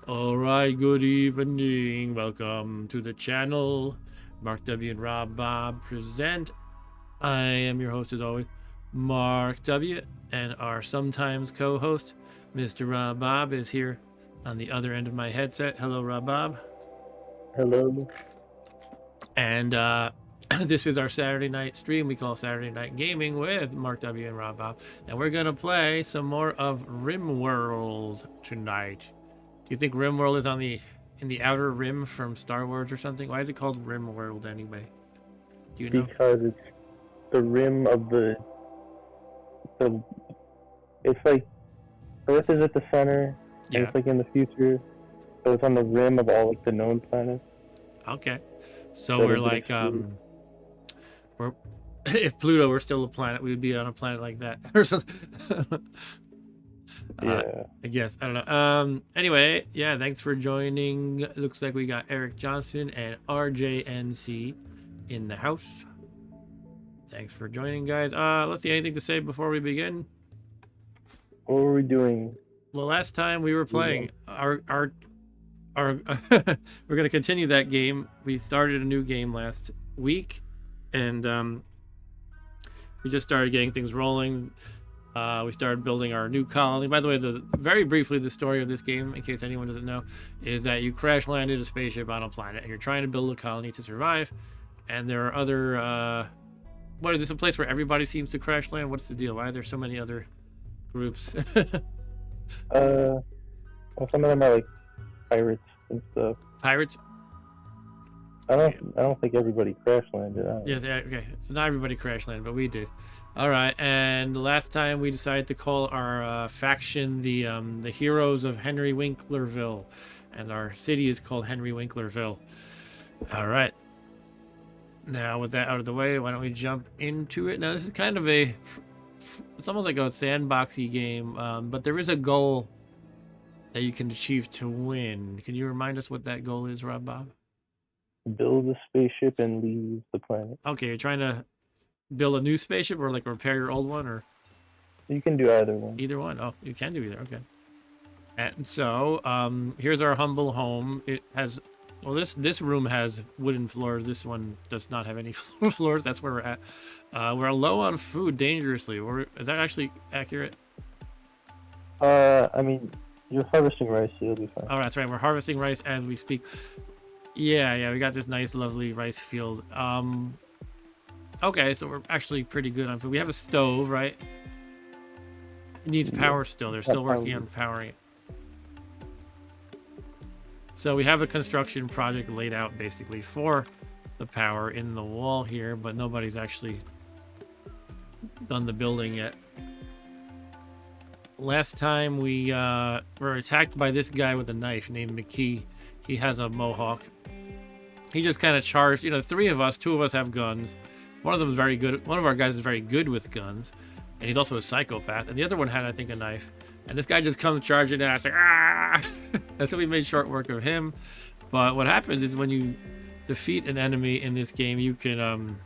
All right, good evening. Welcome to the channel. Mark W. and Rob Bob present. I am your host as always, Mark W. And our sometimes co-host, Mr. Rob Bob, is here on the other end of my headset. Hello, Rob Bob. Hello. And this is our Saturday night stream we call Saturday Night Gaming with Mark W. and Rob Bob. And we're going to play some more of RimWorld tonight. Do you think RimWorld is in the outer rim from Star Wars or something? Why is it called RimWorld anyway? Do you know? Because it's the rim of the. It's like Earth is at the center. Yeah. And it's like in the future, so it's on the rim of all like the known planets. Okay. So we're like we're if Pluto were still a planet, we would be on a planet like that or something. Yeah. I guess. I don't know. Anyway, yeah, thanks for joining. Looks like we got Eric Johnson and RJNC in the house. Thanks for joining, guys. Let's see, anything to say before we begin? What were we doing? Well, last time we were playing our we're gonna continue that game. We started a new game last week, and we just started getting things rolling. We started building our new colony. By the way, very briefly, the story of this game, in case anyone doesn't know, is that you crash landed a spaceship on a planet, and you're trying to build a colony to survive. And there are other what is this, a place where everybody seems to crash land? What's the deal? Why are there so many other groups? Well, some of them are like pirates and stuff. Pirates? I don't think everybody crash landed. Yes, yeah, okay. So not everybody crash landed, but we did. All right, and last time we decided to call our faction the Heroes of HenryWinklerVille, and our city is called HenryWinklerVille. All right. Now with that out of the way, why don't we jump into it? Now this is kind of it's almost like a sandboxy game, but there is a goal that you can achieve to win. Can you remind us what that goal is, Rob Bob? Build a spaceship and leave the planet. Okay, you're trying to build a new spaceship or like repair your old one, or You can do either one. either one? Oh, you can do either. Okay. And so here's our humble home. It has, well, this room has wooden floors. This one does not have any floors. That's where we're at. We're low on food dangerously. Is that actually accurate? I mean, you're harvesting rice, so you'll be fine. Oh, that's right. We're harvesting rice as we speak. Yeah, we got this nice, lovely rice field. Okay, so we're actually pretty good on food. We have a stove, right? It needs power still. They're still working on powering it. So we have a construction project laid out basically for the power in the wall here, but nobody's actually done the building yet. Last time we were attacked by this guy with a knife named McKee. He has a mohawk. He just kind of charged, three of us, two of us have guns. One of them is very good. One of our guys is very good with guns, and he's also a psychopath. And the other one had, I think, a knife. And this guy just comes charging and I was like, ah! And so we made short work of him. But what happens is when you defeat an enemy in this game, you can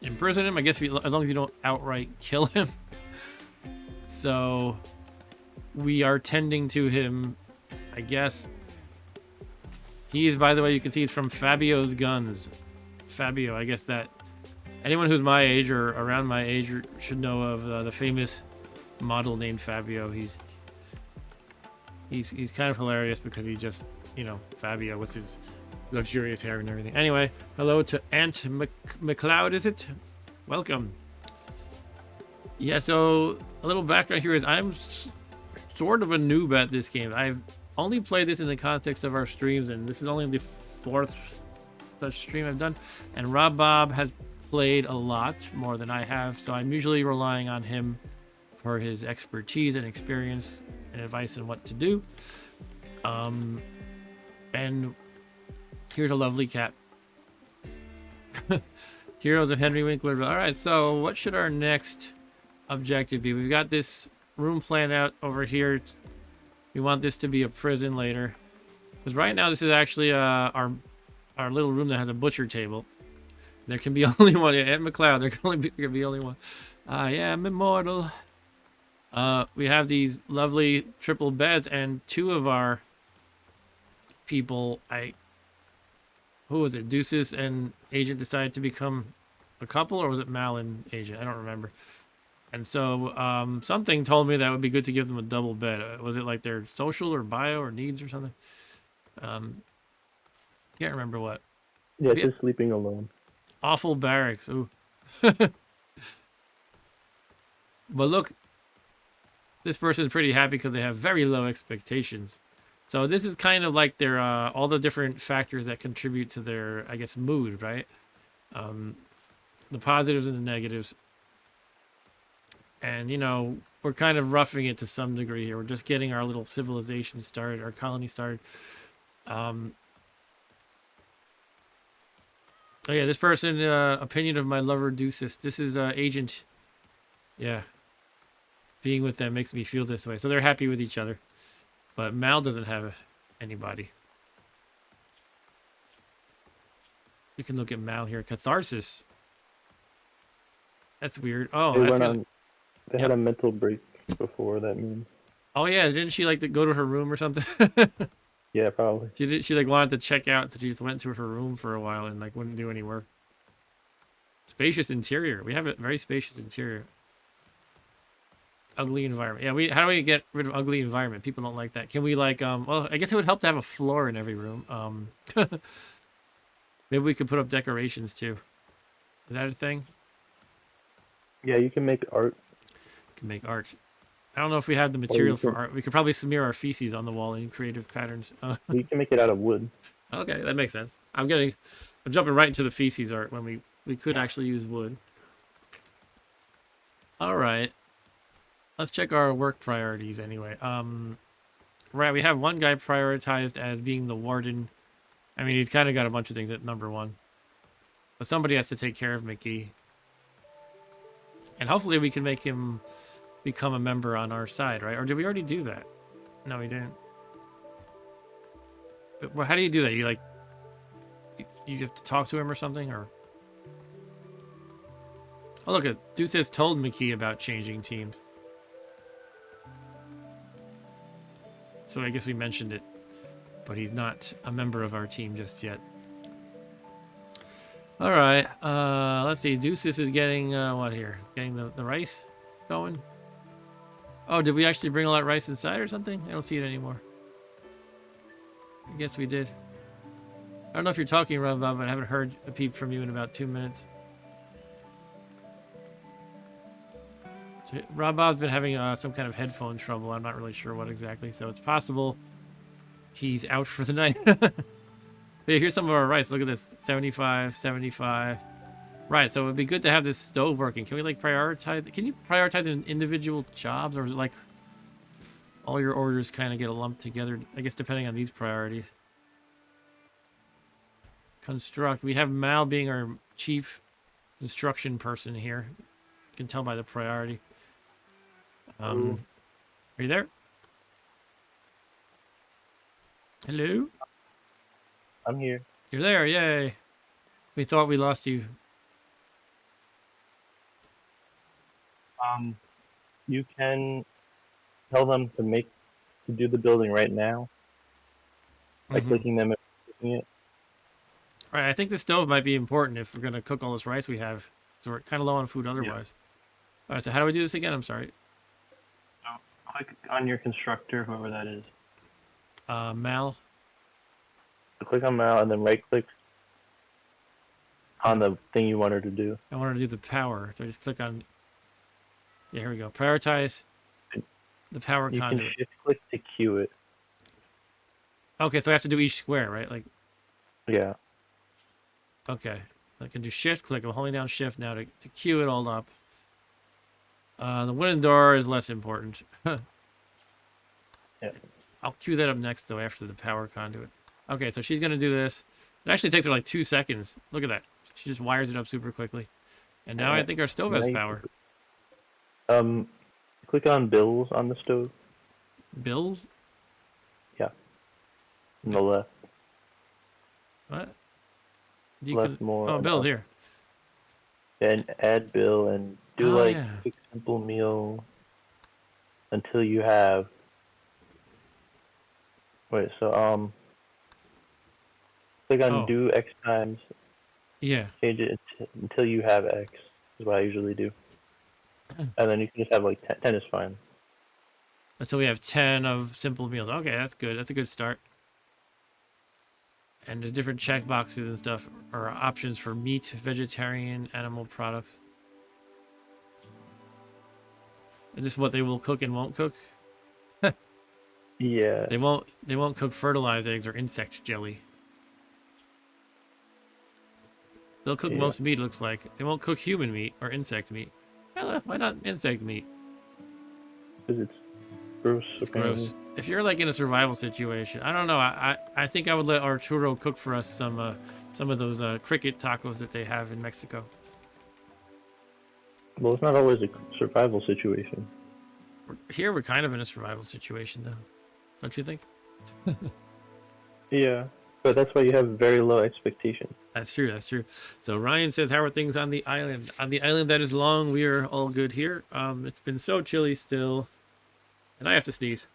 imprison him. I guess as long as you don't outright kill him. So we are tending to him, I guess. He is, by the way, you can see he's from Fabio's Guns. Fabio, I guess that anyone who's my age or around my age should know of the famous model named Fabio. He's kind of hilarious because he just, Fabio with his luxurious hair and everything. Anyway, hello to Aunt McLeod, is it? Welcome. Yeah, so a little background here is I'm sort of a noob at this game. I've only played this in the context of our streams, and this is only the fourth such stream I've done. And Rob Bob has played a lot more than I have, so I'm usually relying on him for his expertise and experience and advice on what to do. And here's a lovely cat. Heroes of HenryWinklerVille. All right, so what should our next objective be? We've got this room planned out over here. We want this to be a prison later, because right now this is actually our little room that has a butcher table. There can be only one. Aunt McLeod, there can be only one. I am immortal. We have these lovely triple beds, and two of our people, who was it? Deuces and Agent decided to become a couple, or was it Mal and Agent? I don't remember. And so something told me that would be good to give them a double bed. Was it like their social or bio or needs or something? Can't remember what. Yeah, Yeah, just sleeping alone. awful barracks. Ooh. But look, this person's pretty happy because they have very low expectations. So this is kind of like their all the different factors that contribute to their, I guess, mood, right? The positives and the negatives. And, we're kind of roughing it to some degree here. We're just getting our little civilization started, our colony started. Oh, yeah, this person, opinion of my lover, Deuces. This is Agent. Yeah. Being with them makes me feel this way. So they're happy with each other. But Mal doesn't have anybody. We can look at Mal here. Catharsis. That's weird. Oh, They that's went gonna... on. They had a mental break before that means. Oh, yeah. Didn't she like to go to her room or something? Yeah, probably. She like wanted to check out, so she just went to her room for a while and like wouldn't do any work. Spacious interior. We have a very spacious interior. Ugly environment. Yeah, how do we get rid of ugly environment? People don't like that. Can we like well, I guess it would help to have a floor in every room. Maybe we could put up decorations too. Is that a thing? Yeah, you can make art. Can make art. I don't know if we have the material for art. We could probably smear our feces on the wall in creative patterns. You can make it out of wood. Okay, that makes sense. I'm jumping right into the feces art when we could actually use wood. All right. Let's check our work priorities anyway. Right, we have one guy prioritized as being the warden. I mean, he's kind of got a bunch of things at number 1. But somebody has to take care of McGee. And hopefully we can make him become a member on our side, right? Or did we already do that? No, we didn't. But well, how do you do that? You like, you have to talk to him or something, or? Oh, look, Deuce told McKee about changing teams. So I guess we mentioned it, but he's not a member of our team just yet. All right, let's see. Deuces is getting what here? Getting the rice going. Oh, did we actually bring all that rice inside or something? I don't see it anymore. I guess we did. I don't know if you're talking, Rob, but I haven't heard a peep from you in about 2 minutes. So, Rob Bob's been having some kind of headphone trouble. I'm not really sure what exactly, so it's possible he's out for the night. Hey, here's some of our rice. Look at this. 75, 75. Right, so it would be good to have this stove working. Can we like prioritize? Can you prioritize in individual jobs, or is it like all your orders kind of get lumped together? I guess depending on these priorities. Construct. We have Mal being our chief construction person here. You can tell by the priority. Are you there? Hello? I'm here. You're there, yay. We thought we lost you. You can tell them to do the building right now by clicking them and clicking it. All right, I think the stove might be important if we're going to cook all this rice we have. So we're kind of low on food otherwise. Yeah. All right, so how do we do this again? I'm sorry. So click on your constructor, whoever that is. Mal. So click on Mal and then right click on the thing you want her to do. I want her to do the power. So I just click on... Yeah, here we go. Prioritize the power conduit. You can shift click to queue it. Okay, so I have to do each square, right? Like. Yeah. Okay. I can do shift click. I'm holding down shift now to queue it all up. The wooden door is less important. Yeah. I'll queue that up next, though, after the power conduit. Okay, so she's going to do this. It actually takes her like 2 seconds. Look at that. She just wires it up super quickly. And now I think our stove has power. Click on bills on the stove. Bills? Yeah. On the left. What? More. Oh, bills here. And add bill and do quick simple meal. until you have. Wait, so click on Oh, do X times, yeah. change it until you have X, is what I usually do. And then you can just have like 10 is fine. Until we have 10 of simple meals. Okay, that's good. That's a good start. And the different check boxes and stuff are options for meat, vegetarian, animal products. Is this what they will cook and won't cook? Yeah. They won't cook fertilized eggs or insect jelly. They'll cook Yeah. most meat, looks like. They won't cook human meat or insect meat. Why not insect meat? Because it's gross, It's apparently. gross. If you're like in a survival situation, I don't know. I think I would let Arturo cook for us some of those cricket tacos that they have in Mexico. Well, it's not always a survival situation. Here we're kind of in a survival situation, though. Don't you think? Yeah. But that's why you have very low expectations. That's true. That's true. So Ryan says, "How are things on the island? On the island that is long, we are all good here. It's been so chilly still, and I have to sneeze.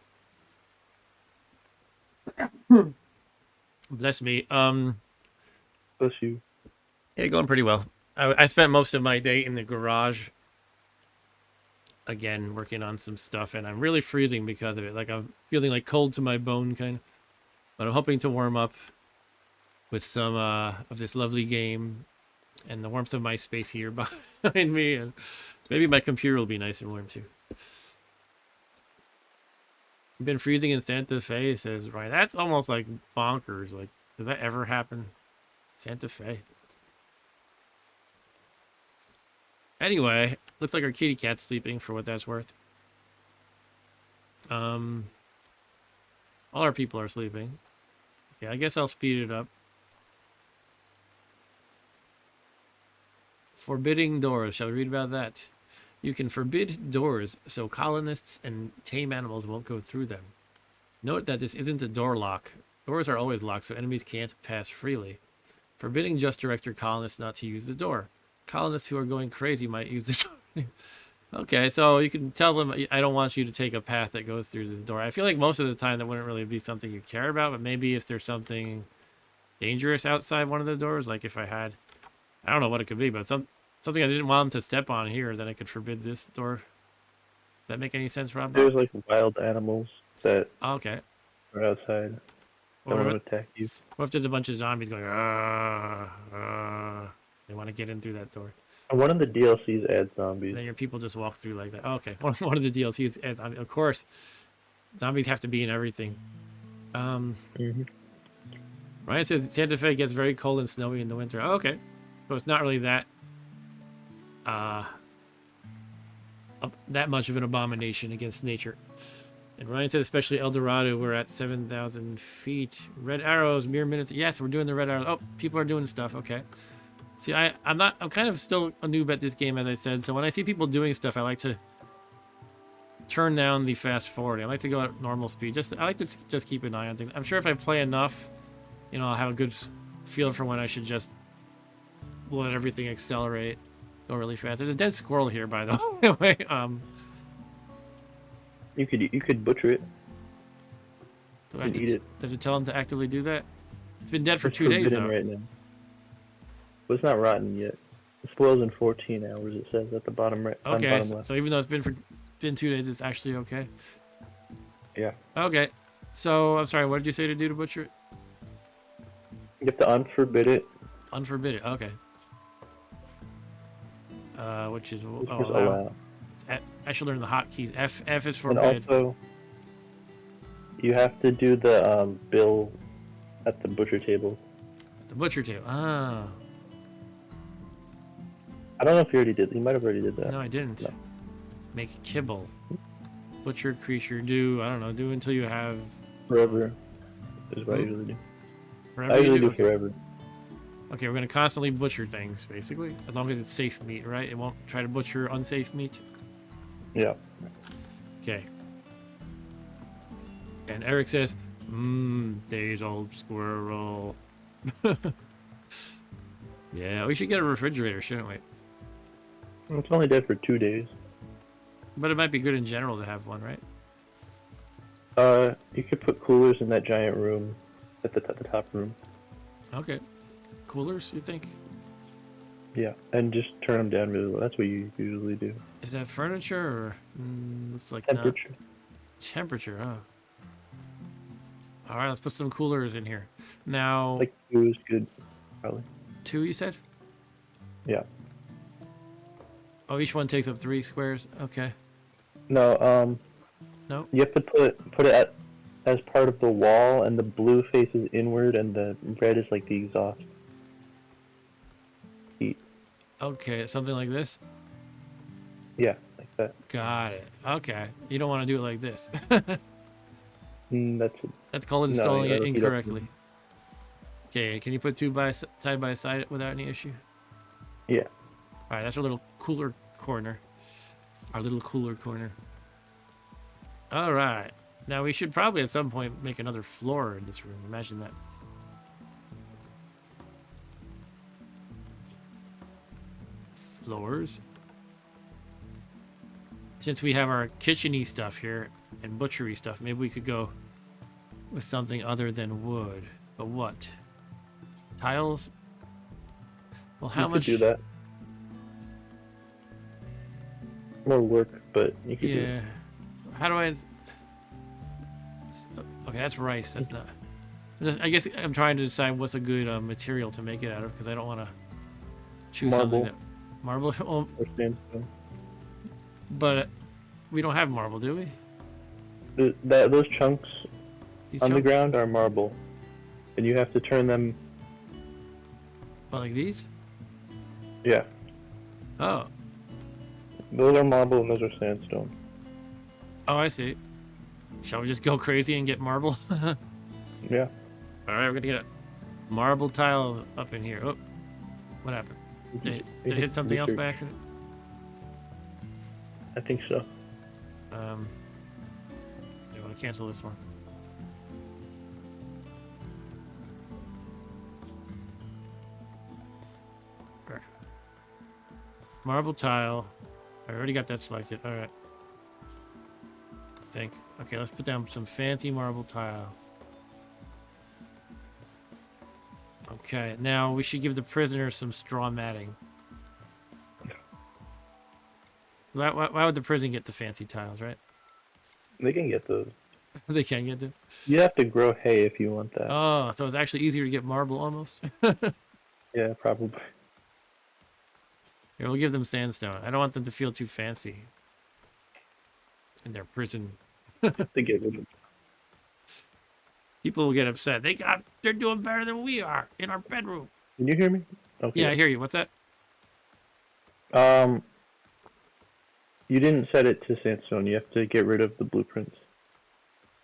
Bless me. Bless you. Yeah, going pretty well. I spent most of my day in the garage, again working on some stuff, and I'm really freezing because of it. Like I'm feeling like cold to my bone, kind of. But I'm hoping to warm up with some of this lovely game and the warmth of my space here behind me, and maybe my computer will be nice and warm too. I've been freezing in Santa Fe, says Ryan. That's almost like bonkers. Like, does that ever happen? Santa Fe. Anyway, looks like our kitty cat's sleeping for what that's worth. All our people are sleeping. Okay, I guess I'll speed it up. Forbidding doors. Shall we read about that? You can forbid doors so colonists and tame animals won't go through them. Note that this isn't a door lock. Doors are always locked so enemies can't pass freely. Forbidding just directs your colonists not to use the door. Colonists who are going crazy might use the door. Okay, so you can tell them, I don't want you to take a path that goes through this door. I feel like most of the time that wouldn't really be something you care about, but maybe if there's something dangerous outside one of the doors, like if I had, I don't know what it could be, but something I didn't want them to step on here, then I could forbid this door. Does that make any sense, Rob? There's like wild animals that Okay. are outside. That Or want to attack you. what if there's a bunch of zombies going, they want to get in through that door. And one of the DLCs adds zombies. And then your people just walk through like that. Oh, okay. One of the DLCs adds, of course, zombies have to be in everything. Mm-hmm. Ryan says Santa Fe gets very cold and snowy in the winter. Oh, okay. So it's not really that that much of an abomination against nature. And Ryan said, especially El Dorado, we're at 7,000 feet. Red arrows, mere minutes. Yes, we're doing the red arrows. Oh, people are doing stuff. Okay. See, I'm kind of still a noob at this game, as I said. So when I see people doing stuff, I like to turn down the fast forwarding. I like to go at normal speed. I like to just keep an eye on things. I'm sure if I play enough, I'll have a good feel for when I should just let everything accelerate, go really fast. There's a dead squirrel here, by the way. You could butcher it. Do I have to eat it? Does it tell him to actively do that? It's been dead for It's 2 days, though. right now. But it's not rotten yet. It spoils in 14 hours, it says at the bottom right. Okay, bottom left. so even though it's been 2 days, it's actually okay. Yeah. Okay, so I'm sorry. What did you say to do to butcher it? You have to unforbid it. Unforbid it. Okay. Which is allow. I should learn the hotkeys. F is And forbid. also, you have to do the bill at the butcher table. The butcher table. Ah. I don't know if you already did. You might have already did that. No, I didn't. No. Make kibble. Butcher creature. Do, I don't know. Do until you have. Forever is what I usually do. Forever I usually do Okay. forever. Okay, we're gonna constantly butcher things, basically, as long as it's safe meat, right? It won't try to butcher unsafe meat. Yeah. Okay. And Eric says, days old squirrel. Yeah, we should get a refrigerator, shouldn't we? It's only dead for 2 days. But it might be good in general to have one, right? You could put coolers in that giant room, at the top room. Okay. Coolers, you think? Yeah, and just turn them down really low. That's what you usually do. Is that furniture or looks like not? Temperature. Temperature, oh. All right, let's put some coolers in here. Now, Like 2 is good, probably. 2 you said? Yeah. Oh, each one takes up 3 squares. Okay. No, No. you have to put it as part of the wall, and the blue faces inward, and the red is like the exhaust heat. Okay, something like this. Yeah, like that. Got it. Okay. You don't want to do it like this. That's That's called No, installing you it gotta heat up incorrectly. Okay, can you put 2 side by side without any issue? yeah. All right, that's our little cooler corner. Our little cooler corner. All right. Now we should probably at some point make another floor in this room. Imagine that. Floors. Since we have our kitchen-y stuff here and butchery stuff, maybe we could go with something other than wood. But what? Tiles? Well, how You much? could do that. More work, but you could do Yeah. it. How do I? Okay, that's rice. That's not. I guess I'm trying to decide what's a good material to make it out of because I don't want to choose something Marble. that marble. Well, Or sandstone. but we don't have marble, do we? Those chunks These on the chunks? ground are marble, and you have to turn them. Well, like these? Yeah, Oh, those are marble and those are sandstone. oh, I see. Shall we just go crazy and get marble? All Yeah. right, we're gonna get marble tiles up in here. Oh, what happened? Did it hit something else by accident? I think so. I want to cancel this one. Right. Marble tile. I already got that selected. All right. I think. Okay, let's put down some fancy marble tile. Okay, now we should give the prisoner some straw matting. Why would the prison get the fancy tiles, right? They can get those. They can get them. You have to grow hay if you want that. Oh, so it's actually easier to get marble almost. Yeah, probably. Here, we'll give them sandstone. I don't want them to feel too fancy in their prison. To get rid of. People will get upset. They're doing better than we are in our bedroom. Can you hear me? Okay. Yeah, I hear you. What's that? You didn't set it to sandstone. You have to get rid of the blueprints.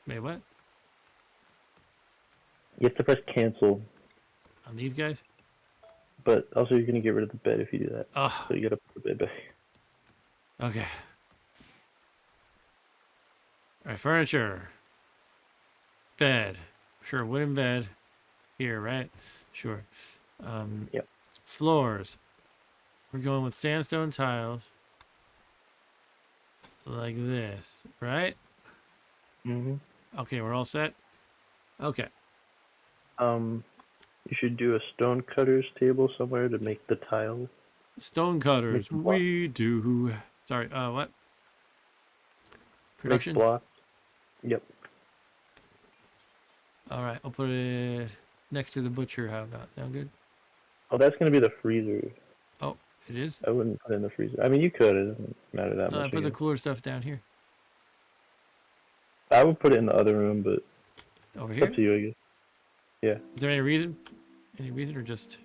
Wait, what? You have to press cancel, On these guys? but also you're gonna get rid of the bed if you do that. Oh, So you gotta put the bed back. okay. All right, furniture. Bed. Sure, wooden bed. Here, right? Sure. Yep. Floors. We're going with sandstone tiles. Like this, right? Mhm. Okay, we're all set. Okay. You should do a stone cutter's table somewhere to make the tiles. Stone cutters. Make blocks. We do. Sorry, what? Production? Make blocks. Yep. All right, I'll put it next to the butcher. How about sound good? Oh, that's gonna be the freezer. Oh, it is? I wouldn't put it in the freezer. I mean, you could. It doesn't matter that No, I much. put the again. cooler stuff down here. I would put it in the other room, but Over it's here? up to you, I guess. Yeah. Is there any reason? Any reason or just...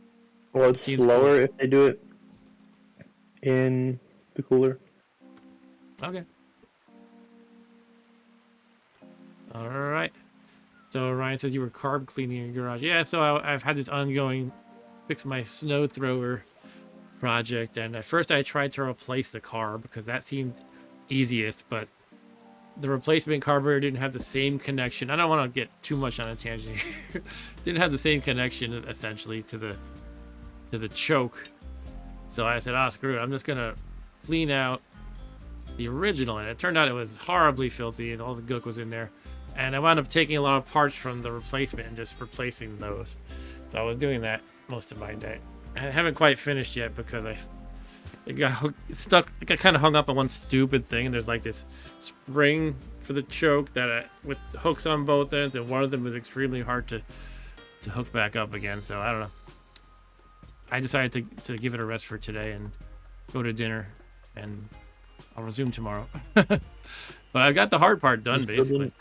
Well, it's Seems slower if they do it in the cooler. Okay. All right. So Ryan says you were carb cleaning your garage. Yeah, so I've had this ongoing fix my snow thrower project. And at first I tried to replace the carb because that seemed easiest, but the replacement carburetor didn't have the same connection. I don't want to get too much on a tangent here. Didn't have the same connection essentially to the choke. So I said, screw it. I'm just going to clean out the original, and it turned out it was horribly filthy, and all the gook was in there. And I wound up taking a lot of parts from the replacement and just replacing those. So I was doing that most of my day. I haven't quite finished yet because it got stuck. It got kind of hung up on one stupid thing. And there's like this spring for the choke that with hooks on both ends, and one of them was extremely hard to hook back up again. So I don't know. I decided to give it a rest for today and go to dinner, and I'll resume tomorrow. But I got the hard part done basically.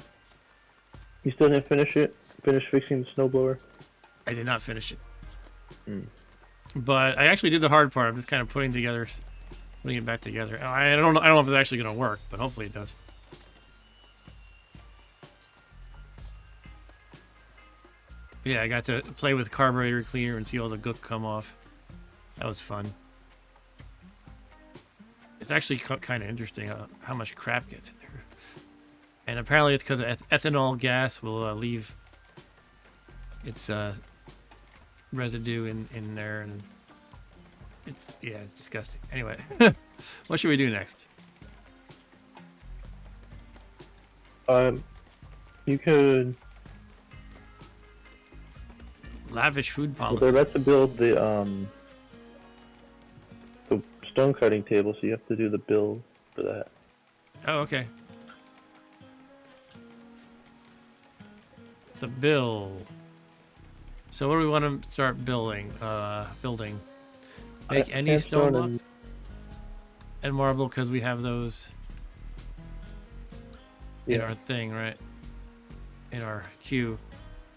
You still didn't finish it? Finish fixing the snowblower? I did not finish it. But I actually did the hard part. I'm just kind of putting it back together. I don't know if it's actually going to work, but hopefully it does. Yeah, I got to play with carburetor cleaner and see all the gook come off. That was fun. It's actually kind of interesting how much crap gets in there. And apparently it's because ethanol gas will leave its residue in there, and it's disgusting. Anyway, what should we do next? You could Lavish food policy. They're about to build the stone cutting table, so you have to do the build for that. Oh, okay. The build. So what do we want to start building? Make any stone blocks and marble, because we have those in our thing, right? In our queue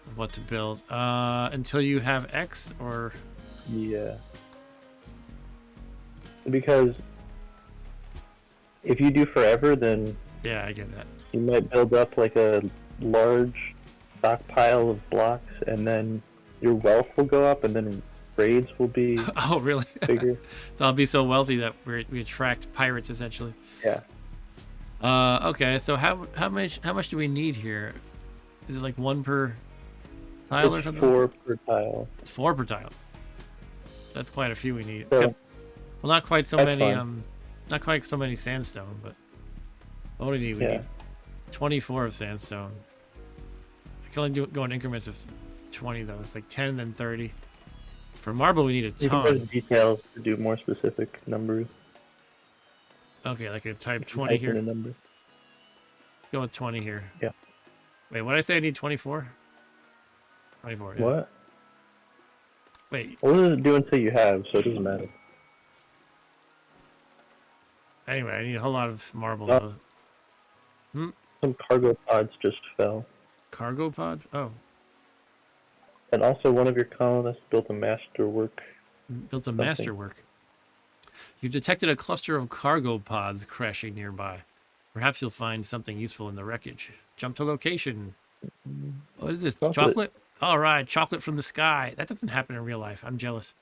of what to build. Until you have X, or yeah. Because if you do forever, then yeah, I get that. You might build up like a large stockpile of blocks, and then your wealth will go up, and then raids will be oh, really? bigger. So I'll be so wealthy that we attract pirates, essentially. Yeah. Okay. So how much do we need here? Is it like 1 per tile or something? 4 per tile. It's 4 per tile. That's quite a few we need. So, Except, well, not quite so many. Fine. Not quite so many sandstone, but what do we need? We need 24 of sandstone. I can only go in increments of 20 though. It's like 10 then 30. For marble, we need a ton. You can go to details to do more specific numbers. Okay, like a type 20 here. Number. Go with 20 here. Yeah. Wait, what did I say? I need 24. 24. Yeah. What? Wait. What does it do until you have? So it doesn't matter. Anyway, I need a whole lot of marble. Some cargo pods just fell. Cargo pods? Oh. And also, one of your colonists built a masterwork. Built a masterwork. You've detected a cluster of cargo pods crashing nearby. Perhaps you'll find something useful in the wreckage. Jump to location. What is this? Chocolate? All right, chocolate from the sky. That doesn't happen in real life. I'm jealous.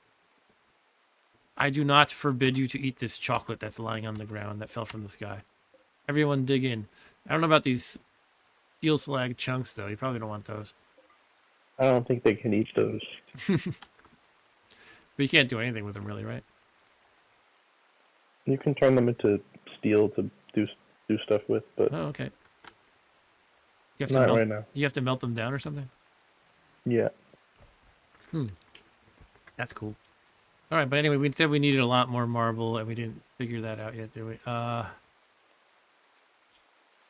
I do not forbid you to eat this chocolate that's lying on the ground that fell from the sky. Everyone dig in. I don't know about these steel slag chunks, though. You probably don't want those. I don't think they can eat those. But you can't do anything with them, really, right? You can turn them into steel to do stuff with, but oh, okay. You have to not melt, right now. You have to melt them down or something? Yeah. That's cool. All right, but anyway, we said we needed a lot more marble, and we didn't figure that out yet, did we? No,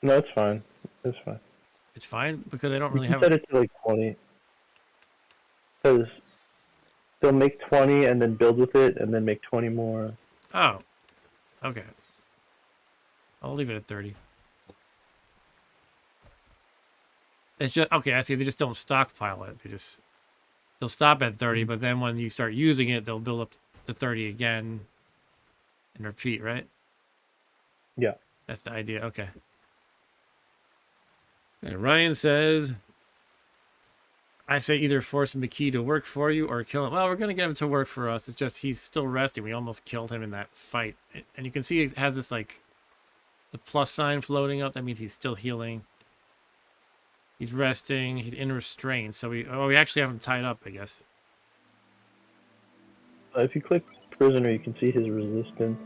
it's fine. It's fine. It's fine because I don't really have. Set it to like 20. Because they'll make 20 and then build with it, and then make 20 more. Oh, okay. I'll leave it at 30. It's just okay. I see. They just don't stockpile it. They'll stop at 30, but then when you start using it, they'll build up to 30 again and repeat, right? Yeah. That's the idea. Okay. And Ryan says, I say either force McKee to work for you or kill him. Well, we're going to get him to work for us. It's just he's still resting. We almost killed him in that fight. And you can see it has this, like, the plus sign floating up. That means he's still healing. He's resting. He's in restraint. So we actually have him tied up, I guess. If you click prisoner, you can see his resistance.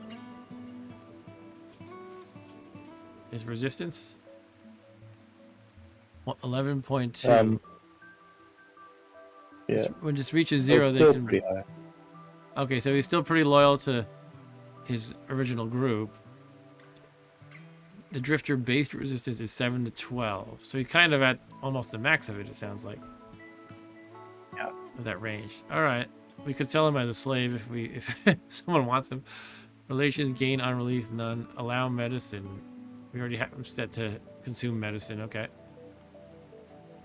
Is resistance? 11.2. Yeah. When it just reaches So 0, it's they still can. pretty high. Okay, so he's still pretty loyal to his original group. The Drifter base resistance is 7 to 12. So he's kind of at almost the max of it, it sounds like. Yeah. With that range. Alright. We could sell him as a slave if someone wants him. Relations gain on release, none. Allow medicine. We already have him set to consume medicine, okay.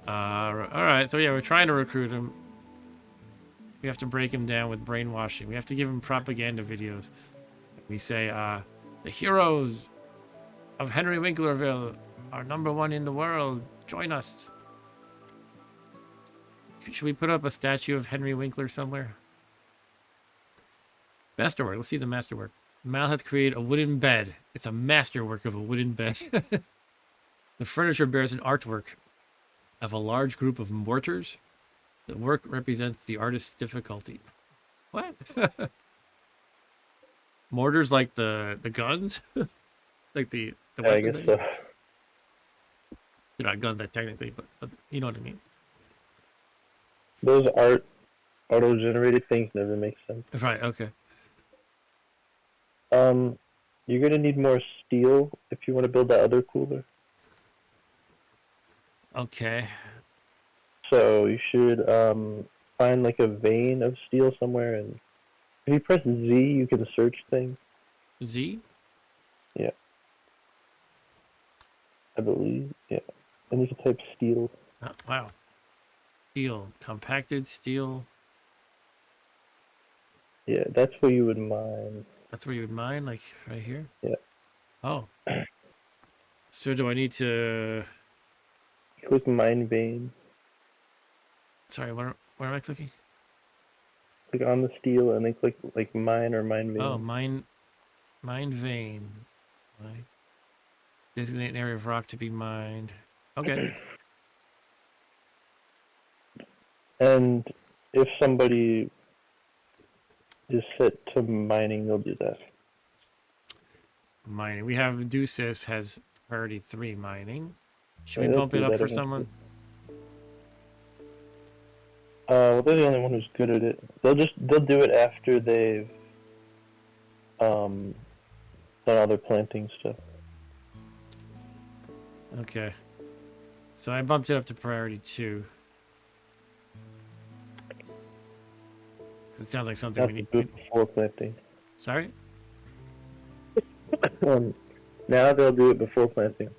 Alright, so yeah, we're trying to recruit him. We have to break him down with brainwashing. We have to give him propaganda videos. We say, the heroes of HenryWinklerVille are #1 in the world. Join us. Should we put up a statue of Henry Winkler somewhere? Masterwork. Let's see the masterwork. Mal hath created a wooden bed. It's a masterwork of a wooden bed. The furniture bears an artwork of a large group of mortars. The work represents the artist's difficulty. What? Mortars like the guns? Like the Yeah, I guess weapons? so. They're not guns that technically, but you know what I mean. Those auto-generated things never make sense. Right, okay. You're gonna need more steel if you want to build that other cooler. Okay. So you should find like a vein of steel somewhere, and if you press Z, you can search things. Z? Yeah. I believe. Yeah. And you can type steel. Oh, wow. Steel. Compacted steel. Yeah, that's where you would mine. That's where you would mine, like right here? Yeah. Oh. So do I need to... Click mine vein. Sorry, where am I clicking? Click on the steel and then click like mine or mine vein. Oh, mine vein. Right. Designate an area of rock to be mined. Okay. And if somebody is set to mining, they'll do that. Mining. We have Deuces has priority 3 mining. Should Yeah, we they'll bump do it up that for eventually. someone? Well, they're the only one who's good at it. They'll do it after they've done all their planting stuff. Okay. So I bumped it up to priority 2. It sounds like something we Have to need. do it before planting. Sorry? Now they'll do it before planting.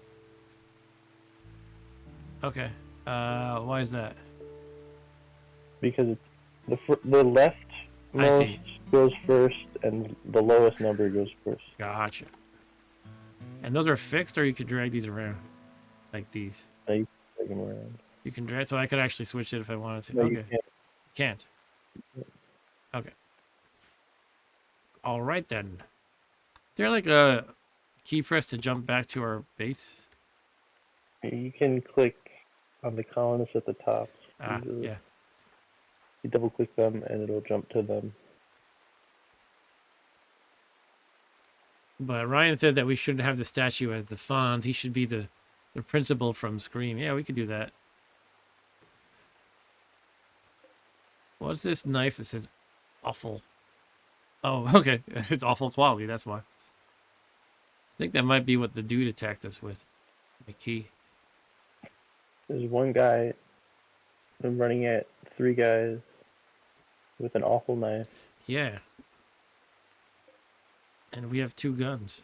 Okay. Why is that? Because it's the left I most see. goes first, and the lowest number goes first. Gotcha. And those are fixed, or you could drag these around? Like these? Now you can take them around. You can drag, so I could actually switch it if I wanted to. No, Okay. you can't. Can't. Okay. All right then. Is there like a key press to jump back to our base? You can click on the colonists at the top. Yeah. You double click them, and it'll jump to them. But Ryan said that we shouldn't have the statue as the font. He should be the principal from Scream. Yeah, we could do that. What's this knife that says awful? Oh, okay. It's awful quality, that's why. I think that might be what the dude attacked us with. The key. There's one guy running at 3 guys with an awful knife. Yeah. And we have 2 guns.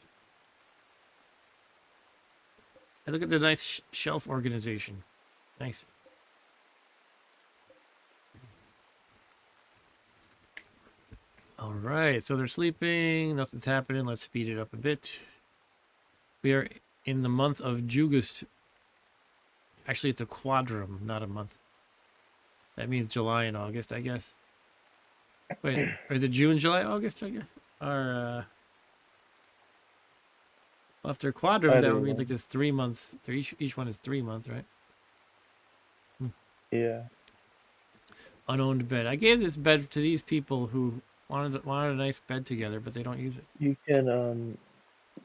And look at the nice shelf organization. Nice. All right, so they're sleeping. Nothing's happening. Let's speed it up a bit. We are in the month of Jugust. Actually, it's a quadrum, not a month. That means July and August, I guess. Wait, or is it June, July, August, I guess? Or, well, if they're quadrums, that would mean like there's 3 months. They're each one is 3 months, right? Yeah. Unowned bed. I gave this bed to these people who wanted a nice bed together, but they don't use it. You can you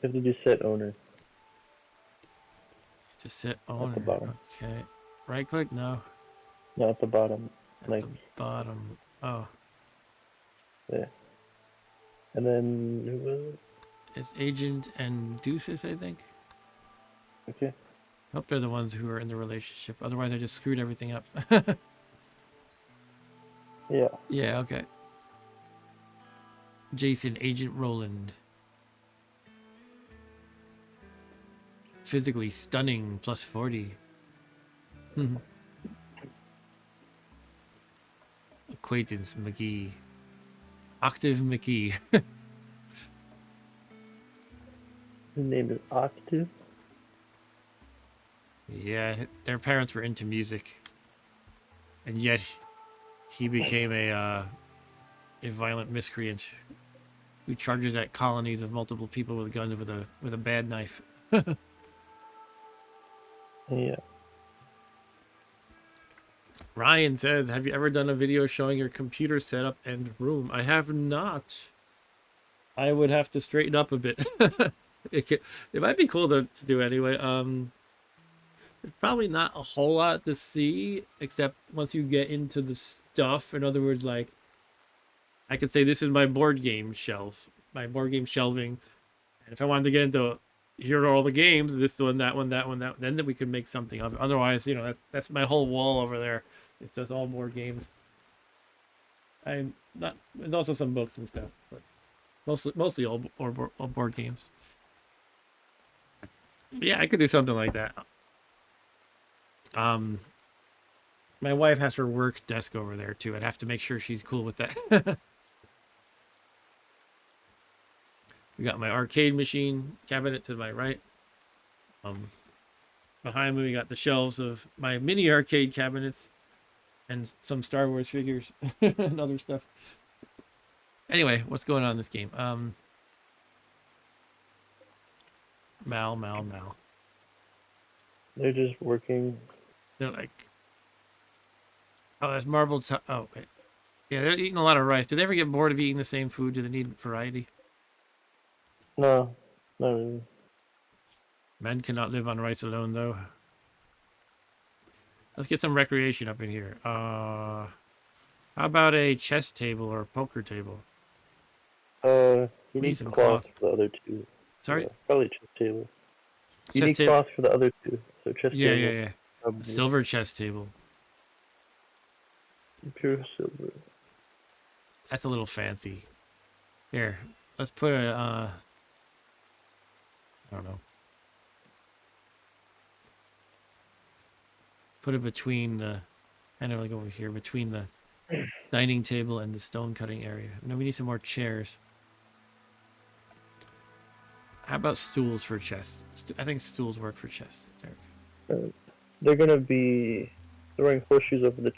have to do set owner. To set At owner. the bottom. Okay. Right click? No. No, at the bottom. At Like, the bottom. Oh. yeah. And then, who was it? It's Agent and Deuces, I think. Okay. I hope they're the ones who are in the relationship. Otherwise, I just screwed everything up. Yeah. Yeah, okay. Jason, Agent Roland. Physically stunning, plus 40. Acquaintance, McGee. Octave McGee. His name is Octave. Yeah, their parents were into music. And yet, he became a violent miscreant who charges at colonies of multiple people with guns with a bad knife. Yeah. Ryan says, have you ever done a video showing your computer setup and room? I have not. I would have to straighten up a bit. It might be cool to do anyway. There's probably not a whole lot to see, except once you get into the stuff. In other words, like, I could say this is my board game shelf, my board game shelving. And if I wanted to get into here are all the games, this one, that one, that one, that one, then we could make something of it. Otherwise, you know, that's my whole wall over there. It's just all board games. I'm not. There's also some books and stuff, but mostly all board games. But yeah, I could do something like that. My wife has her work desk over there too. I'd have to make sure she's cool with that. We got my arcade machine cabinet to my right. Behind me, we got the shelves of my mini arcade cabinets and some Star Wars figures and other stuff. Anyway, what's going on in this game? Mal. They're just working. They're like, oh, that's marbled. Oh, wait. Yeah, they're eating a lot of rice. Do they ever get bored of eating the same food? Do they need variety? No, not really. Men cannot live on rice alone, though. Let's get some recreation up in here. How about a chess table or a poker table? You We need need some cloth cloth. for the other two. Sorry? Yeah, probably chess table. You Chess need table. cloth for the other two, so chess Yeah, table. yeah. A Probably silver chess table. pure silver. That's a little fancy. Here, let's put a, I don't know. Put it between the, kind of like over here, between the dining table and the stone cutting area. No, we need some more chairs. How about stools for chess? I think stools work for chess. There They're gonna be throwing horseshoes over the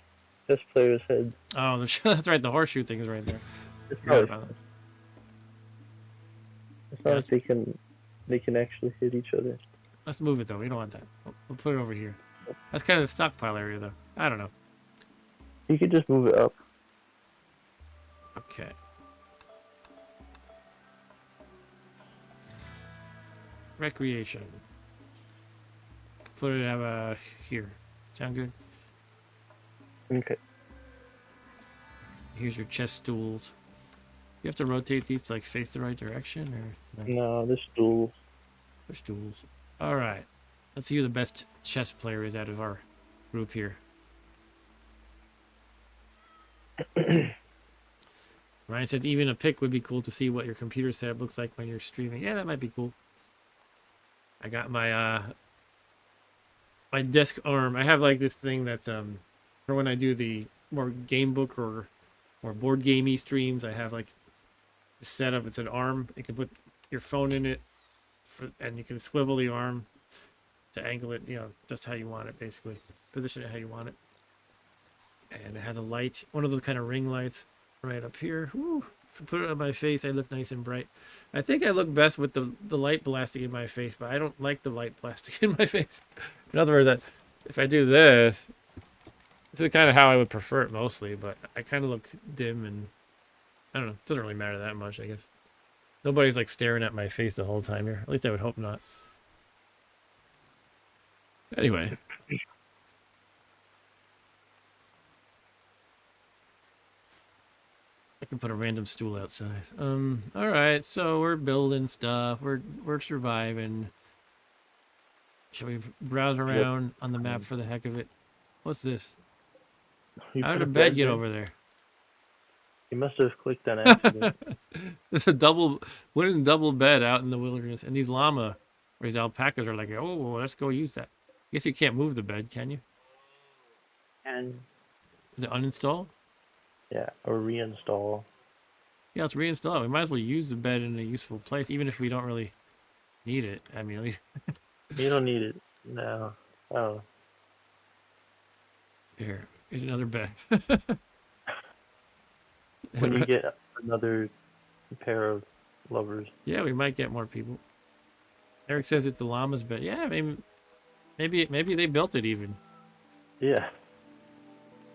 chess players' heads. Oh, that's right. The horseshoe thing is right there. It's Forgot not, about that. it's not Yeah, like they can actually hit each other. Let's move it though. We don't want that. We'll put it over here. That's kind of the stockpile area though. I don't know. You could just move it up. Okay. Recreation. Put it about here. Sound good? Okay. Here's your chess stools. You have to rotate these to like face the right direction, or no? No, this stool. They're stools. All right. Let's see who the best chess player is out of our group here. Ryan said even a pic would be cool to see what your computer setup looks like when you're streaming. Yeah, that might be cool. I got my my desk arm. I have like this thing that's for when I do the more game book or board gamey streams. I have like the setup. It's an arm. You can put your phone in it, and you can swivel the arm to angle it. You know, just how you want it, basically. Position it how you want it. And it has a light, one of those kind of ring lights, right up here. Woo. If I put it on my face, I look nice and bright. I think I look best with the light blasting in my face, but I don't like the light blasting in my face. In other words, if I do this, this is kind of how I would prefer it mostly, but I kind of look dim and I don't know. It doesn't really matter that much, I guess. Nobody's like staring at my face the whole time here. At least I would hope not. Anyway. I can put a random stool outside. All right, so we're building stuff. We're surviving. Shall we browse around on the map for the heck of it? What's this? You How put did a a bed bed get there? over there? You must have clicked on accident. There's a wooden double bed out in the wilderness, and these llama or these alpacas are like, oh, let's go use that. I guess you can't move the bed, can you? And Is it uninstall? yeah, or reinstall. Yeah, let's reinstall it. We might as well use the bed in a useful place, even if we don't really need it. I mean, at least You don't need it. No. Oh. here's another bed. When you get another pair of lovers. Yeah, we might get more people. Eric says it's the llama's bed. Yeah, maybe they built it even. Yeah.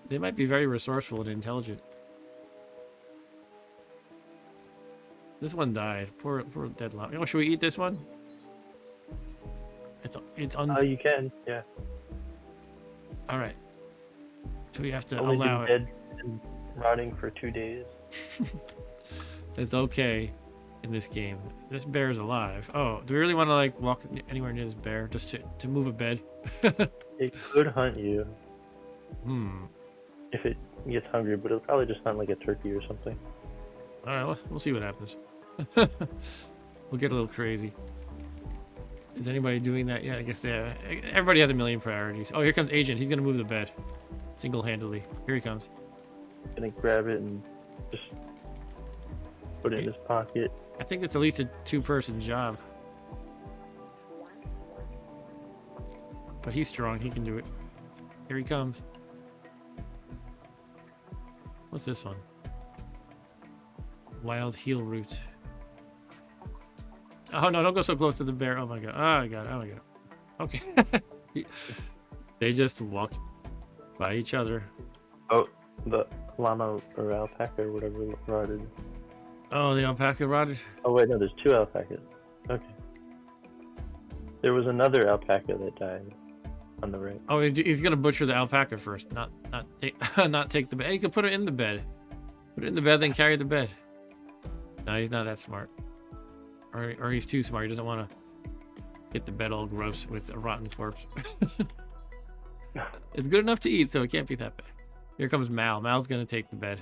They might be very resourceful and intelligent. This one died. Poor dead llama. Oh, should we eat this one? It's Oh, you can. Yeah. All right. So we have to Only allow been it. dead and rotting for 2 days. It's okay in this game. This bear is alive. Oh, do we really want to like walk anywhere near this bear just to move a bed? It could hunt you Hmm. if it gets hungry, but it'll probably just hunt like a turkey or something. All right, we'll see what happens. We'll get a little crazy. Is anybody doing that yet? I guess everybody has a million priorities. Oh, here comes Agent. He's gonna move the bed single-handedly. Here he comes. Gonna grab it and just put it in his pocket. I think it's at least a two-person job. But he's strong. He can do it. Here he comes. What's this one? Wild heel root. Oh no, don't go so close to the bear. Oh my god. Oh my god. Oh my god. Okay. They just walked by each other. Oh, the llama or alpaca or whatever rotted. Oh, the alpaca rotted. Oh wait, no, there's 2 alpacas. Okay. There was another alpaca that died on the right. Oh, he's gonna butcher the alpaca first, not take the bed. Hey, you can put it in the bed. Put it in the bed, then carry the bed. No, he's not that smart. Or he's too smart. He doesn't want to get the bed all gross with a rotten corpse. It's good enough to eat, so it can't be that bad. Here comes Mal. Mal's gonna take the bed.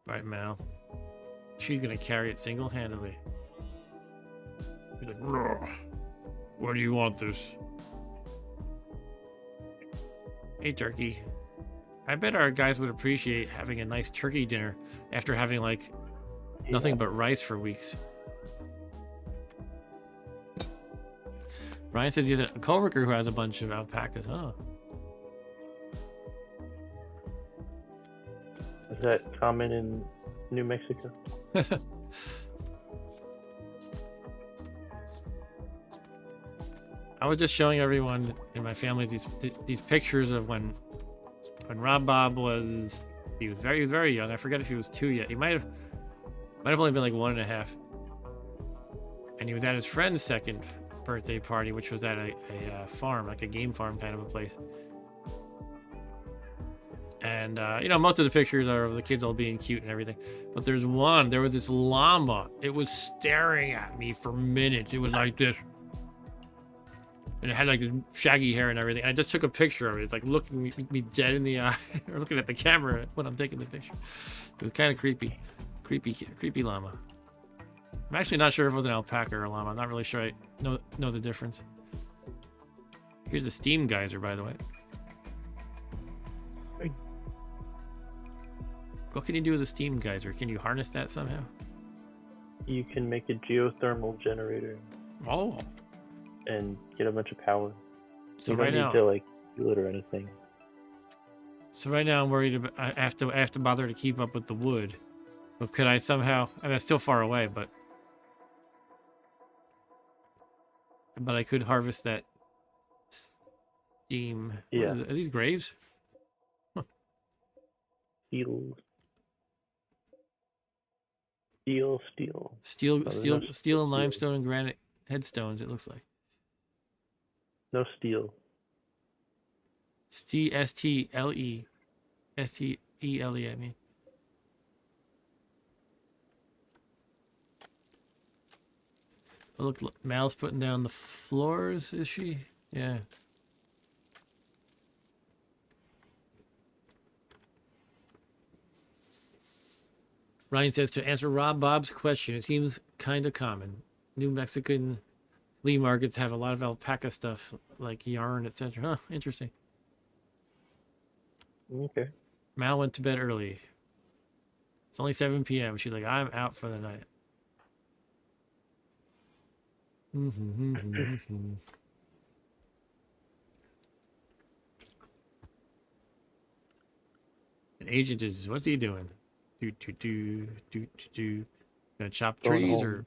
Right, Mal. She's gonna carry it single-handedly. He's like, "Roar. Where do you want this?" Hey, turkey. I bet our guys would appreciate having a nice turkey dinner after having like nothing but rice for weeks. Ryan says he has a coworker who has a bunch of alpacas. Oh. Is that common in New Mexico? I was just showing everyone in my family these pictures of when Rob Bob was very young. I forget if he was 2 yet. He might have only been like 1.5. And he was at his friend's second birthday party, which was at a farm, like a game farm kind of a place. And you know, most of the pictures are of the kids all being cute and everything. But there was this llama. It was staring at me for minutes. It was like this. And it had like this shaggy hair and everything. And I just took a picture of it. It's like looking me dead in the eye, or looking at the camera when I'm taking the picture. It was kind of creepy. Creepy llama. I'm actually not sure if it was an alpaca or a llama. I'm not really sure I know the difference. Here's the steam geyser, by the way. What can you do with a steam geyser? Can you harness that somehow? You can make a geothermal generator Oh. and get a bunch of power. So you don't right need now, to like fuel it or anything. so right now I'm worried about I have to bother to keep up with the wood. But could I somehow? I mean, it's still far away, but I could harvest that steam. Yeah. Are these graves? Steel. Steel Oh, there's no and steel. limestone and granite headstones. It looks like. No steel. STLE. STELE, I mean. Oh, look, Mal's putting down the floors, is she? Yeah. Ryan says, to answer Rob Bob's question, it seems kind of common. New Mexican flea markets have a lot of alpaca stuff, like yarn, etc. Huh, interesting. Okay. Mal went to bed early. It's only 7 p.m. She's like, I'm out for the night. An agent is, what's he doing? Gonna chop Going trees, home. or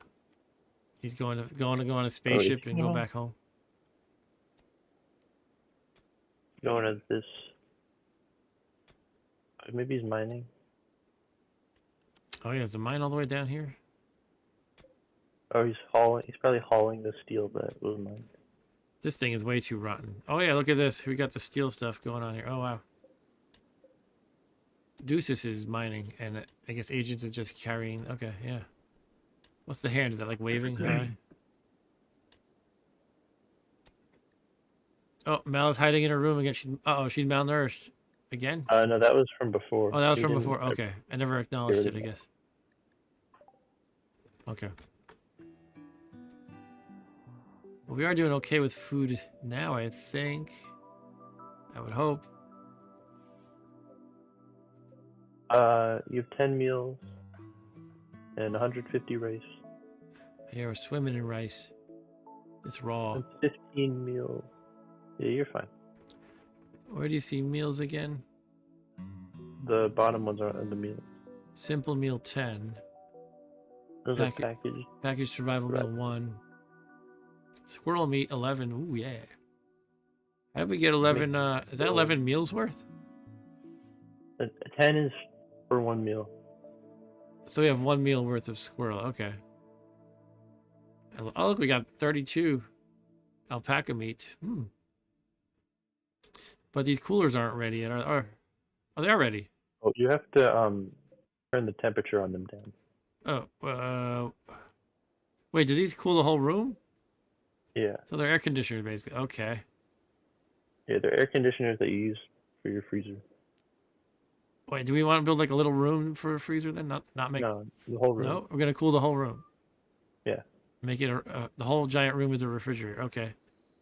he's going to go on a spaceship and go back home? Going to this. Maybe he's mining. Oh yeah, is the mine all the way down here? Oh, he's hauling. He's probably hauling the steel that was mined. This thing is way too rotten. Oh yeah, look at this. We got the steel stuff going on here. Oh wow. Deuces is mining, and I guess agents is just carrying. Okay, yeah. What's the hand? Is that like waving high? Oh, Mal is hiding in her room again. She's malnourished again. No, that was from before. Oh, that was from before. Okay, I never acknowledged it, I guess. Okay. Well, we are doing okay with food now, I think. I would hope. You have 10 meals and 150 rice. Yeah, we're swimming in rice. It's raw. And 15 meals. Yeah, you're fine. Where do you see meals again? The bottom ones are the meals. Simple meal 10. Those are packaged. Packaged survival meal 1. Squirrel meat 11. Ooh, yeah. How did we get 11? Is that 11 meals worth? 10 is for 1 meal. So we have 1 meal worth of squirrel. Okay. Oh, look, we got 32 alpaca meat. But these coolers aren't ready yet. Oh, they are ready. Oh, you have to turn the temperature on them down. Oh, wait, do these cool the whole room? Yeah. So they're air conditioners, basically. Okay. Yeah, they're air conditioners that you use for your freezer. Wait, do we want to build like a little room for a freezer then? Not make. No, the whole room. No, we're gonna cool the whole room. Yeah. Make it the whole giant room is a refrigerator. Okay.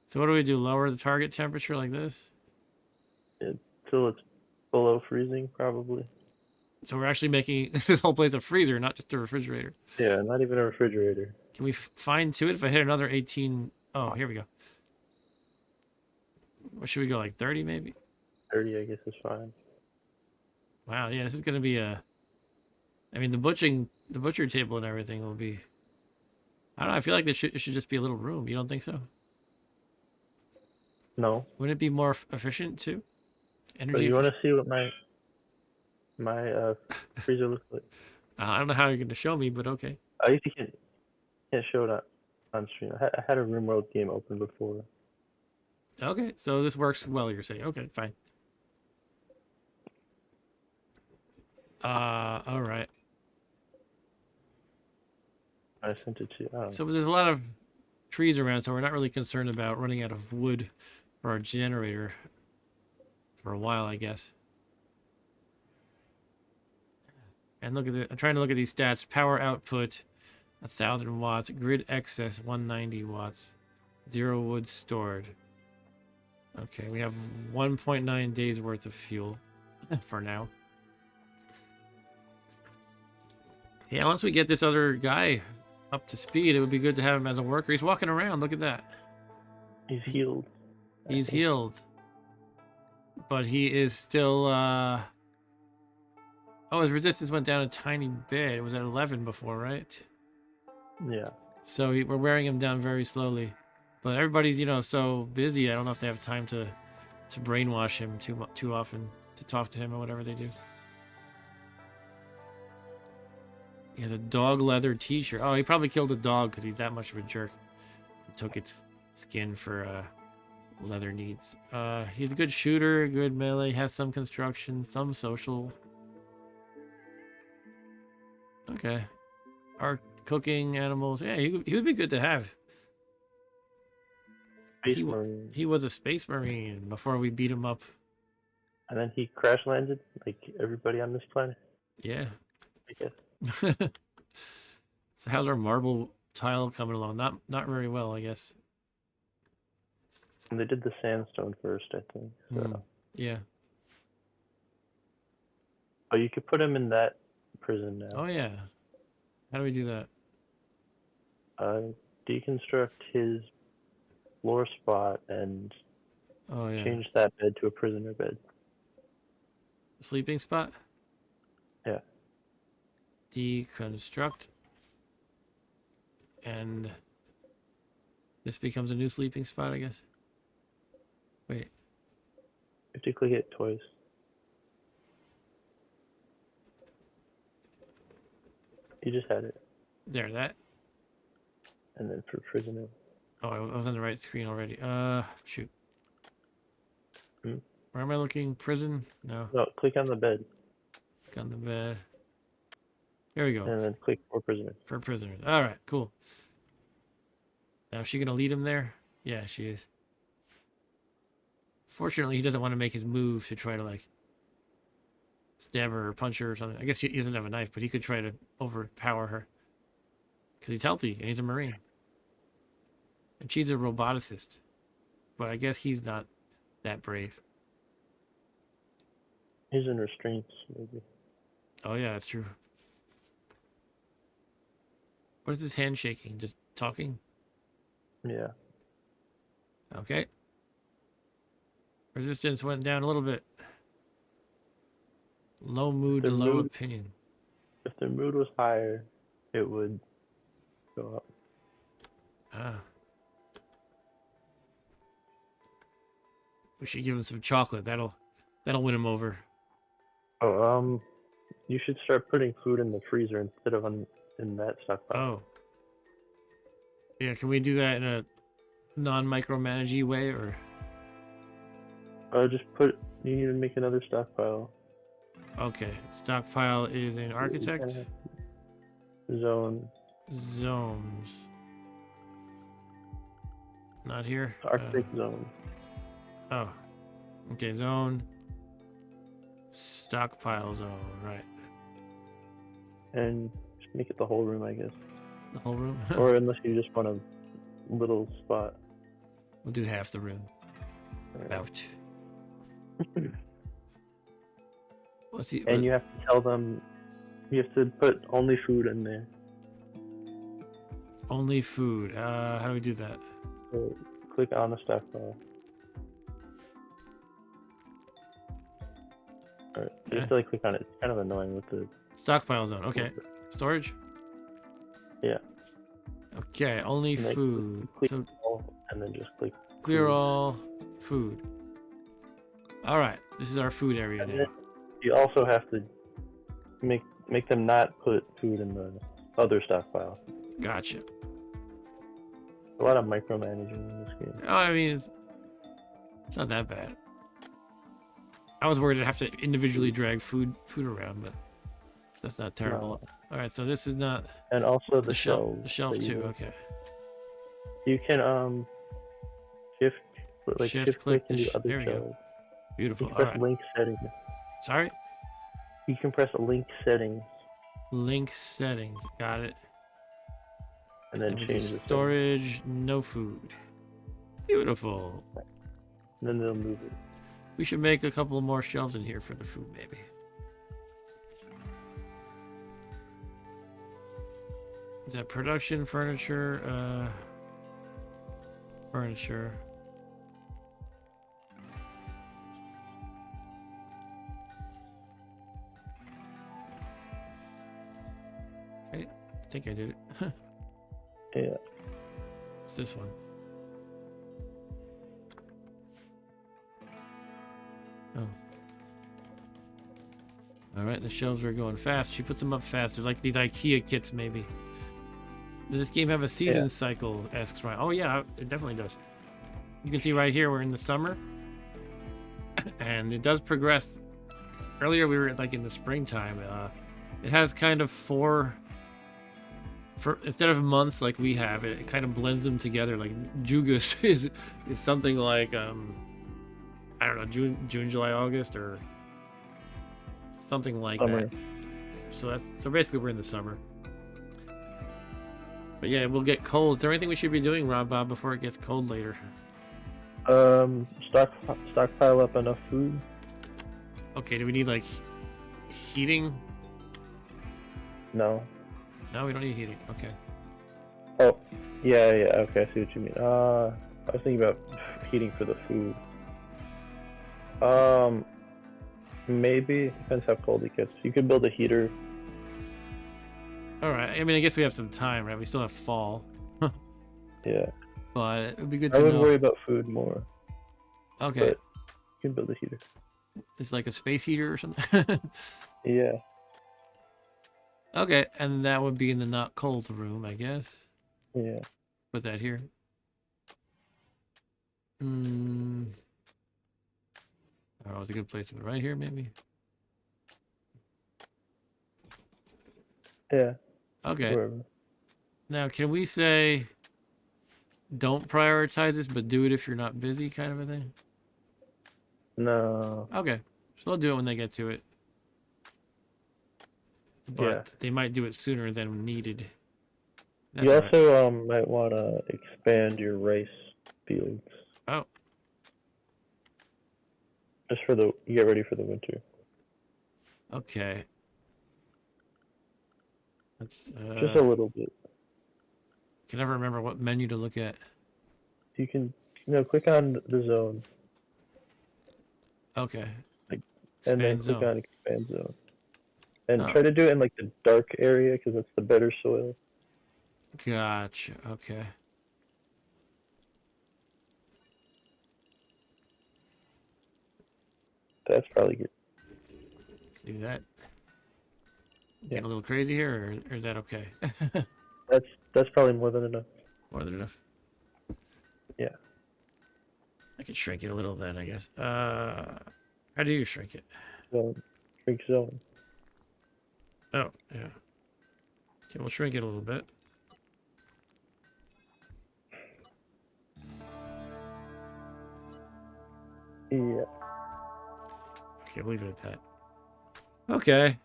So what do we do? Lower the target temperature like this? Until it's below freezing, probably. So we're actually making this whole place a freezer, not just a refrigerator. Yeah, not even a refrigerator. Can we fine tune it if I hit another 18? Oh, here we go. What should we go, like 30 maybe? 30, I guess, is fine. Wow, yeah, this is gonna be a. I mean, the butcher table and everything will be. I don't know. I feel like it should just be a little room. You don't think so? No. Wouldn't it be more efficient too? But you want to see what my freezer looks like? I don't know how you're going to show me, but okay. I usually can't show it on stream. I had a RimWorld game open before. Okay, so this works well, you're saying. Okay, fine. All right. I sent it to you. So there's a lot of trees around, so we're not really concerned about running out of wood for our generator for a while, I guess. And look at it. I'm trying to look at these stats. Power output, 1,000 watts. Grid excess, 190 watts. 0 wood stored. Okay, we have 1.9 days worth of fuel for now. Yeah, once we get this other guy up to speed, it would be good to have him as a worker. He's walking around. Look at that. He's healed. He's healed. But he is still, Oh, his resistance went down a tiny bit. It was at 11 before, right? Yeah. So we're wearing him down very slowly. But everybody's, so busy. I don't know if they have time to brainwash him too often, to talk to him or whatever they do. He has a dog leather t-shirt. Oh, he probably killed a dog because he's that much of a jerk. He took its skin for leather needs. He's a good shooter, good melee, has some construction, some social. Okay. Art, cooking, animals. Yeah, he would be good to have. Space Marine. He was a space marine before we beat him up. And then he crash landed like everybody on this planet. Yeah. I guess. So how's our marble tile coming along? Not very well, I guess. And they did the sandstone first, I think. So. Yeah. Oh, you could put him in that prison now. Oh yeah. How do we do that? Deconstruct his floor spot and change that bed to a prisoner bed. Sleeping spot? Yeah. Deconstruct. And this becomes a new sleeping spot, I guess. Wait. You have to click it twice. You just had it. There, that. And then for prisoner. Oh, I was on the right screen already. Shoot. Hmm? Where am I looking? Prison? No. No, click on the bed. Click on the bed. There we go. And then click for prisoner. For prisoners. All right, cool. Now, is she going to lead him there? Yeah, she is. Fortunately, he doesn't want to make his move to try to, like, stab her or punch her or something. I guess he doesn't have a knife, but he could try to overpower her. Because he's healthy, and he's a Marine. And she's a roboticist. But I guess he's not that brave. He's in restraints, maybe. Oh, yeah, that's true. What is his hand shaking? Just talking? Yeah. Okay. Resistance went down a little bit. Low mood to low opinion. If their mood was higher, it would go up. Ah. We should give him some chocolate. That'll win him over. Oh, you should start putting food in the freezer instead of in that stockpile. Oh. Yeah, can we do that in a non-micromanagey way, or? You need to make another stockpile. Okay, stockpile is an architect. Zone. Zones. Not here. Architect zone. Oh. Okay, zone. Stockpile zone, right. And just make it the whole room, I guess. The whole room? Or unless you just want a little spot. We'll do half the room. Right. About. What's he? And you have to tell them, you have to put only food in there. Only food. How do we do that? So click on the stockpile. Alright, you have to like click on it. It's kind of annoying with the stockpile zone. Okay. Storage? Yeah. Okay, only food. So all, and then just click clear all food. Alright, this is our food area now. You also have to make them not put food in the other stockpile. Gotcha. A lot of micromanaging in this game. Oh, I mean, it's not that bad. I was worried I'd have to individually drag food around, but that's not terrible. No. All right, so this is not. And also the shelf. shelves. The shelf too. Okay. You can shift click into other there we shelves. go. Beautiful. You can press All right. link settings. Sorry. You can press link settings. Link settings. Got it. And then change the storage. No food. Beautiful. And then they'll move it. We should make a couple more shelves in here for the food, maybe. Is that production, furniture, furniture. Okay, I think I did it. Yeah. What's this one? Oh. Alright, the shelves are going fast. She puts them up fast. They're like these IKEA kits, maybe. Does this game have a season cycle? Asks Ryan. Oh, yeah, it definitely does. you can see right here we're in the summer, and it does progress. Earlier we were like in the springtime. It has kind of instead of months like we have, it kind of blends them together. Like Jugus is something like I don't know, June, July, August, or something like Summer. that. So basically we're in the summer. But yeah, we'll get cold. Is there anything we should be doing, Rob Bob, before it gets cold later? Stockpile up enough food. Okay, do we need like heating? No. No, we don't need heating. Okay. Oh, yeah. Okay, I see what you mean. I was thinking about heating for the food. Maybe depends how cold it gets. You could build a heater. All right. I mean, I guess we have some time, right? We still have fall. Yeah. But it would be good I to would know. worry about food more. Okay. But you can build a heater. It's like a space heater or something. Yeah. Okay, and that would be in the not cold room, I guess. Yeah. Put that here. I don't know, it's a good place to put it. Right here, maybe. Yeah. Okay. Wherever. Now, can we say don't prioritize this, but do it if you're not busy, kind of a thing? No. Okay. So they'll do it when they get to it. But they might do it sooner than needed. That's You all right. also might want to expand your rice fields. Oh. Just get ready for the winter. Okay. Let's, Just a little bit. can never remember what menu to look at. You can, click on the zone. Okay. And then Expand click zone. on expand zone. And Oh. try to do it in like the dark area because that's the better soil. Gotcha. Okay. That's probably good. Do that. Yeah. Get a little crazy here, or is that okay? That's probably more than enough. More than enough. Yeah. I could shrink it a little then, I guess. How do you shrink it? Zone. Shrink zone. Oh, yeah. Okay, we'll shrink it a little bit. Yeah. Okay, we'll leave it at that. Okay.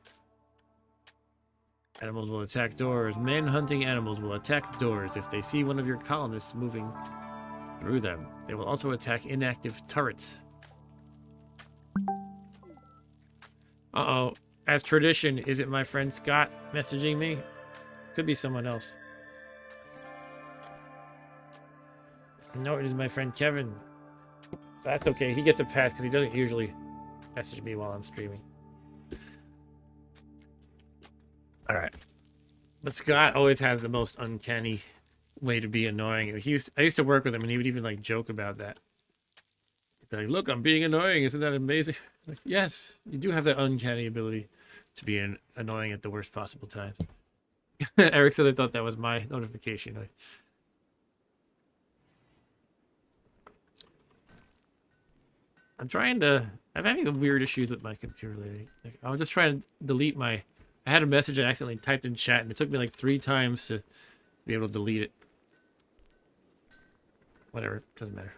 Animals will attack doors. Man-hunting animals will attack doors if they see one of your colonists moving through them. They will also attack inactive turrets. Uh-oh. As tradition, is it my friend Scott messaging me? Could be someone else. No, it is my friend Kevin. That's okay. He gets a pass because he doesn't usually message me while I'm streaming. All right. But Scott always has the most uncanny way to be annoying. I used to work with him, and he would even like joke about that. He'd be like, "Look, I'm being annoying. Isn't that amazing?" Like, yes, you do have that uncanny ability to be annoying at the worst possible times. Eric said I thought that was my notification. I'm having weird issues with my computer lately. Like, I was just trying to delete I had a message I accidentally typed in chat, and it took me like 3 times to be able to delete it. Whatever, doesn't matter.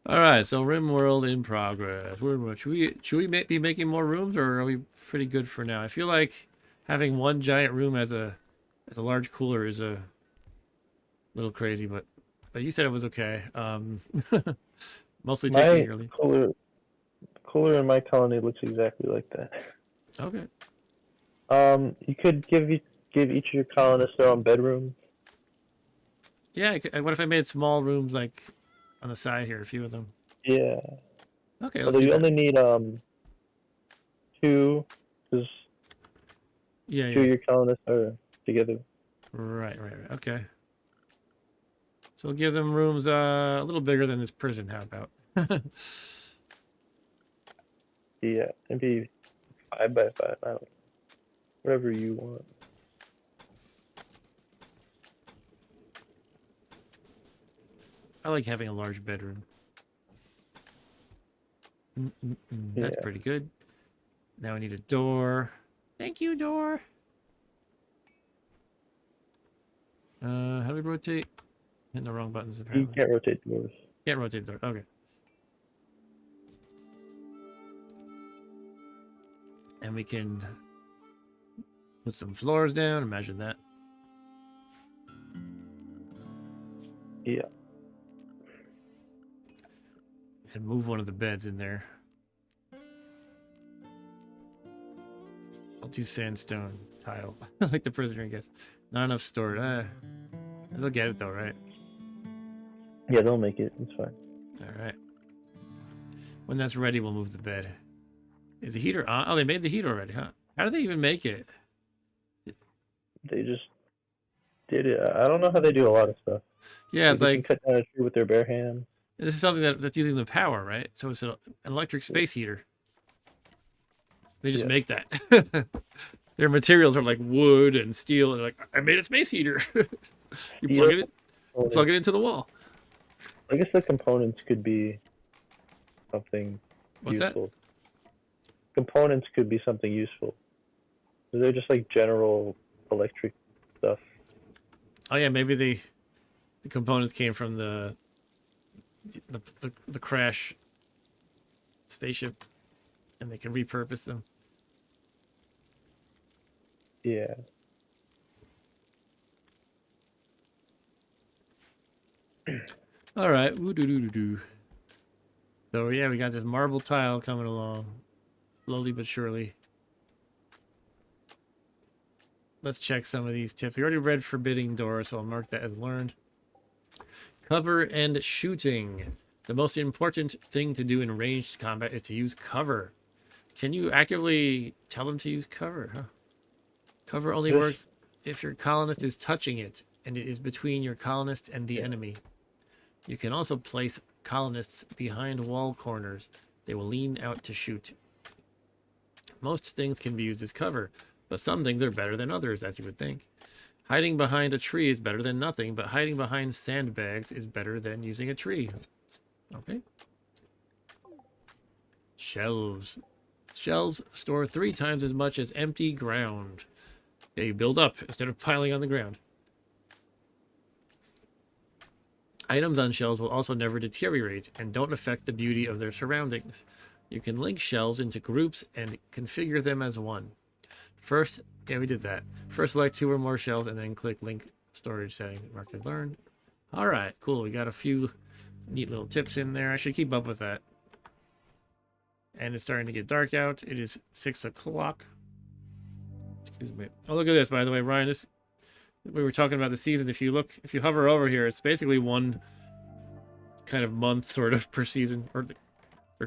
All right, so RimWorld in progress. Should we be making more rooms, or are we pretty good for now? I feel like having one giant room as a large cooler is a little crazy, but you said it was okay. Mostly taking early. Cooler in my colony looks exactly like that. Okay. You could give each of your colonists their own bedroom. Yeah. What if I made small rooms like on the side here, a few of them? Yeah. Okay. Although you only need 2, because Yeah. 2 of your colonists are together. Right. Okay. So we'll give them rooms a little bigger than this prison. How about? Yeah, maybe 5 by 5. I don't know. Whatever you want. I like having a large bedroom. That's Yeah. pretty good. Now I need a door. Thank you, door. How do we rotate? Hitting the wrong buttons You apparently. can't rotate doors. Can't rotate the door. Okay. And we can put some floors down. Imagine that. Yeah. And move one of the beds in there. I'll do sandstone tile. Like the prisoner, I guess. Not enough storage. They'll get it though, right? Yeah, they'll make it. It's fine. Alright. When that's ready, we'll move the bed. Is the heater on? Oh, they made the heater already, huh? How did they even make it? They just did it. I don't know how they do a lot of stuff. Yeah, it's They like, can cut down a tree with their bare hands. this is something that's using the power, right? So it's an electric space heater. They just Yeah. make that. Their materials are like wood and steel, and they're like, I made a space heater. You plug it into the wall. I guess the components could be something What's that? useful. Components could be something useful. They're just like general electric stuff. Oh yeah, maybe the components came from the crash spaceship, and they can repurpose them. Yeah. All right. Woo-doo-doo-doo-doo. So yeah, we got this marble tile coming along, slowly but surely. Let's check some of these tips. We already read forbidding door, so I'll mark that as learned. Cover and shooting. The most important thing to do in ranged combat is to use cover. Can you actively tell them to use cover? Huh? Cover only Yes. works if your colonist is touching it, and it is between your colonist and the enemy. You can also place colonists behind wall corners. They will lean out to shoot. Most things can be used as cover, but some things are better than others, as you would think. Hiding behind a tree is better than nothing, but hiding behind sandbags is better than using a tree. Okay. Shelves. Shelves store 3 times as much as empty ground. Yeah, you build up instead of piling on the ground. Items on shelves will also never deteriorate and don't affect the beauty of their surroundings. You can link shelves into groups and configure them as one. First, yeah, we did that. First, select 2 or more shelves and then click link storage settings. Mark as learned. All right, cool. We got a few neat little tips in there. I should keep up with that. And it's starting to get dark out. It is 6 o'clock. Excuse me. Oh, look at this, by the way, Ryan. This, we were talking about the season. If you hover over here, it's basically one kind of month sort of per season, or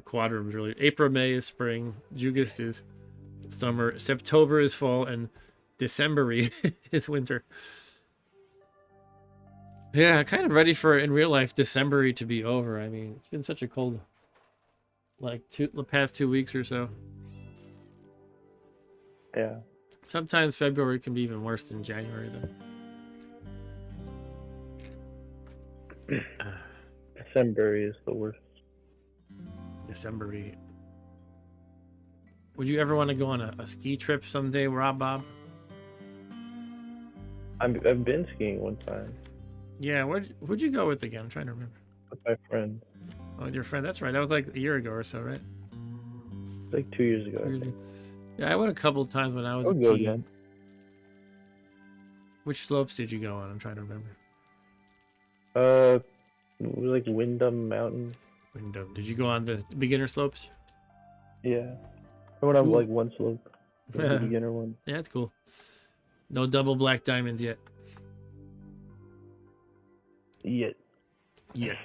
quadrums really. April, May is spring. August is summer. September is fall, and December is winter. Yeah, kind of ready for, in real life, December to be over. I mean, it's been such a cold, like the past 2 weeks or so. Yeah. Sometimes February can be even worse than January, though. December is the worst. December. Would you ever want to go on a ski trip someday, Rob Bob? I've been skiing one time Yeah, who'd you go with again? I'm trying to remember. with my friend. Oh, with your friend. That's right. That was like a year ago or so, right? Like 2 years ago. I think. Yeah, I went a couple of times when I was I'll a go teen. again. Which slopes did you go on? I'm trying to remember. It was like Windham Mountain. Wyndham. Did you go on the beginner slopes? Yeah. I went on Cool. like one slope, the beginner one. Yeah, that's cool. No double black diamonds yet. Yet. Yeah,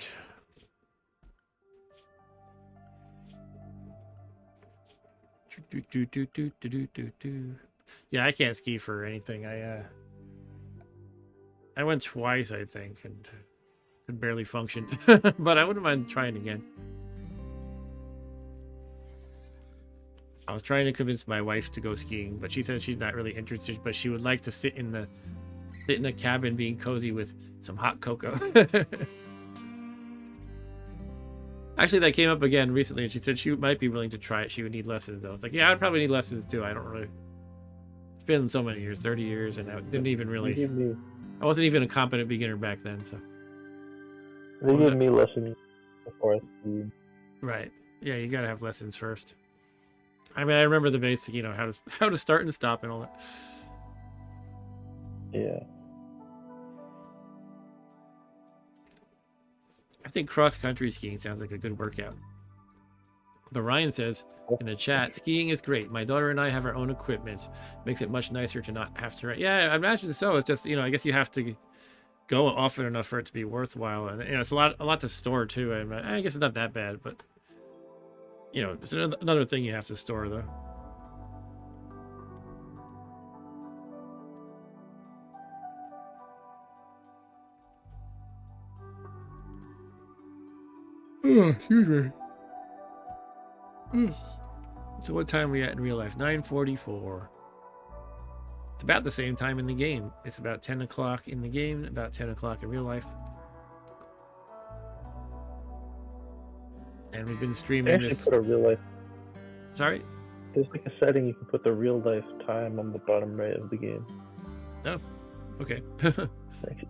I can't ski for anything. I went twice, I think, and could barely function. But I wouldn't mind trying again. I was trying to convince my wife to go skiing, but she said she's not really interested, but she would like to sit in a cabin being cozy with some hot cocoa. Actually, that came up again recently, and she said she might be willing to try it. She would need lessons, though. It's like, yeah, I'd probably need lessons too. I don't really. It's been so many years, 30 years, and I didn't even really. I wasn't even a competent beginner back then, so. They gave me lessons before I skied. Right. Yeah, you gotta have lessons first. I mean, I remember the basic, you know, how to start and stop and all that. Yeah. I think cross-country skiing sounds like a good workout. But Ryan says in the chat, skiing is great. My daughter and I have our own equipment. Makes it much nicer to not have to. Yeah, I imagine so. It's just, you know, I guess you have to go often enough for it to be worthwhile. And, you know, it's a lot to store too. I guess it's not that bad, but, you know, it's another thing you have to store though. Oh, excuse me. So what time are we at in real life? 9:44. It's about the same time in the game. It's about 10 o'clock in the game, about 10 o'clock in real life. And we've been streaming this. Put a real life. Sorry? There's like a setting you can put the real life time on the bottom right of the game. Oh, okay.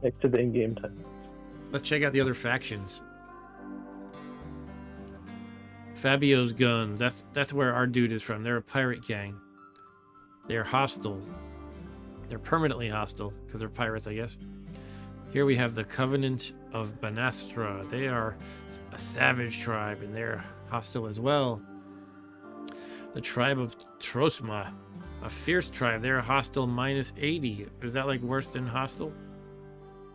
next to the in-game time. Let's check out the other factions. Fabio's Guns. That's where our dude is from. They're a pirate gang. They're hostile. They're permanently hostile because they're pirates, I guess. Here we have the Covenant of Banastra. They are a savage tribe and they're hostile as well. The tribe of Trosma, a fierce tribe. They're hostile -80. Is that like worse than hostile?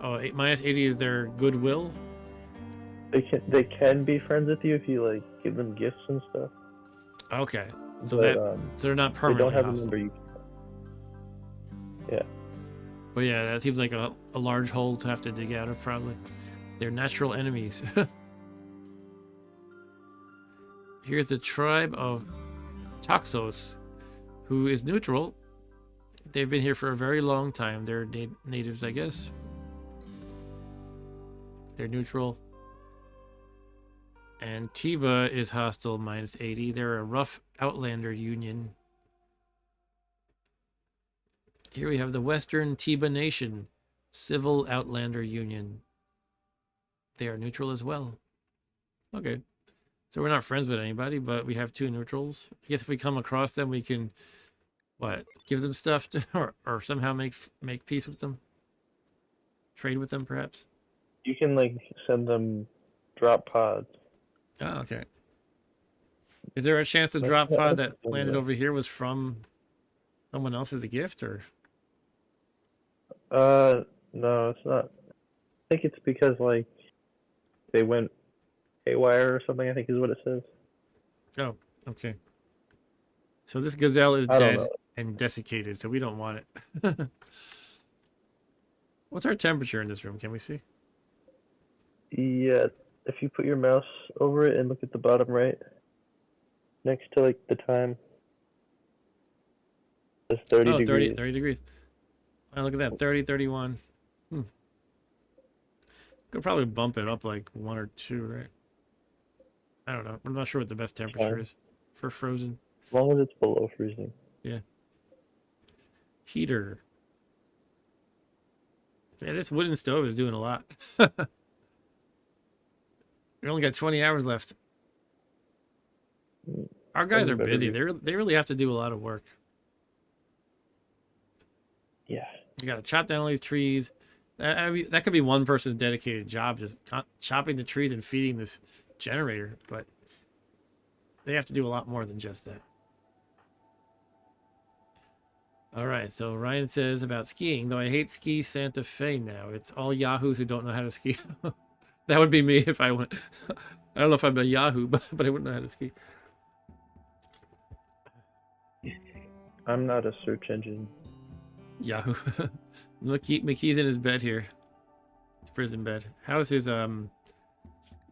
Oh, -80 is their goodwill. They can be friends with you if you like give them gifts and stuff. Okay, so but, so they're not they permanently don't have hostile. a number. Yeah. But yeah, that seems like a large hole to have to dig out of, probably. They're natural enemies. Here's the tribe of Toxos, who is neutral. They've been here for a very long time. They're natives, I guess. They're neutral. And Tiba is hostile -80. They're a rough outlander union. Here we have the Western Tiba Nation, Civil Outlander Union. They are neutral as well. Okay. So we're not friends with anybody, but we have two neutrals. I guess if we come across them, we can, what, give them stuff to, or somehow make peace with them? Trade with them, perhaps? You can, like, send them drop pods. Oh, okay. Is there a chance the drop pod that landed over here was from someone else as a gift, or? No, it's not. I think it's because, like, they went haywire or something, I think is what it says. Oh, okay. So this gazelle is dead and desiccated, so we don't want it. What's our temperature in this room? Can we see? Yeah, if you put your mouse over it and look at the bottom right, next to, like, the time, it's 30 degrees. 30 degrees. Oh, look at that, 30, 31. Could probably bump it up like 1 or 2, right? I don't know. I'm not sure what the best temperature is for frozen. As long as it's below freezing. Yeah. Heater. Yeah, this wooden stove is doing a lot. We only got 20 hours left. Our guys are busy. They really have to do a lot of work. Yeah. You got to chop down all these trees. I mean, that could be one person's dedicated job, just chopping the trees and feeding this generator. But they have to do a lot more than just that. All right, so Ryan says about skiing, though I hate ski Santa Fe now. It's all yahoos who don't know how to ski. That would be me if I went. I don't know if I'm a yahoo, but I wouldn't know how to ski. I'm not a search engine. Yahoo. McKee's in his bed here. His prison bed. How's his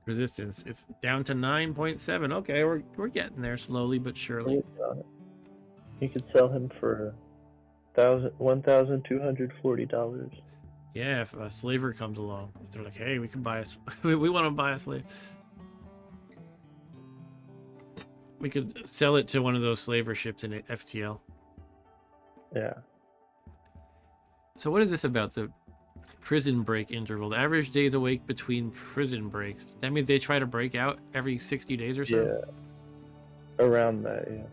resistance? It's down to 9.7. Okay, we're getting there slowly but surely. You could sell him for $1,240. Yeah, if a slaver comes along, they're like, "Hey, we can buy we want to buy a slave." We could sell it to one of those slaver ships in FTL. Yeah. So what is this about the prison break interval? The average days awake between prison breaks. That means they try to break out every 60 days or so? Yeah. Around that, yeah.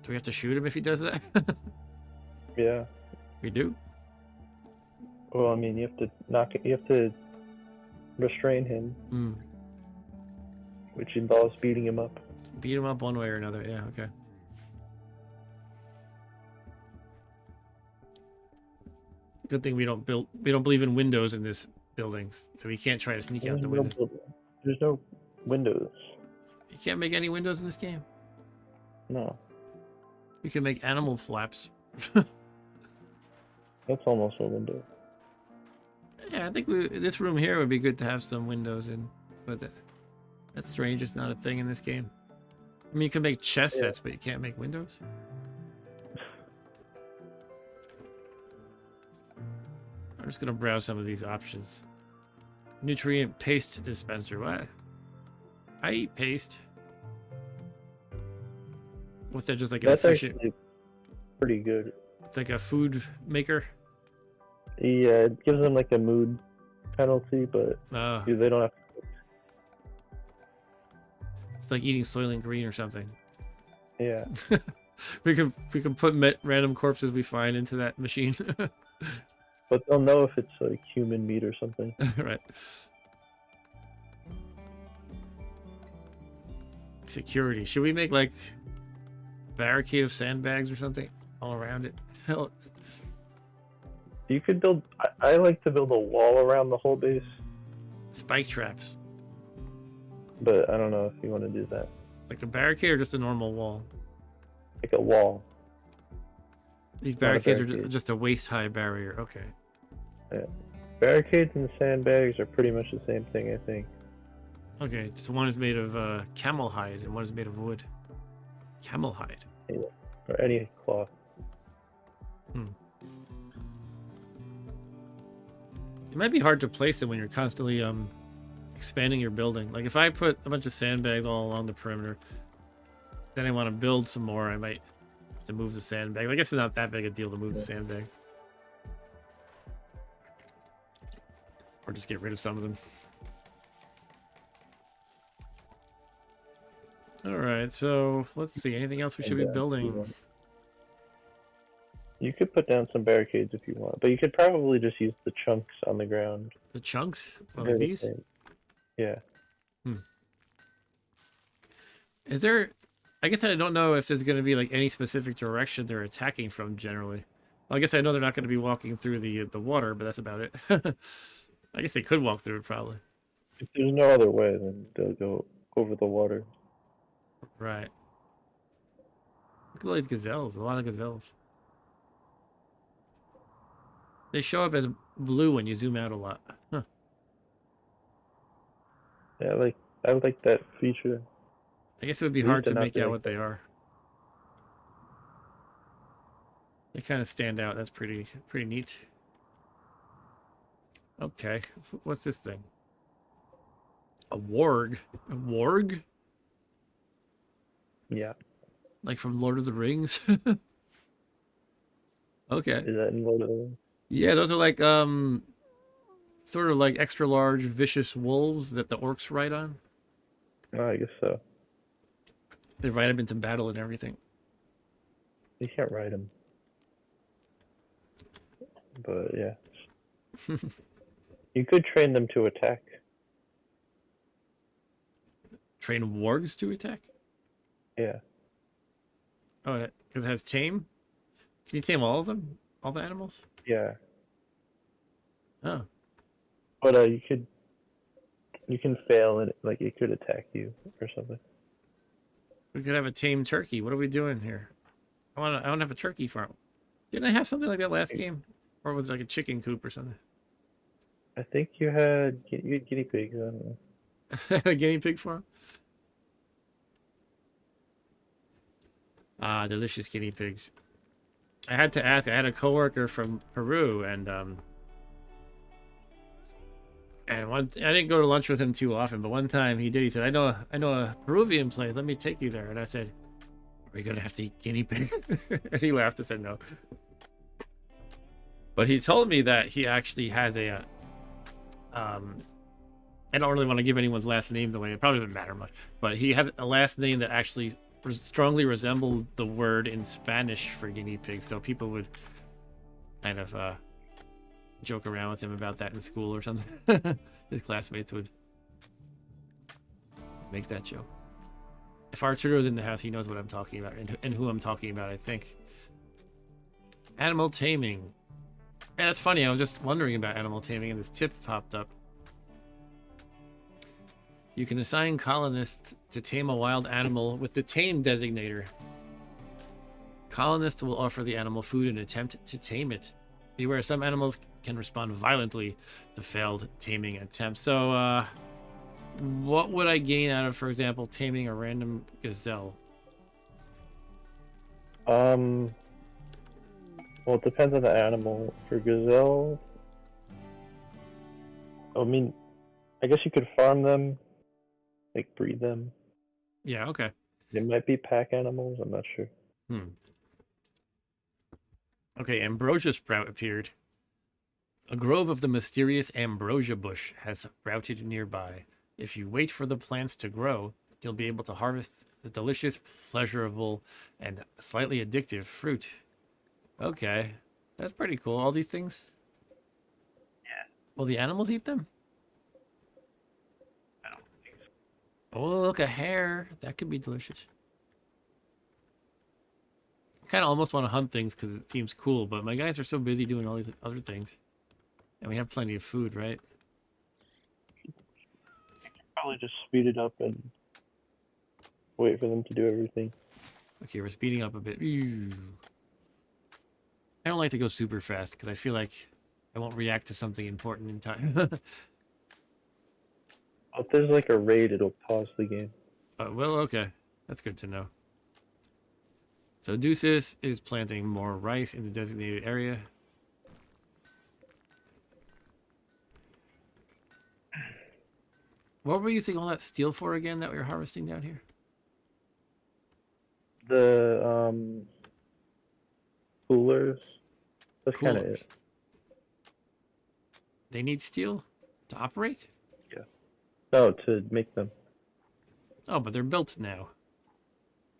Do we have to shoot him if he does that? Yeah. We do? Well, I mean, you have to you have to restrain him, which involves beating him up. Beat him up one way or another. Yeah, okay. Good thing we don't believe in windows in this building, so we can't try to sneak out the window. There's no windows. You can't make any windows in this game. No. We can make animal flaps. That's almost a window. Yeah, I think this room here would be good to have some windows in, but that's strange. It's not a thing in this game. I mean, you can make chest sets, but you can't make windows. I'm just gonna browse some of these options. Nutrient paste dispenser. What? I eat paste. What's that? Just like an efficient? Actually pretty good. It's like a food maker. Yeah, it gives them like a mood penalty, but they don't have to. It's like eating Soylent Green or something. Yeah. we can put random corpses we find into that machine. But they'll know if it's like human meat or something. Right. Security. Should we make like a barricade of sandbags or something all around it? Hell. You could build. I like to build a wall around the whole base. Spike traps. But I don't know if you want to do that. Like a barricade or just a normal wall? Like a wall. These barricades are just a waist-high barrier. Okay. Yeah. Barricades and sandbags are pretty much the same thing, I think. Okay, so one is made of camel hide and one is made of wood. Camel hide. Yeah. Or any cloth. It might be hard to place them when you're constantly expanding your building. Like if I put a bunch of sandbags all along the perimeter, then I want to build some more, I might have to move the sandbags. I guess it's not that big a deal to move the sandbags. Or just get rid of some of them. Alright, so let's see. Anything else we should be building? You could put down some barricades if you want, but you could probably just use the chunks on the ground. The chunks? Like these? Yeah. Is there... I guess I don't know if there's going to be like any specific direction they're attacking from generally. Well, I guess I know they're not going to be walking through the water, but that's about it. I guess they could walk through it probably. If there's no other way, then they'll go over the water. Right. Look at all these gazelles. A lot of gazelles. They show up as blue when you zoom out a lot. Huh. Yeah, I like that feature. I guess it would be hard to make out what they are. They kind of stand out. That's pretty neat. Okay, what's this thing? A warg? A warg? Yeah. Like from Lord of the Rings? Okay. Is that in Lord of the Rings? Yeah, those are like sort of like extra large vicious wolves that the orcs ride on. Oh, I guess so. They ride them into battle and everything. You can't ride them. But yeah. You could train them to attack. Train wargs to attack? Yeah. Oh, because it has tame? Can you tame all of them? All the animals? Yeah. Oh. But you can fail and like it could attack you or something. We could have a tame turkey. What are we doing here? I don't have a turkey farm. Didn't I have something like that last game? Or was it like a chicken coop or something? I think you had guinea pigs. I don't know. A guinea pig farm? Ah, delicious guinea pigs. I had to ask. I had a coworker from Peru, and I didn't go to lunch with him too often, but one time he did. He said, "I know a Peruvian place. Let me take you there." And I said, Are you gonna have to eat guinea pig? And he laughed and said no. But he told me that he actually has a I don't really want to give anyone's last names away. It probably doesn't matter much. But he had a last name that actually strongly resembled the word in Spanish for guinea pig. So people would kind of joke around with him about that in school or something. His classmates would make that joke. If Arturo's in the house, he knows what I'm talking about and who I'm talking about, I think. Animal taming. Yeah, that's funny. I was just wondering about animal taming and this tip popped up. You can assign colonists to tame a wild animal with the tame designator. Colonists will offer the animal food and attempt to tame it. Beware, some animals can respond violently to failed taming attempts. So, what would I gain out of, for example, taming a random gazelle? Well, it depends on the animal. For gazelle, I mean, I guess you could farm them, like breed them. Yeah, okay. They might be pack animals. I'm not sure. Okay, ambrosia sprout appeared. A grove of the mysterious ambrosia bush has sprouted nearby. If you wait for the plants to grow, you'll be able to harvest the delicious, pleasurable, and slightly addictive fruit. Okay, that's pretty cool. All these things? Yeah. Will the animals eat them? I don't think so. Oh, look, a hare. That could be delicious. I kind of almost want to hunt things because it seems cool, but my guys are so busy doing all these other things. And we have plenty of food, right? Probably just speed it up and wait for them to do everything. Okay, we're speeding up a bit. I don't like to go super fast because I feel like I won't react to something important in time. If there's like a raid, it'll pause the game. Well, okay. That's good to know. So Deuces is planting more rice in the designated area. What were you using all that steel for again that we were harvesting down here? The coolers. That's kind of Coolers. it. They need steel to operate? No, to make them. Oh, but they're built now.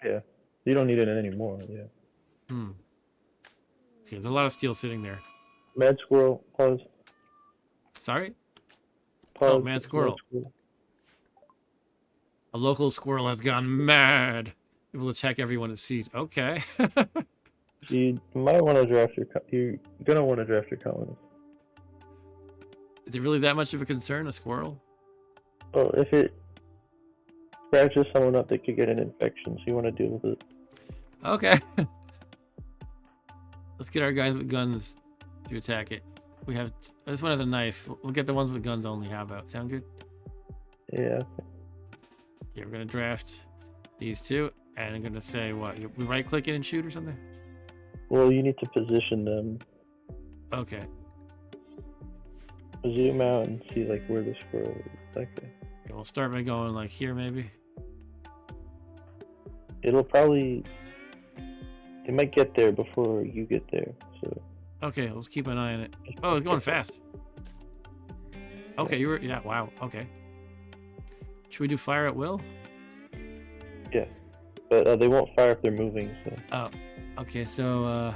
Yeah. You don't need it anymore. Yeah. Okay, there's a lot of steel sitting there. Mad squirrel. Pause. Sorry? Pause. Oh, mad squirrel. A local squirrel has gone mad. It will attack everyone it sees. Okay. You might want to draft your. You're gonna want to draft your colonists. Is it really that much of a concern, a squirrel? Well, if it scratches someone up, they could get an infection, so you want to deal with it. Okay. Let's get our guys with guns to attack it. We have this one has a knife. We'll get the ones with guns only. How about? Sound good? Yeah. Yeah, we're gonna draft these two, and I'm gonna say what? We right click it and shoot or something? Well, you need to position them. Okay. Zoom out and see like where the squirrel is. Okay. We'll start by going like here, maybe. It'll probably. It might get there before you get there. So. Okay, let's keep an eye on it. Oh, it's going fast. Okay, you were. Yeah. Wow. Okay. Should we do fire at will? Yeah, but they won't fire if they're moving. So. Oh. Okay. So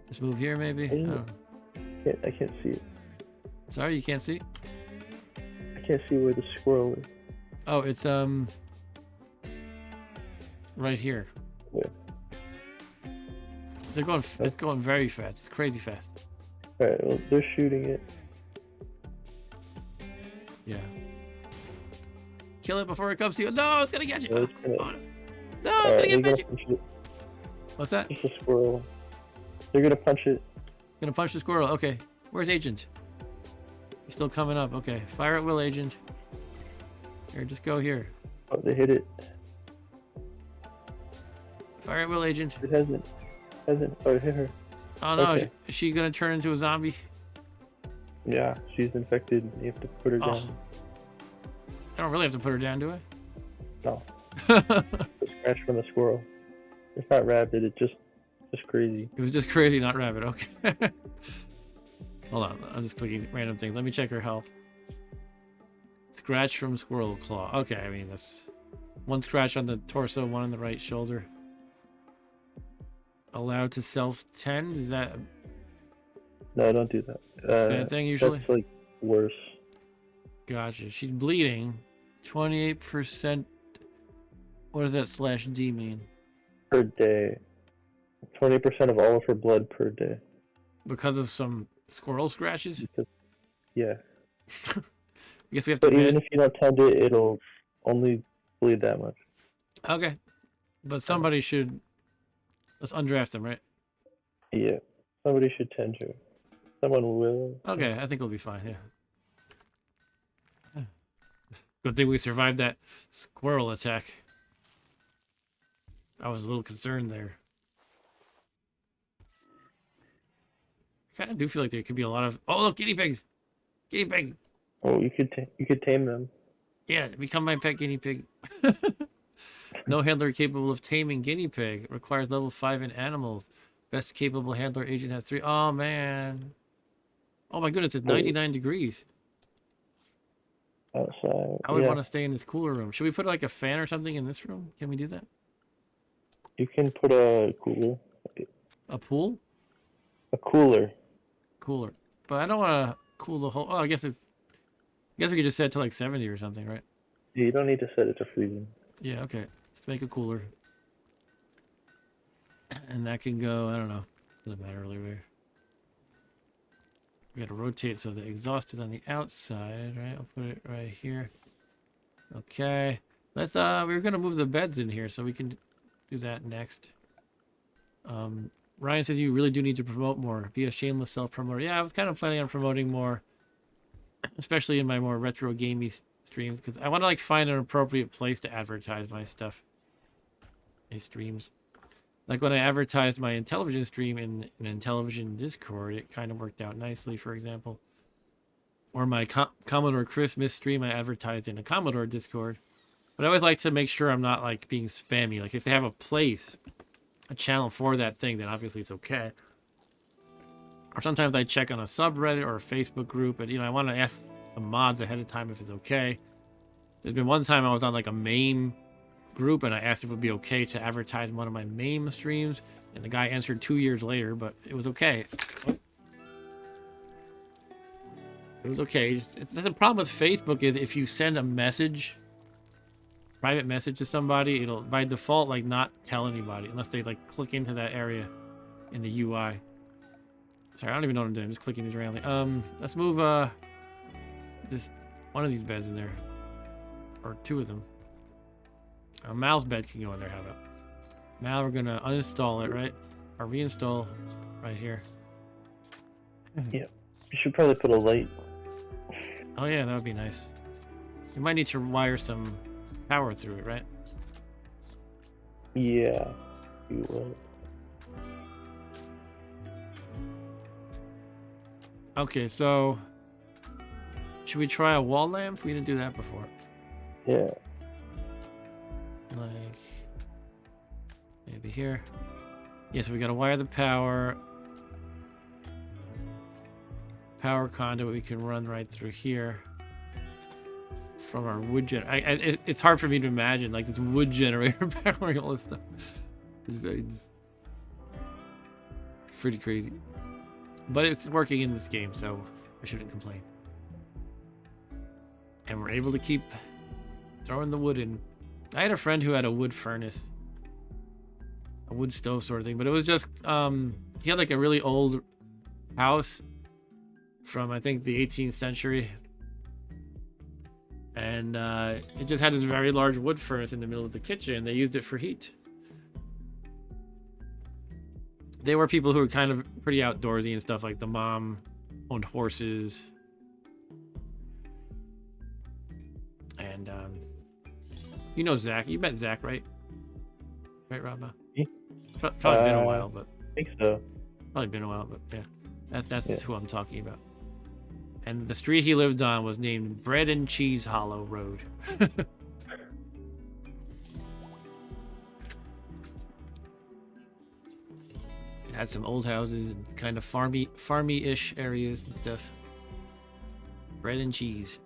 just move here, maybe. I can't see it. Sorry, you can't see. I can't see where the squirrel is. Oh, it's right here. Yeah. They're going. It's going very fast. It's crazy fast. All right. Well, they're shooting it. Yeah. Kill it before it comes to you. No, it's gonna get you. No, it's gonna- Oh, no, it's gonna get you. punch it. What's that? It's a squirrel. They're gonna punch it. Gonna punch the squirrel. Okay. Where's Agent? He's still coming up. Okay. Fire at will, Agent. Here, just go here. Oh, they hit it. Fire at will, Agent. It hasn't. Oh, it hit her. Oh no, Okay. is she gonna turn into a zombie? Yeah, she's infected. You have to put her Oh. down. I don't really have to put her down, do I? No. The scratch from the squirrel. It's not rabid. It's just crazy. It was just crazy, not rabbit. Okay. Hold on. I'm just clicking random things. Let me check her health. Scratch from squirrel claw. Okay, I mean, that's one scratch on the torso, one on the right shoulder. Allowed to self-tend? Is that No, don't do that. a bad thing usually? That's like worse. Gotcha. She's bleeding. 28%. What does that /D mean? Per day. 20% of all of her blood per day. Because of some squirrel scratches? Because, yeah. I guess we have to. But even if you don't tend it, it'll only bleed that much. Okay. But somebody should. Let's undraft them, right? Yeah. Somebody should tend to. Someone will. Okay, I think we'll be fine, yeah. Good thing we survived that squirrel attack. I was a little concerned there. I kind of do feel like there could be a lot of... Oh, look, guinea pigs! Guinea pig! Oh, you could tame them. Yeah, become my pet guinea pig. No handler capable of taming guinea pig. Requires level 5 in animals. Best capable handler agent has 3. Oh, man. Oh, my goodness, it's 99 degrees. Outside. I would want to stay in this cooler room. Should we put like a fan or something in this room? Can we do that? You can put a cooler. A pool? A cooler. Cooler. But I don't want to cool the whole... Oh, I guess we could just set it to like 70 or something, right? Yeah, you don't need to set it to freezing. Yeah, okay. Let's make a cooler. And that can go, I don't know. Doesn't matter really where. We gotta rotate so the exhaust is on the outside, right? I'll put it right here. Okay. Let's, we're gonna move the beds in here so we can do that next. Ryan says you really do need to promote more. Be a shameless self-promoter. Yeah, I was kind of planning on promoting more, especially in my more retro gamey streams, because I want to like find an appropriate place to advertise my stuff. My streams. Like when I advertised my Intellivision stream in an Intellivision Discord, it kind of worked out nicely, for example. Or my Commodore Christmas stream, I advertised in a Commodore Discord. But I always like to make sure I'm not like being spammy. Like if they have a place, a channel for that thing, then obviously it's okay. Or sometimes I check on a subreddit or a Facebook group, and I want to ask the mods ahead of time if it's okay. There's been one time I was on like a MAME group and I asked if it would be okay to advertise one of my MAME streams, and the guy answered 2 years later, but it was okay. It was okay. The problem with Facebook is if you send a message, private message to somebody, it'll by default like not tell anybody unless they like click into that area in the UI. Sorry, I don't even know what I'm doing. I'm just clicking these randomly. Let's move this one of these beds in there, or 2 of them. Mal's bed can go in there. How about Mal? We're gonna uninstall it, right? Or reinstall right here. Yeah, you should probably put a light. Oh yeah, that would be nice. You might need to wire some power through it, right? Yeah, you will. Okay, so should we try a wall lamp? We didn't do that before. Yeah. Like maybe here. Yeah, so we gotta wire the power conduit we can run right through here from our wood it's hard for me to imagine like this wood generator powering all this stuff. It's pretty crazy, but it's working in this game, so I shouldn't complain. And we're able to keep throwing the wood in. I had a friend who had a wood furnace, a wood stove sort of thing, but it was just he had like a really old house from I think the 18th century, and it just had this very large wood furnace in the middle of the kitchen, and they used it for heat. They were people who were kind of pretty outdoorsy and stuff. Like the mom owned horses, and you know Zach. You met Zach, right? Right, Robma? Probably been a while, but I think so. Probably been a while, but yeah, that's who I'm talking about. And the street he lived on was named Bread and Cheese Hollow Road. It had some old houses and kind of farmy-ish areas and stuff. Bread and cheese.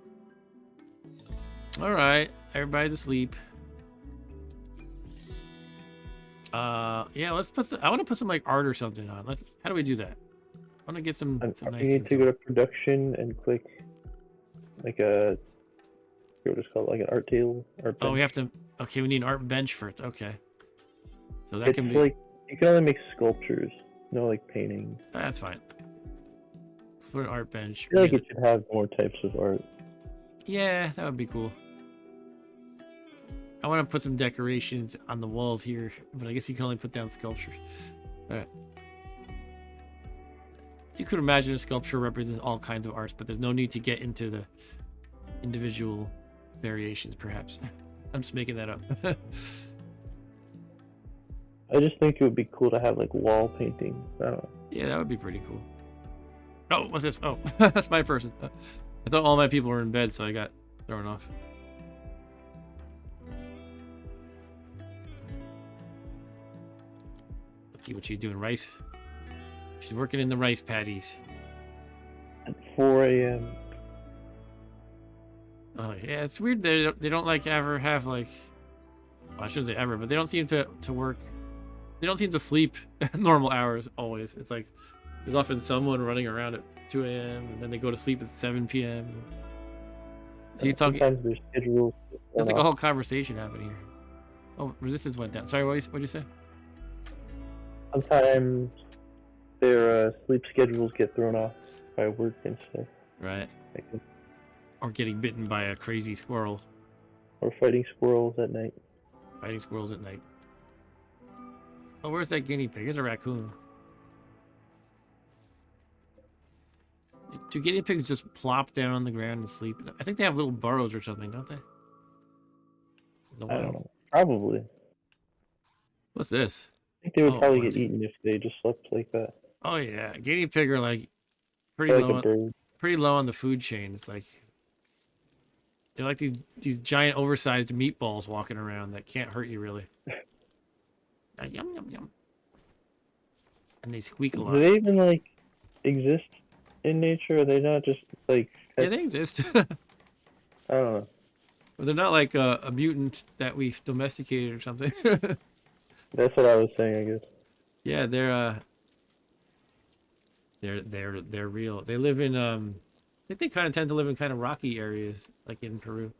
All right, everybody to sleep. Yeah, let's put. I want to put some like art or something on. How do we do that? I want to get some nice You need things to go going. to production and click like a, what is called, like an art table. Art Oh, we bench. have to. Okay, we need an art bench first. Okay, so that It's can be. like you can only make sculptures, no like painting. That's fine. Put an art bench. I feel like it should have more types of art. Yeah, that would be cool. I want to put some decorations on the walls here, but I guess you can only put down sculptures. All right. You could imagine a sculpture represents all kinds of arts, but there's no need to get into the individual variations, perhaps. I'm just making that up. I just think it would be cool to have like wall paintings. I don't know. Yeah, that would be pretty cool. Oh, what's this? Oh, that's my person. I thought all my people were in bed, so I got thrown off. Let's see what she's doing. Rice. She's working in the rice paddies. At 4 a.m. Oh yeah, it's weird they don't like ever have like. Well, I shouldn't say ever, but they don't seem to work. They don't seem to sleep normal hours always. It's like there's often someone running around at 2 a.m. and then they go to sleep at 7 p.m. So he's talking. Sometimes there's schedules. There's like a whole conversation happening here. Oh, resistance went down. Sorry, what'd you say? Sometimes their sleep schedules get thrown off by work and stuff. Right. Like, Or getting bitten by a crazy squirrel. or fighting squirrels at night. Fighting squirrels at night. Oh, where's that guinea pig? There's a raccoon. Do guinea pigs just plop down on the ground and sleep? I think they have little burrows or something, don't they? I don't know. Probably. What's this? I think they would Oh, probably what get is it? eaten if they just slept like that. Oh yeah, guinea pig are like pretty Like low, a bird. pretty low on the food chain. It's like they're like these giant oversized meatballs walking around that can't hurt you really. Yum yum yum. And they squeak a lot. Do they even like exist in nature? Are they not just like Yeah, pets? they exist. I don't know. But they're not like a mutant that we've domesticated or something. That's what I was saying, I guess. Yeah, they're real. They live in I think they kind of tend to live in kind of rocky areas, like in Peru.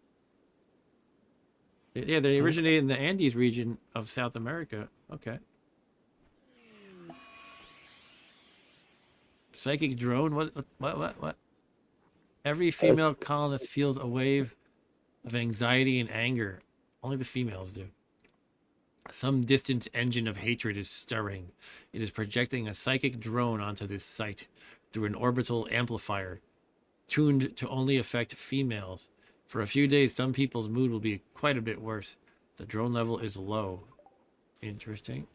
Yeah, they originate in the Andes region of South America. Okay. Psychic drone? What? Every female colonist feels a wave of anxiety and anger. Only the females do. Some distant engine of hatred is stirring. It is projecting a psychic drone onto this site through an orbital amplifier, tuned to only affect females. For a few days, some people's mood will be quite a bit worse. The drone level is low. Interesting.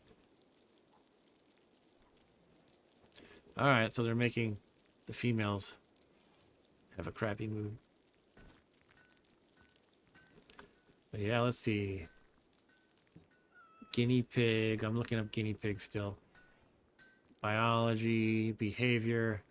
Alright, so they're making the females have a crappy mood. But yeah, let's see. Guinea pig. I'm looking up guinea pig still. Biology, behavior.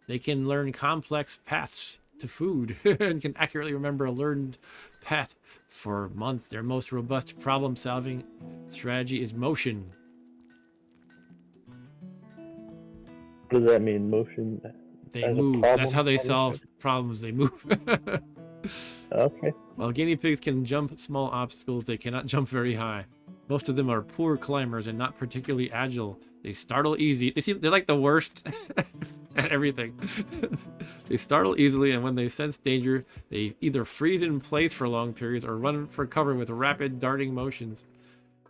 They can learn complex paths to food and can accurately remember a learned path for months. Their most robust problem-solving strategy is motion. What does that mean? Motion? They As a move. problem That's how they solving? solve problems. They move. Okay. While guinea pigs can jump small obstacles, they cannot jump very high. Most of them are poor climbers and not particularly agile. They startle easy. They're like the worst at everything. They startle easily, and when they sense danger, they either freeze in place for long periods or run for cover with rapid darting motions.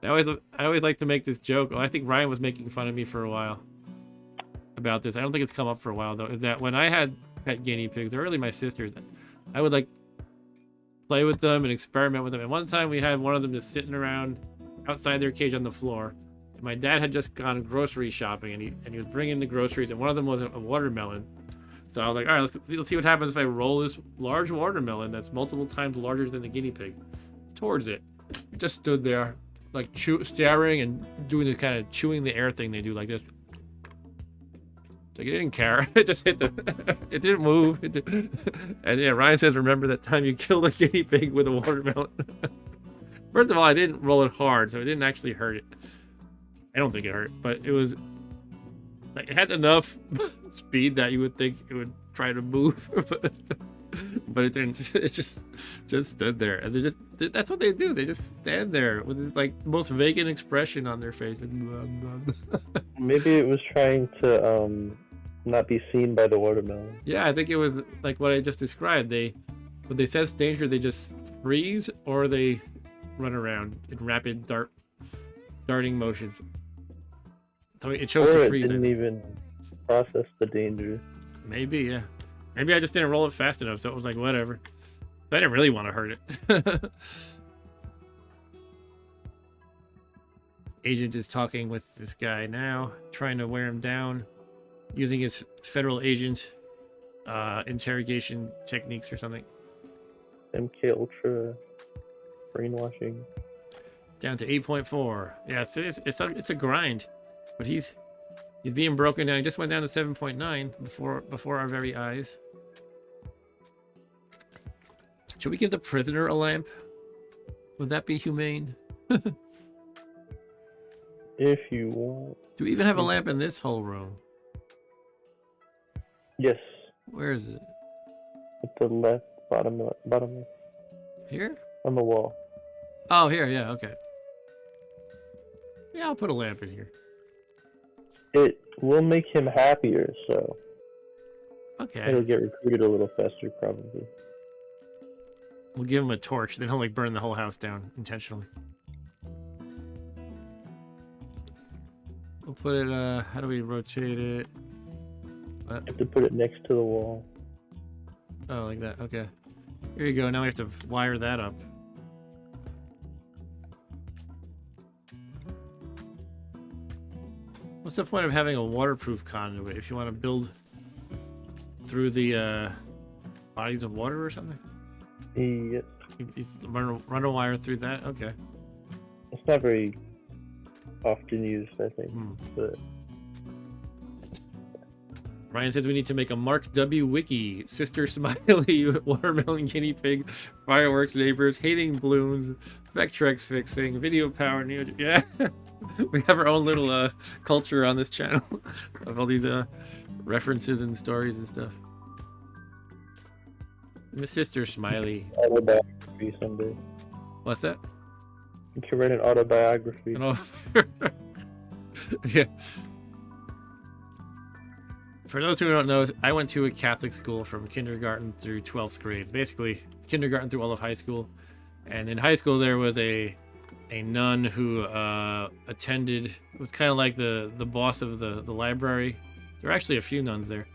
I always like to make this joke. I think Ryan was making fun of me for a while about this. I don't think it's come up for a while though. Is that when I had pet guinea pigs, they're really my sisters, I would like play with them and experiment with them. And one time we had one of them just sitting around outside their cage on the floor. And my dad had just gone grocery shopping, and he was bringing the groceries, and one of them was a watermelon. So I was like, all right, let's see what happens if I roll this large watermelon that's multiple times larger than the guinea pig towards it. It just stood there like staring and doing the kind of chewing the air thing they do like this. Like it didn't care. It just hit the. It didn't move. And yeah, Ryan says, "Remember that time you killed a guinea pig with a watermelon?" First of all, I didn't roll it hard, so it didn't actually hurt it. I don't think it hurt, but it was like it had enough speed that you would think it would try to move, but it didn't. It just stood there, and that's what they do. They just stand there with like the most vacant expression on their face. Maybe it was trying to not be seen by the watermelon. Yeah, I think it was like what I just described. When they sense danger, they just freeze or they run around in rapid darting motions. So it chose Or to it freeze. didn't even process the danger. Maybe, yeah. Maybe I just didn't roll it fast enough, so it was like whatever. I didn't really want to hurt it. Agent is talking with this guy now, trying to wear him down, using his federal agent interrogation techniques or something. MK Ultra brainwashing. Down to 8.4. Yeah, it's a grind, but he's being broken down. He just went down to 7.9 before our very eyes. Should we give the prisoner a lamp? Would that be humane? If you want. Do we even have a lamp in this whole room? Yes. Where is it? At the left, bottom left. Here? On the wall. Oh, here, yeah, okay. Yeah, I'll put a lamp in here. It will make him happier, so Okay. it'll get recruited a little faster, probably. We'll give him a torch, then he'll like burn the whole house down intentionally. We'll put it, how do we rotate it? You have to put it next to the wall. Oh, like that, okay. Here you go, now we have to wire that up. What's the point of having a waterproof conduit if you want to build through the bodies of water or something? Yes. You run a wire through that? Okay. It's not very often used, I think. But Ryan says we need to make a Mark W. wiki. Sister Smiley, watermelon guinea pig, fireworks neighbors, hating balloons, Vectrex fixing, video power neo. Yeah. We have our own little culture on this channel of all these references and stories and stuff. Miss Sister Smiley. Autobiography someday. What's that? You can write an autobiography. Oh. Yeah. For those who don't know, I went to a Catholic school from kindergarten through 12th grade. Basically, kindergarten through all of high school. And in high school, there was a nun who attended, was kind of like the boss of the library. There were actually a few nuns there.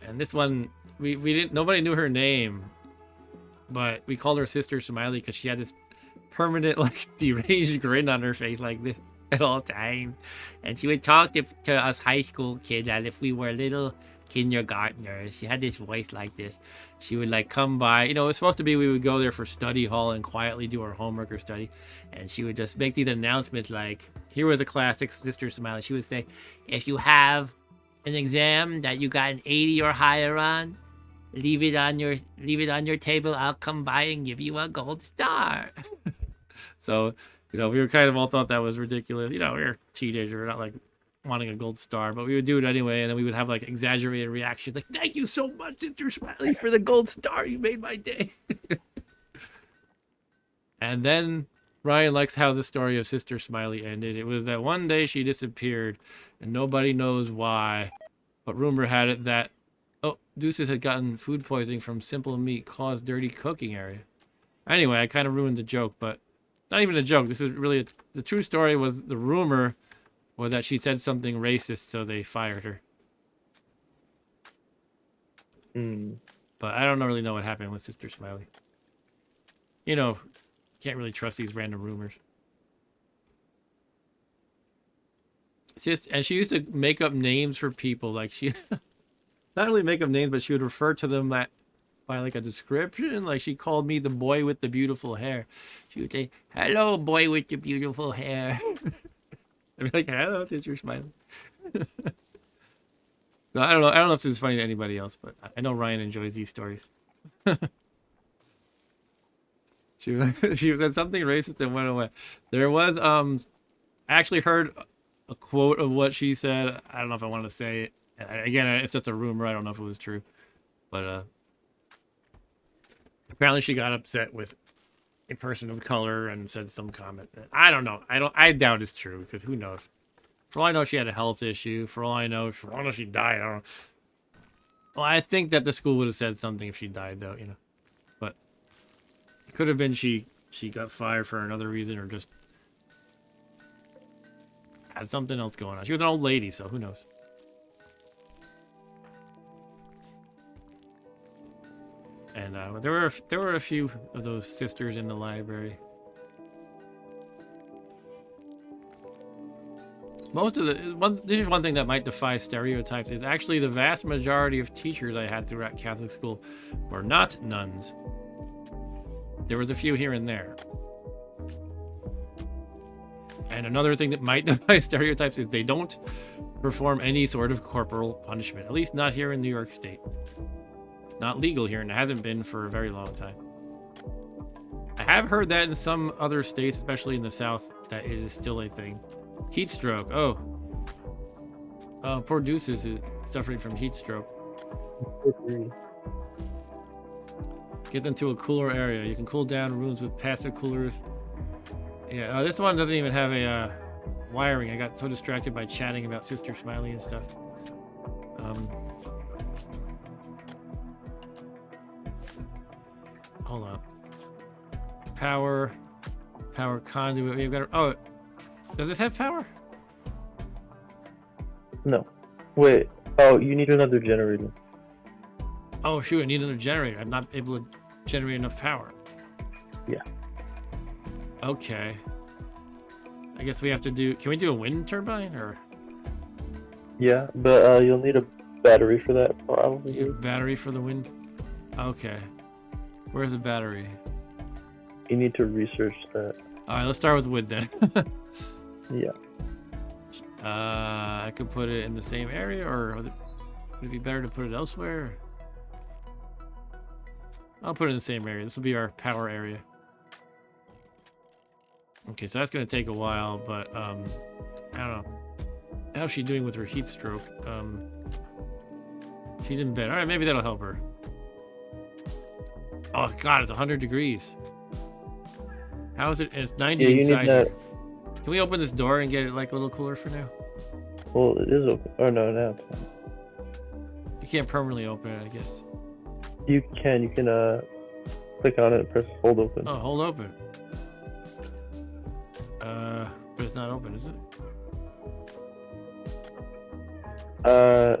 And this one, we didn't, nobody knew her name, but we called her Sister Smiley because she had this permanent, like, deranged grin on her face like this at all times. And she would talk to us high school kids as if we were little kindergartners. She had this voice like this. She would like come by, you know, it was supposed to be we would go there for study hall and quietly do our homework or study, and she would just make these announcements like, here was a classic Sister Smiley. She would say, if you have an exam that you got an 80 or higher on, leave it on your table. I'll come by and give you a gold star. So, you know, we were kind of all thought that was ridiculous. You know, we were teenagers, we're not like wanting a gold star, but we would do it anyway, and then we would have like exaggerated reactions like, thank you so much, Sister Smiley, for the gold star. You made my day. And then Ryan likes how the story of Sister Smiley ended. It was that one day she disappeared and nobody knows why, but rumor had it that Deuces had gotten food poisoning from simple meat caused dirty cooking area. Anyway, I kind of ruined the joke, but it's not even a joke. This is really the true story. Was the rumor was that she said something racist, so they fired her. But I don't really know what happened with Sister Smiley. You know, can't really trust these random rumors. And she used to make up names for people. Like she, not only make up names, but she would refer to them by like a description. Like she called me the boy with the beautiful hair. She would say, "Hello, boy with the beautiful hair." I'd be like, "Hello, teacher Smiley." No, I don't know. I don't know if this is funny to anybody else, but I know Ryan enjoys these stories. She said something racist and went away. There was I actually heard a quote of what she said. I don't know if I want to say it. Again, it's just a rumor. I don't know if it was true, but apparently she got upset with a person of color and said some comment. I don't know. I doubt it's true because who knows? For all I know, she had a health issue. For all I know, she died. I don't know. Well, I think that the school would have said something if she died, though, you know. But it could have been she got fired for another reason or just had something else going on. She was an old lady, so who knows? And there were a few of those sisters in the library. Most of this is one thing that might defy stereotypes is actually the vast majority of teachers I had throughout Catholic school were not nuns. There was a few here and there. And another thing that might defy stereotypes is they don't perform any sort of corporal punishment, at least not here in New York State. It's not legal here and it hasn't been for a very long time. I have heard that in some other states, especially in the South, that it is still a thing. Heat stroke. Oh, poor Deuces is suffering from heat stroke. Get them to a cooler area. You can cool down rooms with passive coolers. Yeah, this one doesn't even have a wiring. I got so distracted by chatting about Sister Smiley and stuff. Hold on. Power conduit. We've got. Oh, does this have power? No. Wait. Oh, you need another generator. Oh shoot! I need another generator. I'm not able to generate enough power. Yeah. Okay. I guess we have to do. Can we do a wind turbine or? Yeah, but you'll need a battery for that probably. A battery for the wind. Okay. Where's the battery? You need to research that. All right, let's start with wood then. Yeah. I could put it in the same area, or would it be better to put it elsewhere? I'll put it in the same area. This will be our power area. Okay, so that's gonna take a while, but I don't know. How's she doing with her heat stroke? She's in bed. All right, maybe that'll help her. Oh God, it's 100 degrees. How is it? And it's 90 inside here. Can we open this door and get it like a little cooler for now? Well, it is open. Oh no, now it's fine. You can't permanently open it, I guess. You can click on it and press hold open. Oh, hold open. But it's not open, is it?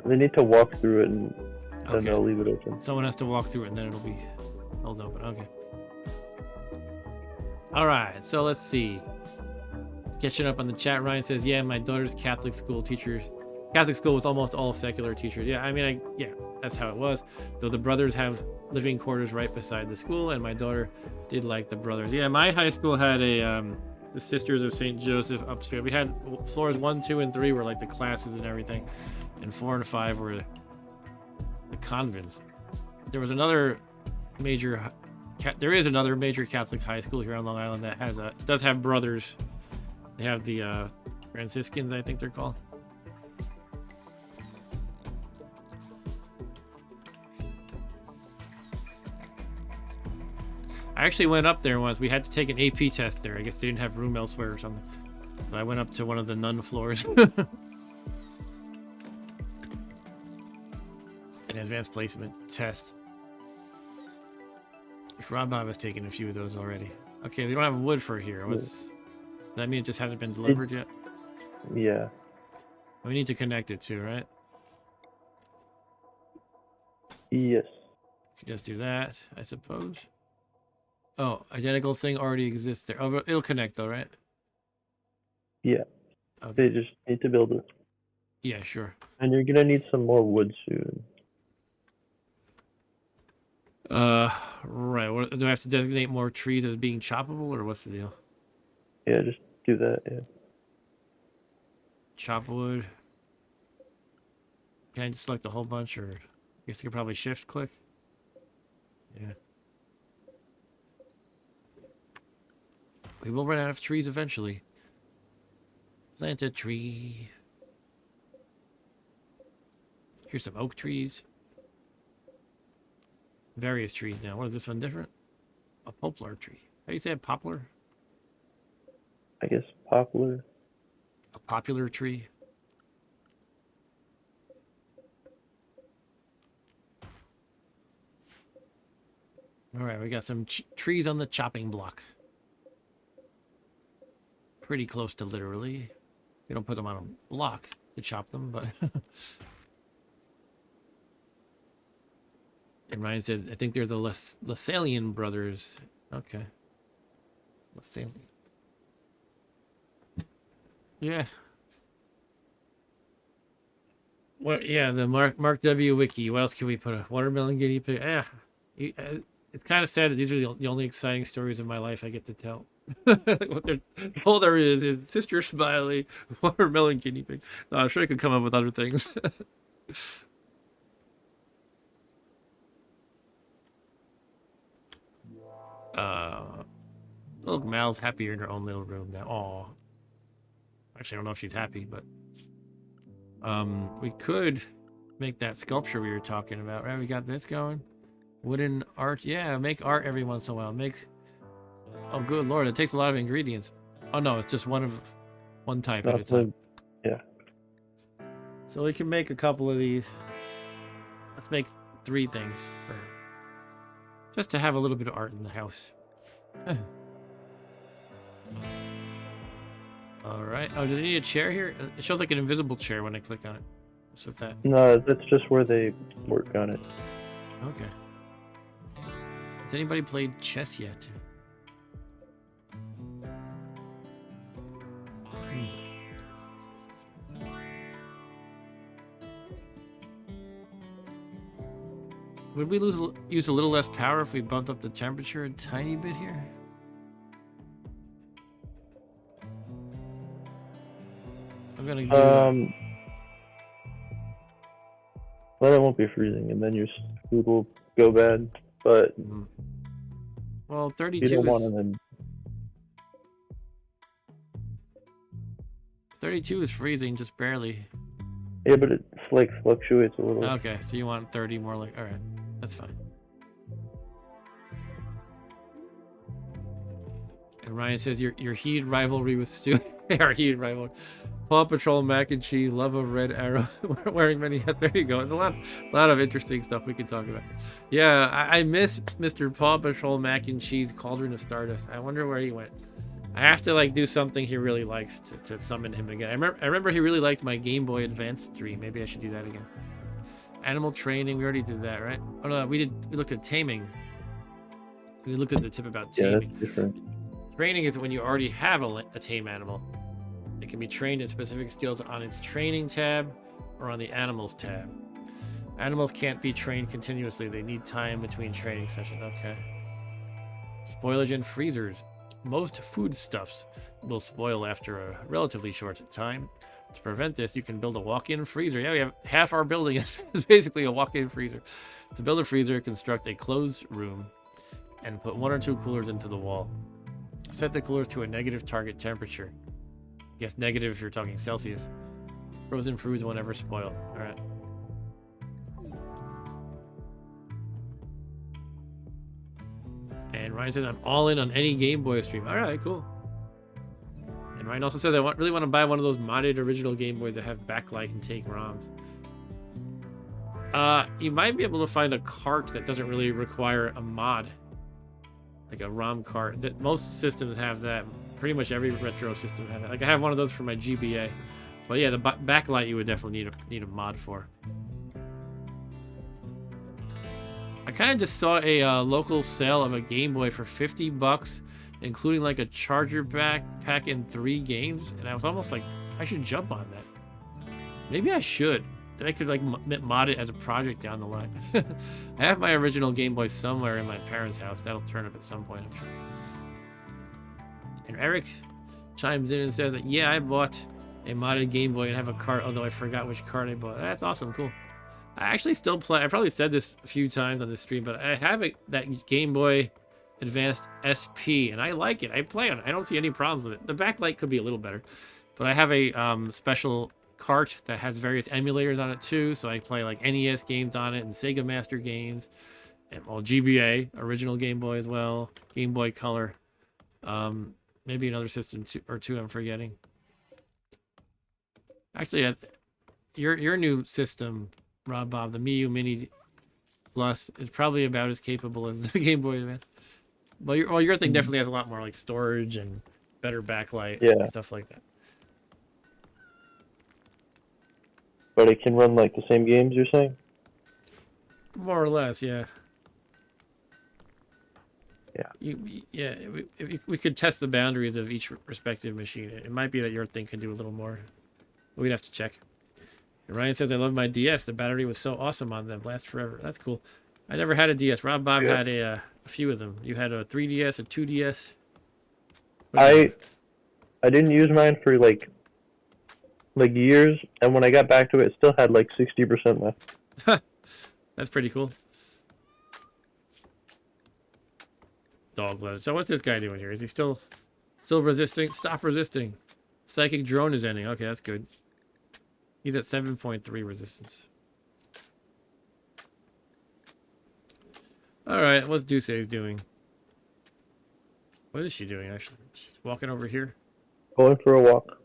They need to walk through it and then Okay. they'll leave it open. Someone has to walk through it and then it'll be held open. Okay. All right, so let's see. Catching up on the chat, Ryan says, yeah, my daughter's Catholic school teachers. Catholic school was almost all secular teachers. Yeah, I mean, yeah, that's how it was. Though the brothers have living quarters right beside the school, and my daughter did like the brothers. Yeah, my high school had the Sisters of St. Joseph upstairs. We had floors 1, 2, and 3 were like the classes and everything, and 4 and 5 were the convents. There was another major. There is another major Catholic high school here on Long Island that does have brothers. They have the Franciscans, I think they're called. I actually went up there once. We had to take an AP test there. I guess they didn't have room elsewhere or something. So I went up to one of the nun floors. An advanced placement test. Rob Bob has taken a few of those already. Okay, we don't have wood for here. Does that mean it just hasn't been delivered yet? Yeah. We need to connect it too, right? Yes. Could just do that, I suppose. Oh, identical thing already exists there. Oh, it'll connect though, right? Yeah. Okay. They just need to build it. Yeah, sure. And you're gonna need some more wood soon. Right. What, do I have to designate more trees as being choppable, or what's the deal? Yeah, just do that. Yeah. Chop wood. Can I just select a whole bunch, or I guess I could probably shift click? Yeah. We will run out of trees eventually. Plant a tree. Here's some oak trees. Various trees now. What is this one different? A poplar tree. How do you say it? Poplar? I guess poplar. A popular tree. All right, we got some trees on the chopping block. Pretty close to literally. We don't put them on a block to chop them, but... And Ryan said, I think they're the Lasallian brothers. Okay. Lasallian. Yeah. What? Yeah, the Mark W. Wiki. What else can we put? A watermelon guinea pig. Yeah. It's kind of sad that these are the only exciting stories of my life I get to tell. All there is Sister Smiley, watermelon guinea pig. No, I'm sure I could come up with other things. Look, Mal's happier in her own little room now. Aw. Actually, I don't know if she's happy, but we could make that sculpture we were talking about, right? We got this going. Wooden art. Yeah, make art every once in a while. Oh, good lord, it takes a lot of ingredients. Oh no, it's just one type at a time. Yeah. So we can make a couple of these. Let's make 3 things just to have a little bit of art in the house. All right. Oh, do they need a chair here? It shows like an invisible chair when I click on it. What's with that? No, that's just where they work on it. Okay. Has anybody played chess yet? Would we use a little less power if we bumped up the temperature a tiny bit here? I'm gonna do... Well, it won't be freezing, and then your food will go bad, but... Well, 32 you don't want to then... 32 is freezing, just barely. Yeah, but it like fluctuates a little. Okay, so you want 30 more like... Alright, that's fine. And Ryan says your heated rivalry with Stu. Our heated rivalry. Paw Patrol mac and cheese, love of Red Arrow, wearing many hats. There you go. There's a lot of interesting stuff we can talk about. Yeah, I miss Mr. Paw Patrol mac and cheese, Cauldron of Stardust. I wonder where he went. I have to like do something he really likes to summon him again. I remember he really liked my Game Boy Advance stream. Maybe I should do that again. Animal training, we already did that, right? Oh no, we looked at taming. We looked at the tip about taming. Yeah, that's different. Training is when you already have a tame animal. It can be trained in specific skills on its training tab or on the animals tab. Animals can't be trained continuously. They need time between training sessions. Okay. Spoilage and freezers. Most foodstuffs will spoil after a relatively short time. To prevent this, you can build a walk-in freezer. Yeah, we have half our building is basically a walk-in freezer. To build a freezer, construct a closed room and put 1 or 2 coolers into the wall. Set the coolers to a negative target temperature. I guess negative if you're talking Celsius. Frozen foods will never spoil. Alright. And Ryan says, I'm all in on any Game Boy stream. Alright, cool. And Ryan also says, I really want to buy one of those modded original Game Boys that have backlight and take ROMs. You might be able to find a cart that doesn't really require a mod. Like a ROM cart. That most systems have that. Pretty much every retro system has that. Like I have one of those for my GBA. But yeah, the backlight you would definitely need a mod for. I kind of just saw a local sale of a Game Boy for $50, including like a charger pack and 3 games, and I was almost like, I should jump on that. Maybe I should. Then I could like mod it as a project down the line. I have my original Game Boy somewhere in my parents' house. That'll turn up at some point, I'm sure. And Eric chimes in and says that, yeah, I bought a modded Game Boy and have a cart, although I forgot which cart I bought. That's awesome, cool. I actually still play. I probably said this a few times on the stream, but I have that Game Boy Advanced SP, and I like it. I play on it. I don't see any problems with it. The backlight could be a little better, but I have a special cart that has various emulators on it too, so I play like NES games on it and Sega Master games, and well, GBA, original Game Boy as well, Game Boy Color, maybe another system or two I'm forgetting. Actually, your new system, Rob Bob, the Miu Mini Plus, is probably about as capable as the Game Boy Advance. Well, your thing definitely has a lot more like storage and better backlight, and stuff like that. But it can run like the same games, you're saying? More or less, yeah. Yeah. We could test the boundaries of each respective machine. It might be that your thing can do a little more. We'd have to check. And Ryan says, I love my DS. The battery was so awesome on them. Lasts forever. That's cool. I never had a DS. Rob Bob had a few of them. You had a 3DS, a 2DS? I didn't use mine for like years, and when I got back to it, it still had like 60% left. That's pretty cool. Dog leather. So what's this guy doing here? Is he still resisting? Stop resisting. Psychic drone is ending. Okay, that's good. He's at 7.3 resistance. Alright, what's Duce's doing? What is she doing, actually? She's walking over here. Going for a walk.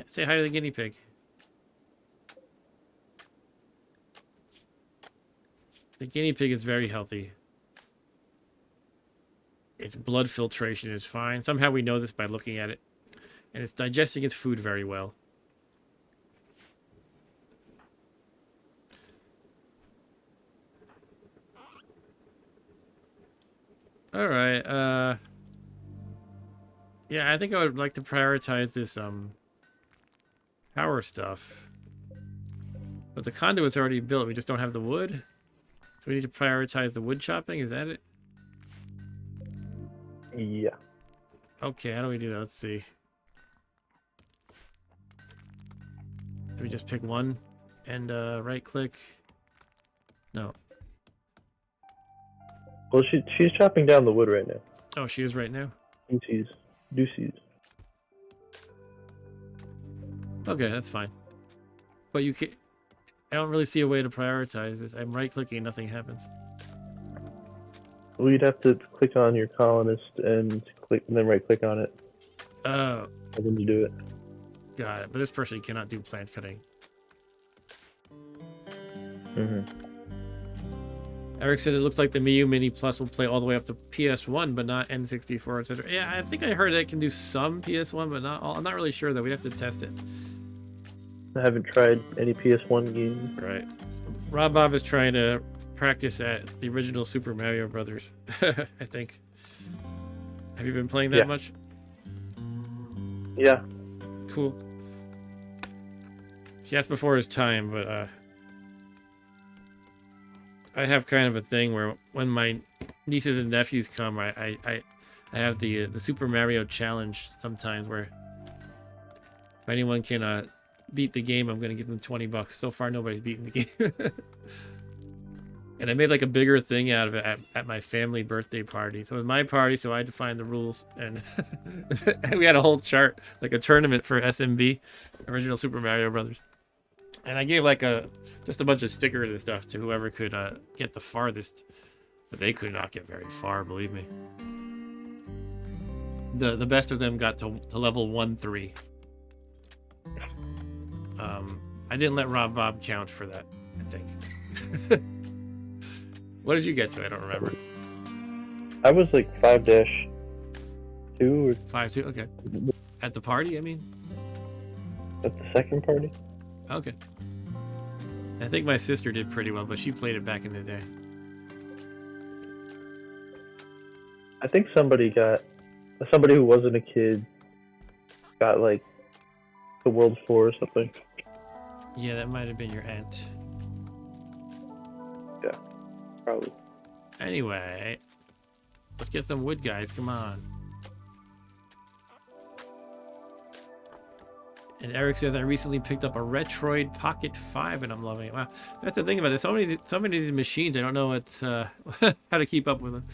Say hi to the guinea pig. The guinea pig is very healthy. Its blood filtration is fine. Somehow we know this by looking at it. And it's digesting its food very well. Alright, yeah, I think I would like to prioritize this, power stuff. But the conduit's already built, we just don't have the wood. So we need to prioritize the wood chopping, is that it? Yeah. Okay, how do we do that? Let's see. Do we just pick one and right click? No. Well, she's chopping down the wood right now. Oh, she is right now? Deuces. Okay, that's fine. But you can't... I don't really see a way to prioritize this. I'm right clicking and nothing happens. Well, you'd have to click on your colonist and then right click on it. Oh. And then you do it. Got it. But this person cannot do plant cutting. Mm-hmm. Eric said it looks like the Miu Mini Plus will play all the way up to PS1, but not N64, etc. Yeah, I think I heard it can do some PS1, but not all. I'm not really sure, though. We'd have to test it. I haven't tried any PS1 games. Right. Rob Bob is trying to practice at the original Super Mario Brothers, I think. Have you been playing that much? Yeah. Cool. See, that's before his time, but I have kind of a thing where when my nieces and nephews come, I have the Super Mario Challenge sometimes, where if anyone can beat the game, I'm gonna give them $20. So far, nobody's beaten the game. And I made like a bigger thing out of it at my family birthday party. So it was my party, so I defined the rules, and we had a whole chart, like a tournament for SMB, original Super Mario Brothers. And I gave like just a bunch of stickers and stuff to whoever could get the farthest, but they could not get very far, believe me. The best of them got to level 1-3. I didn't let Rob Bob count for that, I think. What did you get to? I don't remember. I was like 5-2 or 5-2. Okay. At the party, I mean. At the second party. Okay. I think my sister did pretty well, but she played it back in the day. I think somebody who wasn't a kid got like the World 4 or something. Yeah, that might have been your aunt. Yeah, probably. Anyway, let's get some wood, guys. Come on. And Eric says, I recently picked up a Retroid Pocket 5 and I'm loving it. Wow. That's the thing about it. So many of these machines, I don't know what how to keep up with them.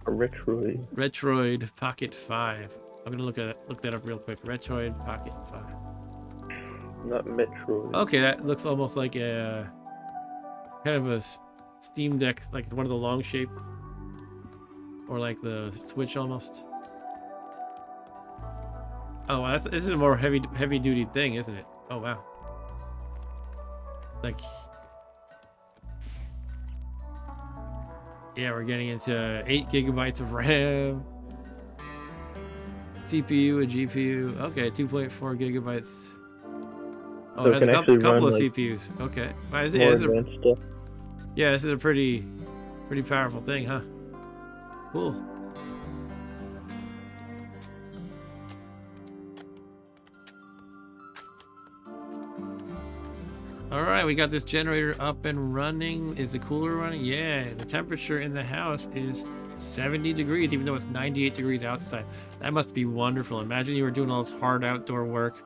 A Retroid. Retroid Pocket 5. I'm gonna look that up real quick. Retroid Pocket 5. Not Metroid. Okay, that looks almost like a kind of a Steam Deck, like one of the long shape. Or like the Switch almost. Oh, wow, this is a more heavy duty thing, isn't it? Oh wow. Like, yeah, we're getting into 8 gigabytes of RAM, CPU and GPU. Okay, 2.4 gigabytes. Oh, So it has a couple of CPUs. Okay, wow, More advanced stuff. yeah, this is a pretty powerful thing, huh? Cool. All right, we got this generator up and running. Is the cooler running? Yeah, the temperature in the house is 70 degrees, even though it's 98 degrees outside. That must be wonderful. Imagine you were doing all this hard outdoor work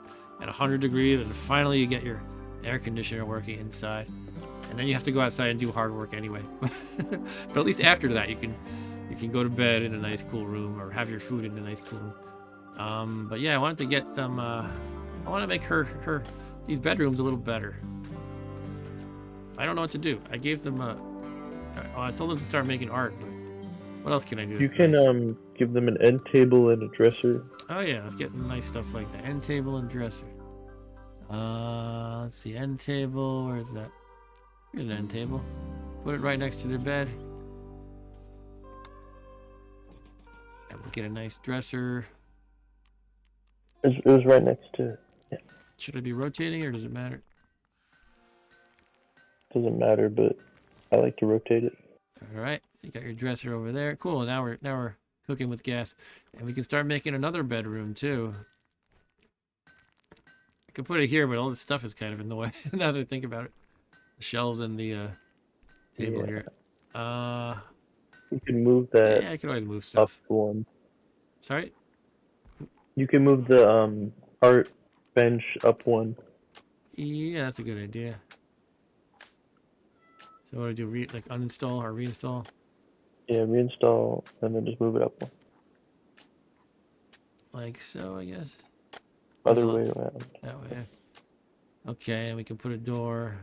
at 100 degrees, and finally you get your air conditioner working inside. And then you have to go outside and do hard work anyway. But at least after that, you can go to bed in a nice cool room or have your food in a nice cool room. But yeah, I wanted to get some, I want to make these bedrooms a little better. I don't know what to do. I gave them I told them to start making art, but what else can I do? You can give them an end table and a dresser. Oh yeah, let's get nice stuff like that. End table and dresser. Let's see, end table, where's that? Here's an end table. Put it right next to their bed. And we'll get a nice dresser. It was right next to it. Yeah. Should I be rotating or does it matter? Doesn't matter, but I like to rotate it. All right, you got your dresser over there. Cool. Now we're cooking with gas, and we can start making another bedroom too. I could put it here, but all this stuff is kind of in the way. Now that I think about it, the shelves and the table here. You can move that. Yeah, I can always move stuff. Up one. Sorry. You can move the art bench up one. Yeah, that's a good idea. So what do I do? Like uninstall or reinstall? Yeah, reinstall and then just move it up one. Like so, I guess. Other way around. That way. Okay, and we can put a door.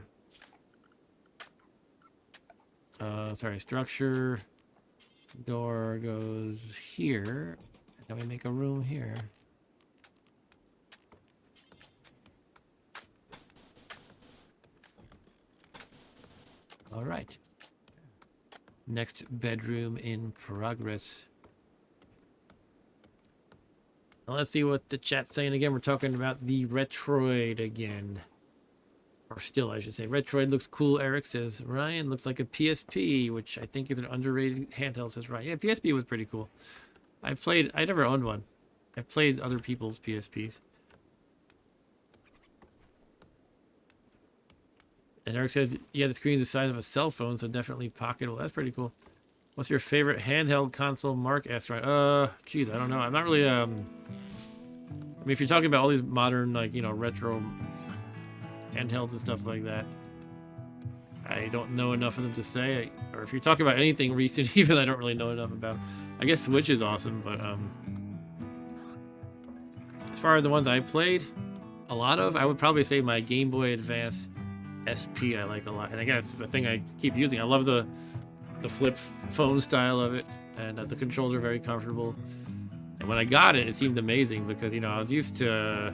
Sorry, structure. Door goes here. And then we make a room here. All right. Next bedroom in progress. Now let's see what the chat's saying again. We're talking about the Retroid again. Or still, I should say. Retroid looks cool, Eric says. Ryan looks like a PSP, which I think is an underrated handheld, says Ryan. Yeah, PSP was pretty cool. I never owned one. I've played other people's PSPs. And Eric says, yeah, the screen's the size of a cell phone, so definitely pocketable. That's pretty cool. What's your favorite handheld console? Mark asked, right? Geez, I don't know. I'm not really, I mean, if you're talking about all these modern, like, you know, retro handhelds and stuff like that, I don't know enough of them to say. Or if you're talking about anything recent, even, I don't really know enough about. I guess Switch is awesome, but, as far as the ones I played, a lot of, I would probably say my Game Boy Advance SP I like a lot, and again, it's the thing I keep using. I love the flip phone style of it, and the controls are very comfortable. And when I got it, it seemed amazing because, you know, I was used to,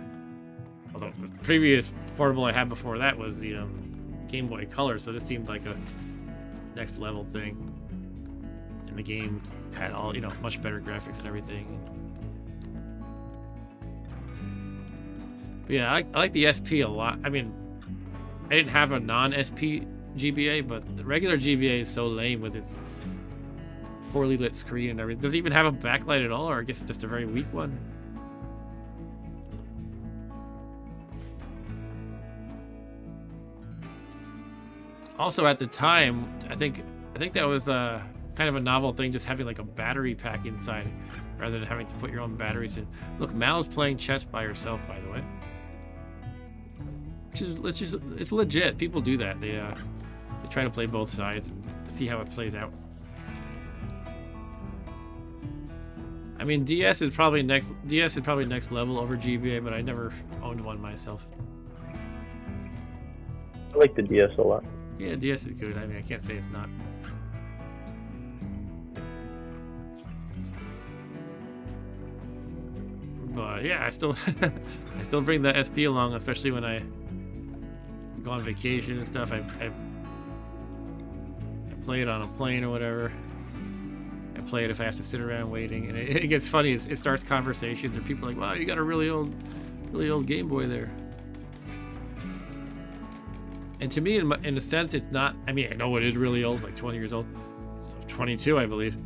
although the previous portable I had before that was the Game Boy Color, so this seemed like a next level thing. And the game had all, you know, much better graphics and everything. But yeah, I like the SP a lot. I mean, I didn't have a non-SP GBA, but the regular GBA is so lame with its poorly lit screen and everything. Does it even have a backlight at all, or I guess it's just a very weak one? also at the time, I think that was kind of a novel thing, just having like a battery pack inside rather than having to put your own batteries in. Look, Mal's playing chess by herself, by the way. Which is, it's legit. People do that. They try to play both sides and see how it plays out. I mean, DS is probably next level over GBA, but I never owned one myself. I like the DS a lot. Yeah, DS is good. I mean, I can't say it's not. But yeah, I still bring the SP along, especially when I go on vacation and stuff. I play it on a plane or whatever. I play it if I have to sit around waiting, and it gets funny. It starts conversations, and people are like, "Wow, you got a really old Game Boy there." And to me, in a sense, it's not. I mean, I know it is really old, like 20 years old, 22, I believe.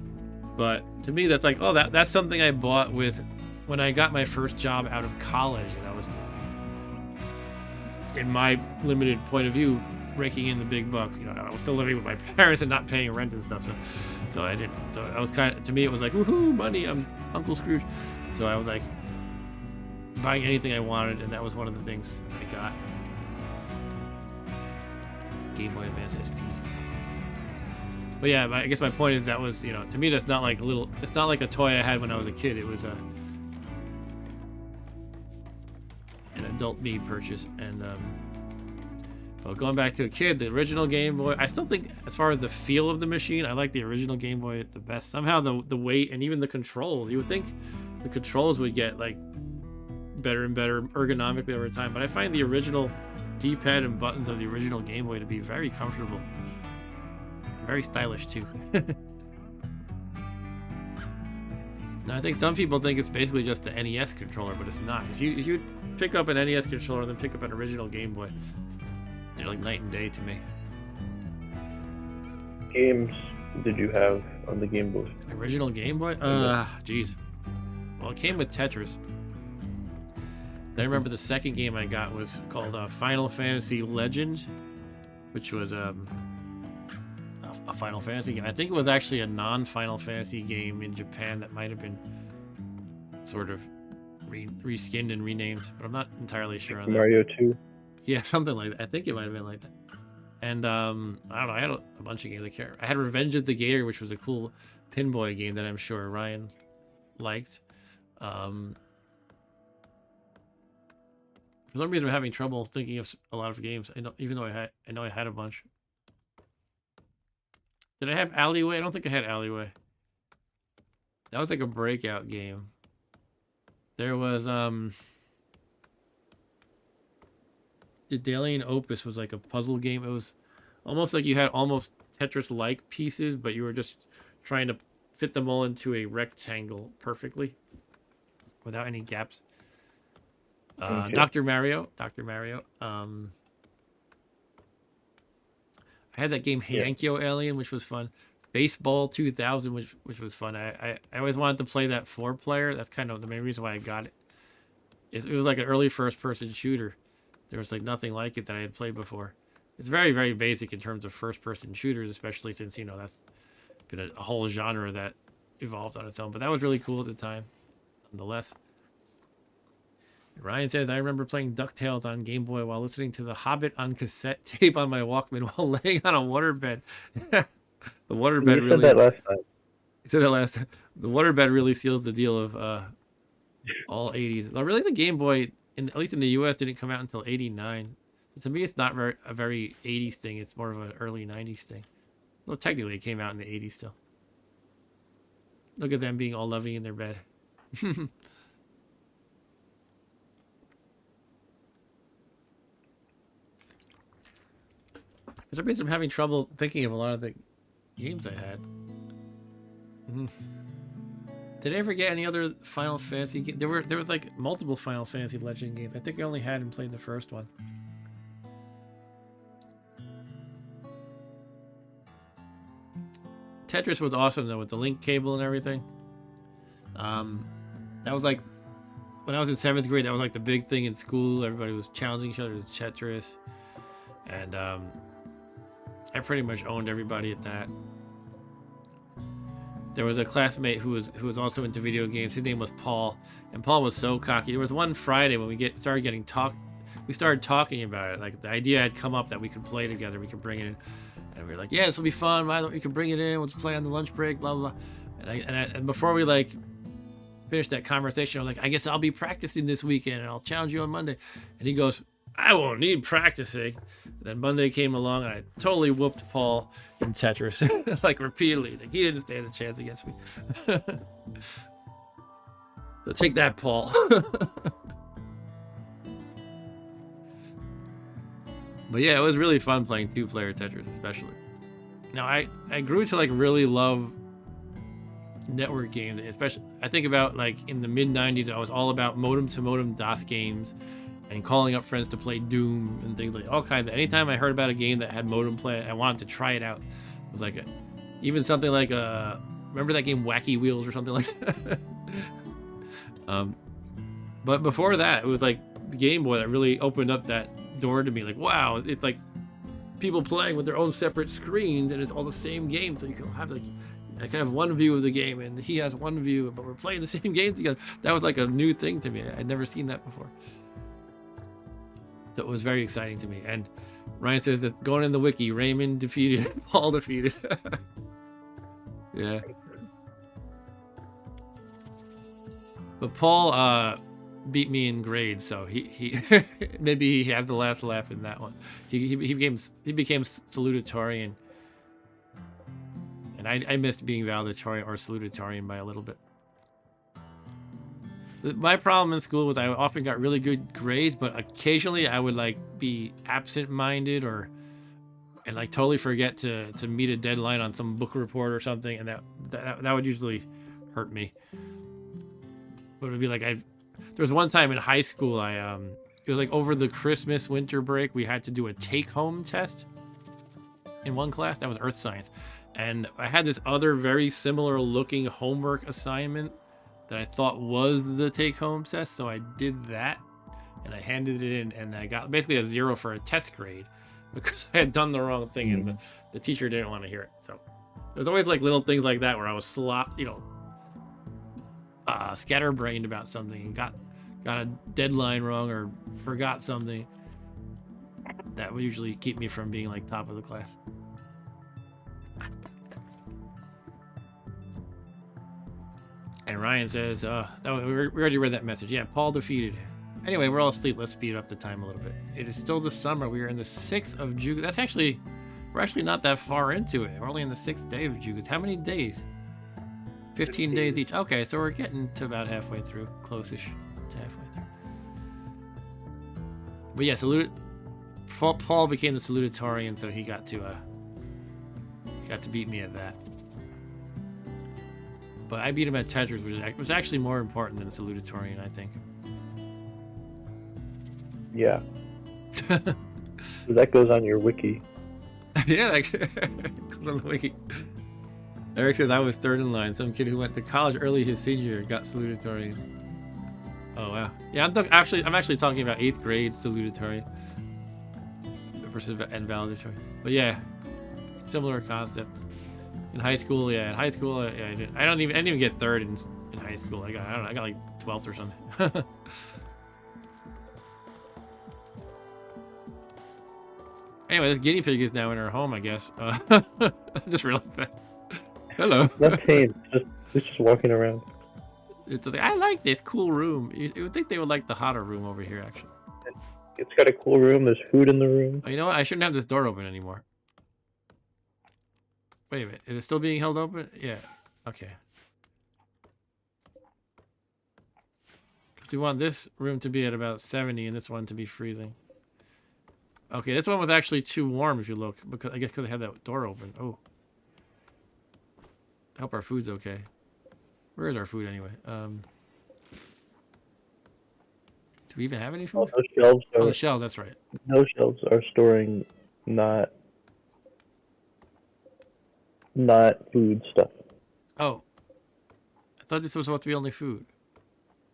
But to me, that's like, oh, that's something I bought with when I got my first job out of college, and I was, in my limited point of view, raking in the big bucks. You know, I was still living with my parents and not paying rent and stuff. So I didn't. So I was kind of, to me, it was like, woohoo, money! I'm Uncle Scrooge. So I was like buying anything I wanted, and that was one of the things I got. Game Boy Advance SP. But yeah, I guess my point is that was, you know, to me that's not like it's not like a toy I had when I was a kid. It was an adult me purchase. And but going back to a kid, the original Game Boy, I still think as far as the feel of the machine, I like the original Game Boy the best. Somehow the weight and even the controls, you would think the controls would get like better and better ergonomically over time, but I find the original D-pad and buttons of the original Game Boy to be very comfortable, very stylish too. Now I think some people think it's basically just the NES controller, but it's not. If you pick up an NES controller and then pick up an original Game Boy, they're like night and day to me. Games did you have on the Game Boy? Original Game Boy? Geez. Well, it came with Tetris. Then I remember the second game I got was called Final Fantasy Legend, which was a Final Fantasy game. I think it was actually a non-Final Fantasy game in Japan that might have been sort of reskinned and renamed, but I'm not entirely sure on that. Mario 2? Yeah, something like that. I think it might have been like that. And I don't know, I had a bunch of games. I had Revenge of the Gator, which was a cool pinboy game that I'm sure Ryan liked. For some reason, I'm having trouble thinking of a lot of games. Even though I know I had a bunch. Did I have Alleyway? I don't think I had Alleyway. That was like a breakout game. There was the Daedalian Opus was like a puzzle game. It was almost like you had almost Tetris-like pieces, but you were just trying to fit them all into a rectangle perfectly without any gaps. Okay. Dr. Mario. I had that game Hankyo Alien, which was fun. Baseball 2000, which was fun. I always wanted to play that 4-player. That's kind of the main reason why I got it. It was like an early first-person shooter. There was like nothing like it that I had played before. It's very, very basic in terms of first-person shooters, especially since, you know, that's been a whole genre that evolved on its own. But that was really cool at the time, nonetheless. Ryan says, I remember playing DuckTales on Game Boy while listening to The Hobbit on cassette tape on my Walkman while laying on a waterbed. The waterbed really... said that last time. He said that last time. The waterbed really seals the deal of all 80s. Well, really, the Game Boy, at least in the US, didn't come out until 89. So to me, it's not a very 80s thing. It's more of an early 90s thing. Well, technically, it came out in the 80s still. Look at them being all loving in their bed. For some reason, I'm having trouble thinking of a lot of the games I had. Did I ever get any other Final Fantasy games? There was like multiple Final Fantasy Legend games. I think I only had and played the first one. Tetris was awesome though, with the link cable and everything. That was like when I was in 7th grade. That was like the big thing in school. Everybody was challenging each other to Tetris, and I pretty much owned everybody at that. There was a classmate who was also into video games. His name was Paul, and Paul was so cocky. There was one Friday when we started talking about it. Like the idea had come up that we could play together. We could bring it in, and we were like, "Yeah, this will be fun. Why don't we can bring it in? Let's play on the lunch break." Blah blah blah. And before we like finished that conversation, I was like, "I guess I'll be practicing this weekend, and I'll challenge you on Monday." And he goes, "I won't need practicing." And then Monday came along, and I totally whooped Paul in Tetris, like repeatedly. Like he didn't stand a chance against me. So take that, Paul. But yeah, it was really fun playing 2-player Tetris, especially. Now I grew to like really love network games, especially. I think about like in the mid 90s, I was all about modem to modem DOS games and calling up friends to play Doom and things like all kinds of. Anytime I heard about a game that had modem play, I wanted to try it out. It was like even something like remember that game Wacky Wheels or something like that. But before that, it was like the Game Boy that really opened up that door to me. Like, wow, it's like people playing with their own separate screens, and it's all the same game. So you can have like, I can have one view of the game, and he has one view, but we're playing the same game together. That was like a new thing to me. I'd never seen that before. So it was very exciting to me. And Ryan says that going in the wiki, Raymond defeated, Paul defeated. Yeah. But Paul beat me in grades, so he maybe he has the last laugh in that one. He became salutatorian, and I missed being valedictorian or salutatorian by a little bit. My problem in school was I often got really good grades, but occasionally I would like be absent-minded and like totally forget to meet a deadline on some book report or something, and that would usually hurt me. But it would be like there was one time in high school it was like over the Christmas winter break we had to do a take-home test in one class. That was Earth Science, and I had this other very similar looking homework assignment that I thought was the take-home test, so I did that and I handed it in, and I got basically a 0 for a test grade because I had done the wrong thing, and the teacher didn't want to hear it. So there's always like little things like that where I was scatterbrained about something and got a deadline wrong or forgot something. That would usually keep me from being like top of the class. And Ryan says, we already read that message. Yeah, Paul defeated. Anyway, we're all asleep. Let's speed up the time a little bit. It is still the summer. We are in the 6th of June. We're actually not that far into it. We're only in the 6th day of June. How many days? 15 days each. Okay, so we're getting to about halfway through. Close-ish to halfway through. But yeah, Paul became the salutatorian, so he got to beat me at that. But I beat him at Tetris, which was actually more important than the salutatorian, I think. Yeah. So that goes on your wiki. Yeah, that goes on the wiki. Eric says I was third in line. Some kid who went to college early his senior year got salutatorian. Oh wow. Yeah, I'm actually talking about 8th grade salutatorian versus valedictorian. But yeah, similar concept. In high school, I didn't even get third in high school. I got like 12th or something. Anyway, this guinea pig is now in her home, I guess. I just realized that. Hello. Not tame. It's just walking around. It's like, I like this cool room. You would think they would like the hotter room over here, actually. It's got a cool room. There's food in the room. Oh, you know what? I shouldn't have this door open anymore. Wait a minute. Is it still being held open? Yeah. Okay. Because we want this room to be at about 70 and this one to be freezing. Okay, this one was actually too warm if you look. I guess because I had that door open. Oh. I hope our food's okay. Where is our food anyway? Do we even have any food? Those shelves Oh, the shelves, that's right. Those shelves are storing not food stuff. Oh. I thought this was supposed to be only food.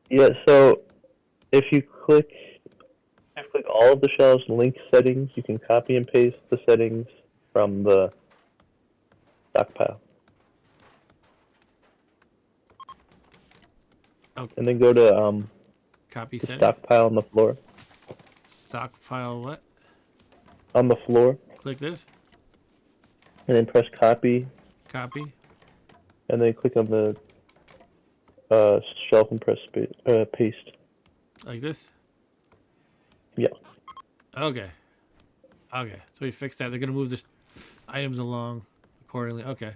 Yeah, so if you click all of the shelves, link settings, you can copy and paste the settings from the stockpile. Oh. And then go to Copy the settings. stockpile on the floor. Stockpile what? On the floor. Click this. And then press copy. Copy. And then click on the shelf and press paste. Like this? Yeah. Okay. Okay. So we fixed that. They're going to move the items along accordingly. Okay.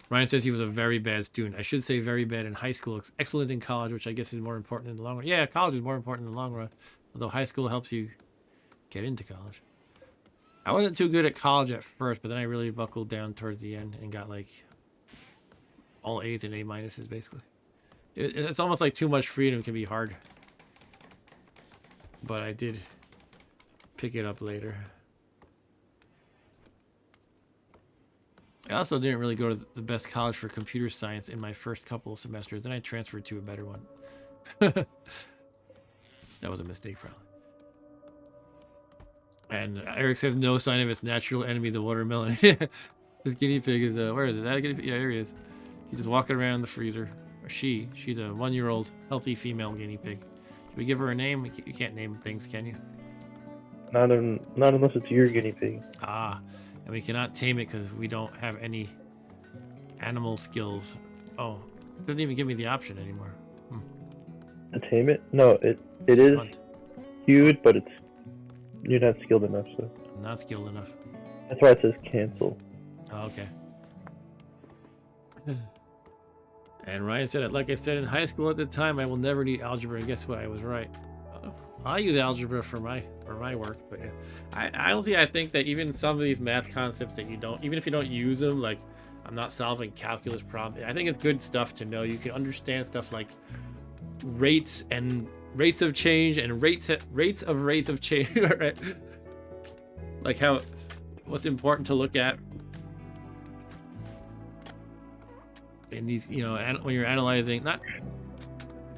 Ryan says he was a very bad student. I should say very bad in high school. Excellent in college, which I guess is more important in the long run. Yeah, college is more important in the long run. Although high school helps you get into college. I wasn't too good at college at first, but then I really buckled down towards the end and got like all A's and A minuses basically. It's almost like too much freedom can be hard. But I did pick it up later. I also didn't really go to the best college for computer science in my first couple of semesters. Then I transferred to a better one. That was a mistake, probably. And Eric says no sign of its natural enemy, the watermelon. This guinea pig is, where is it? That guinea pig? Yeah, here he is. He's just walking around the freezer. Or she's a 1-year-old healthy female guinea pig. Should we give her a name? You can't name things, can you? Not unless it's your guinea pig. Ah, and we cannot tame it because we don't have any animal skills. Oh, it doesn't even give me the option anymore. To tame it? No, it is Hunt. huge, but you're not skilled enough, so. I'm not skilled enough. That's why it says cancel. Oh, okay. And Ryan said it. Like I said in high school at the time, I will never need algebra. And guess what? I was right. I use algebra for my work, but yeah. Honestly, I think that even some of these math concepts that you don't, even if you don't use them, like I'm not solving calculus problems. I think it's good stuff to know. You can understand stuff like rates and rates of change and rates of change, right? Like what's important to look at in these, when you're analyzing, not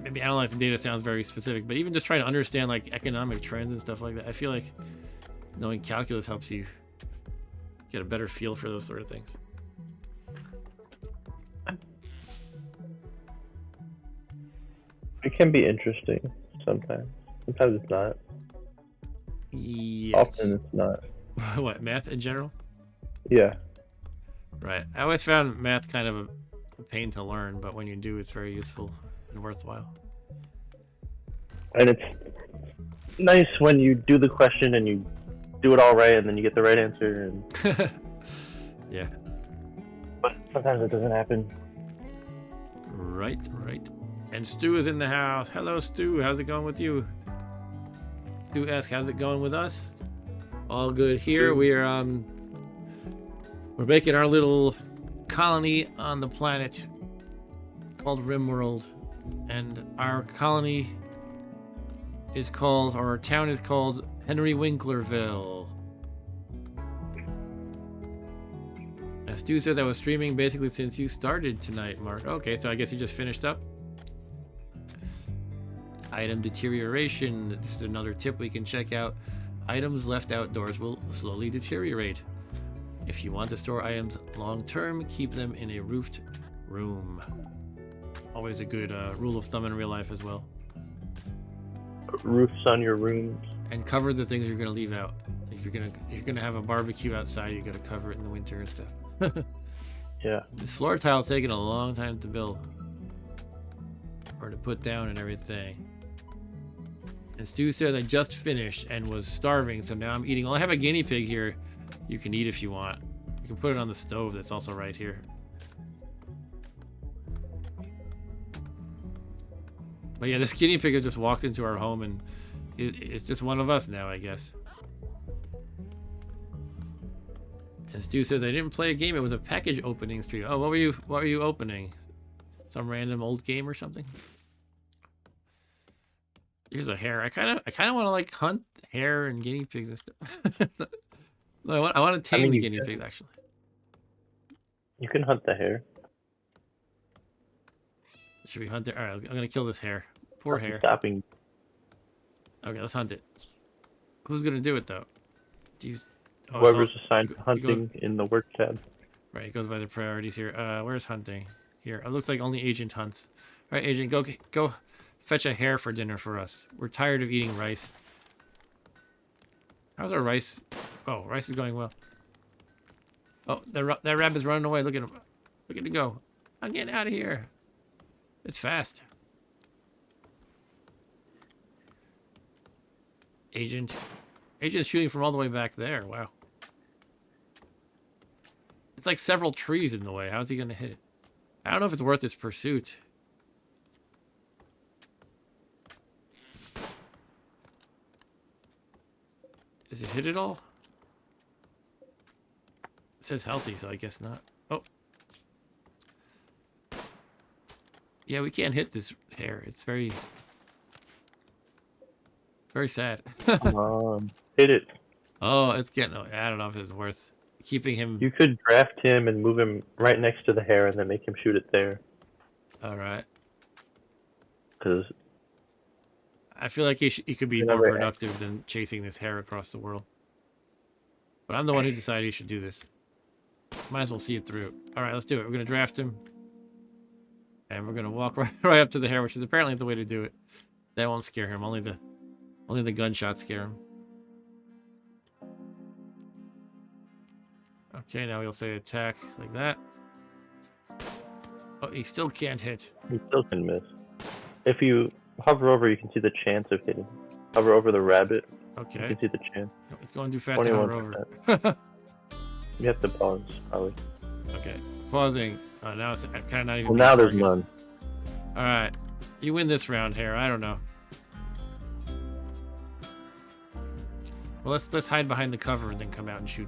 maybe analyzing data sounds very specific, but even just trying to understand like economic trends and stuff like that. I feel like knowing calculus helps you get a better feel for those sort of things. It can be interesting sometimes. Sometimes it's not. Yes. Often it's not. What, math in general? Yeah. Right. I always found math kind of a pain to learn, but when you do, it's very useful and worthwhile. And it's nice when you do the question and you do it all right and then you get the right answer. And yeah. But sometimes it doesn't happen. Right. And Stu is in the house. Hello, Stu. How's it going with you? Stu asks, how's it going with us? All good here. We're making our little colony on the planet called RimWorld, and our colony is called, or our town is called HenryWinklerVille. And Stu said I was streaming basically since you started tonight, Mark. Okay, so I guess you just finished up. Item deterioration. This is another tip we can check out. Items left outdoors will slowly deteriorate. If you want to store items long term, keep them in a roofed room. Always a good rule of thumb in real life as well. Roofs on your rooms. And cover the things you're gonna leave out. If you're gonna have a barbecue outside, you gotta cover it in the winter and stuff. Yeah. This floor tile's taking a long time to build or to put down and everything. And Stu said I just finished and was starving, so now I'm eating. Well, I have a guinea pig here. You can eat if you want. You can put it on the stove that's also right here. But yeah, this guinea pig has just walked into our home and it's just one of us now, I guess. And Stu says I didn't play a game, it was a package opening stream. Oh, what were you opening? Some random old game or something? Here's a hare. I kind of want to like hunt hare and guinea pigs and stuff. I want to tame the guinea pig actually. You can hunt the hare. Should we hunt it? All right, I'm gonna kill this hare. Poor hare. Stopping. Okay, let's hunt it. Who's gonna do it though? Do you? Oh, it's all, Whoever's assigned to you hunting go, in the work tab. right. It goes by the priorities here. Where's hunting? Here. It looks like only Agent hunts. All right, Agent, go fetch a hare for dinner for us. We're tired of eating rice. How's our rice? Oh, rice is going well. Oh, that rabbit's running away. Look at him. Look at him go. I'm getting out of here. It's fast. Agent's shooting from all the way back there. Wow. It's like several trees in the way. How's he going to hit it? I don't know if it's worth his pursuit. Does it hit it all? It says healthy, so I guess not. Oh. Yeah, we can't hit this hare. It's very sad. Hit it. Oh, it's getting... I don't know if it's worth keeping him... You could draft him and move him right next to the hare and then make him shoot it there. Alright. Because... I feel like he could be more productive than chasing this hare across the world. But I'm the one who decided he should do this. Might as well see it through. Alright, let's do it. We're going to draft him. And we're going to walk right up to the hare, which is apparently the way to do it. That won't scare him. Only the gunshots scare him. Okay, now we'll say attack like that. Oh, he still can't hit. He still can miss. If you hover over, you can see the chance of hitting. Hover over the rabbit. Okay. You can see the chance. It's going too fast to hover over. You have to pause, probably. Okay. Pausing. Oh, now it's kind of not even... Well, now there's none. Alright. You win this round, Hare. I don't know. Well, let's hide behind the cover and then come out and shoot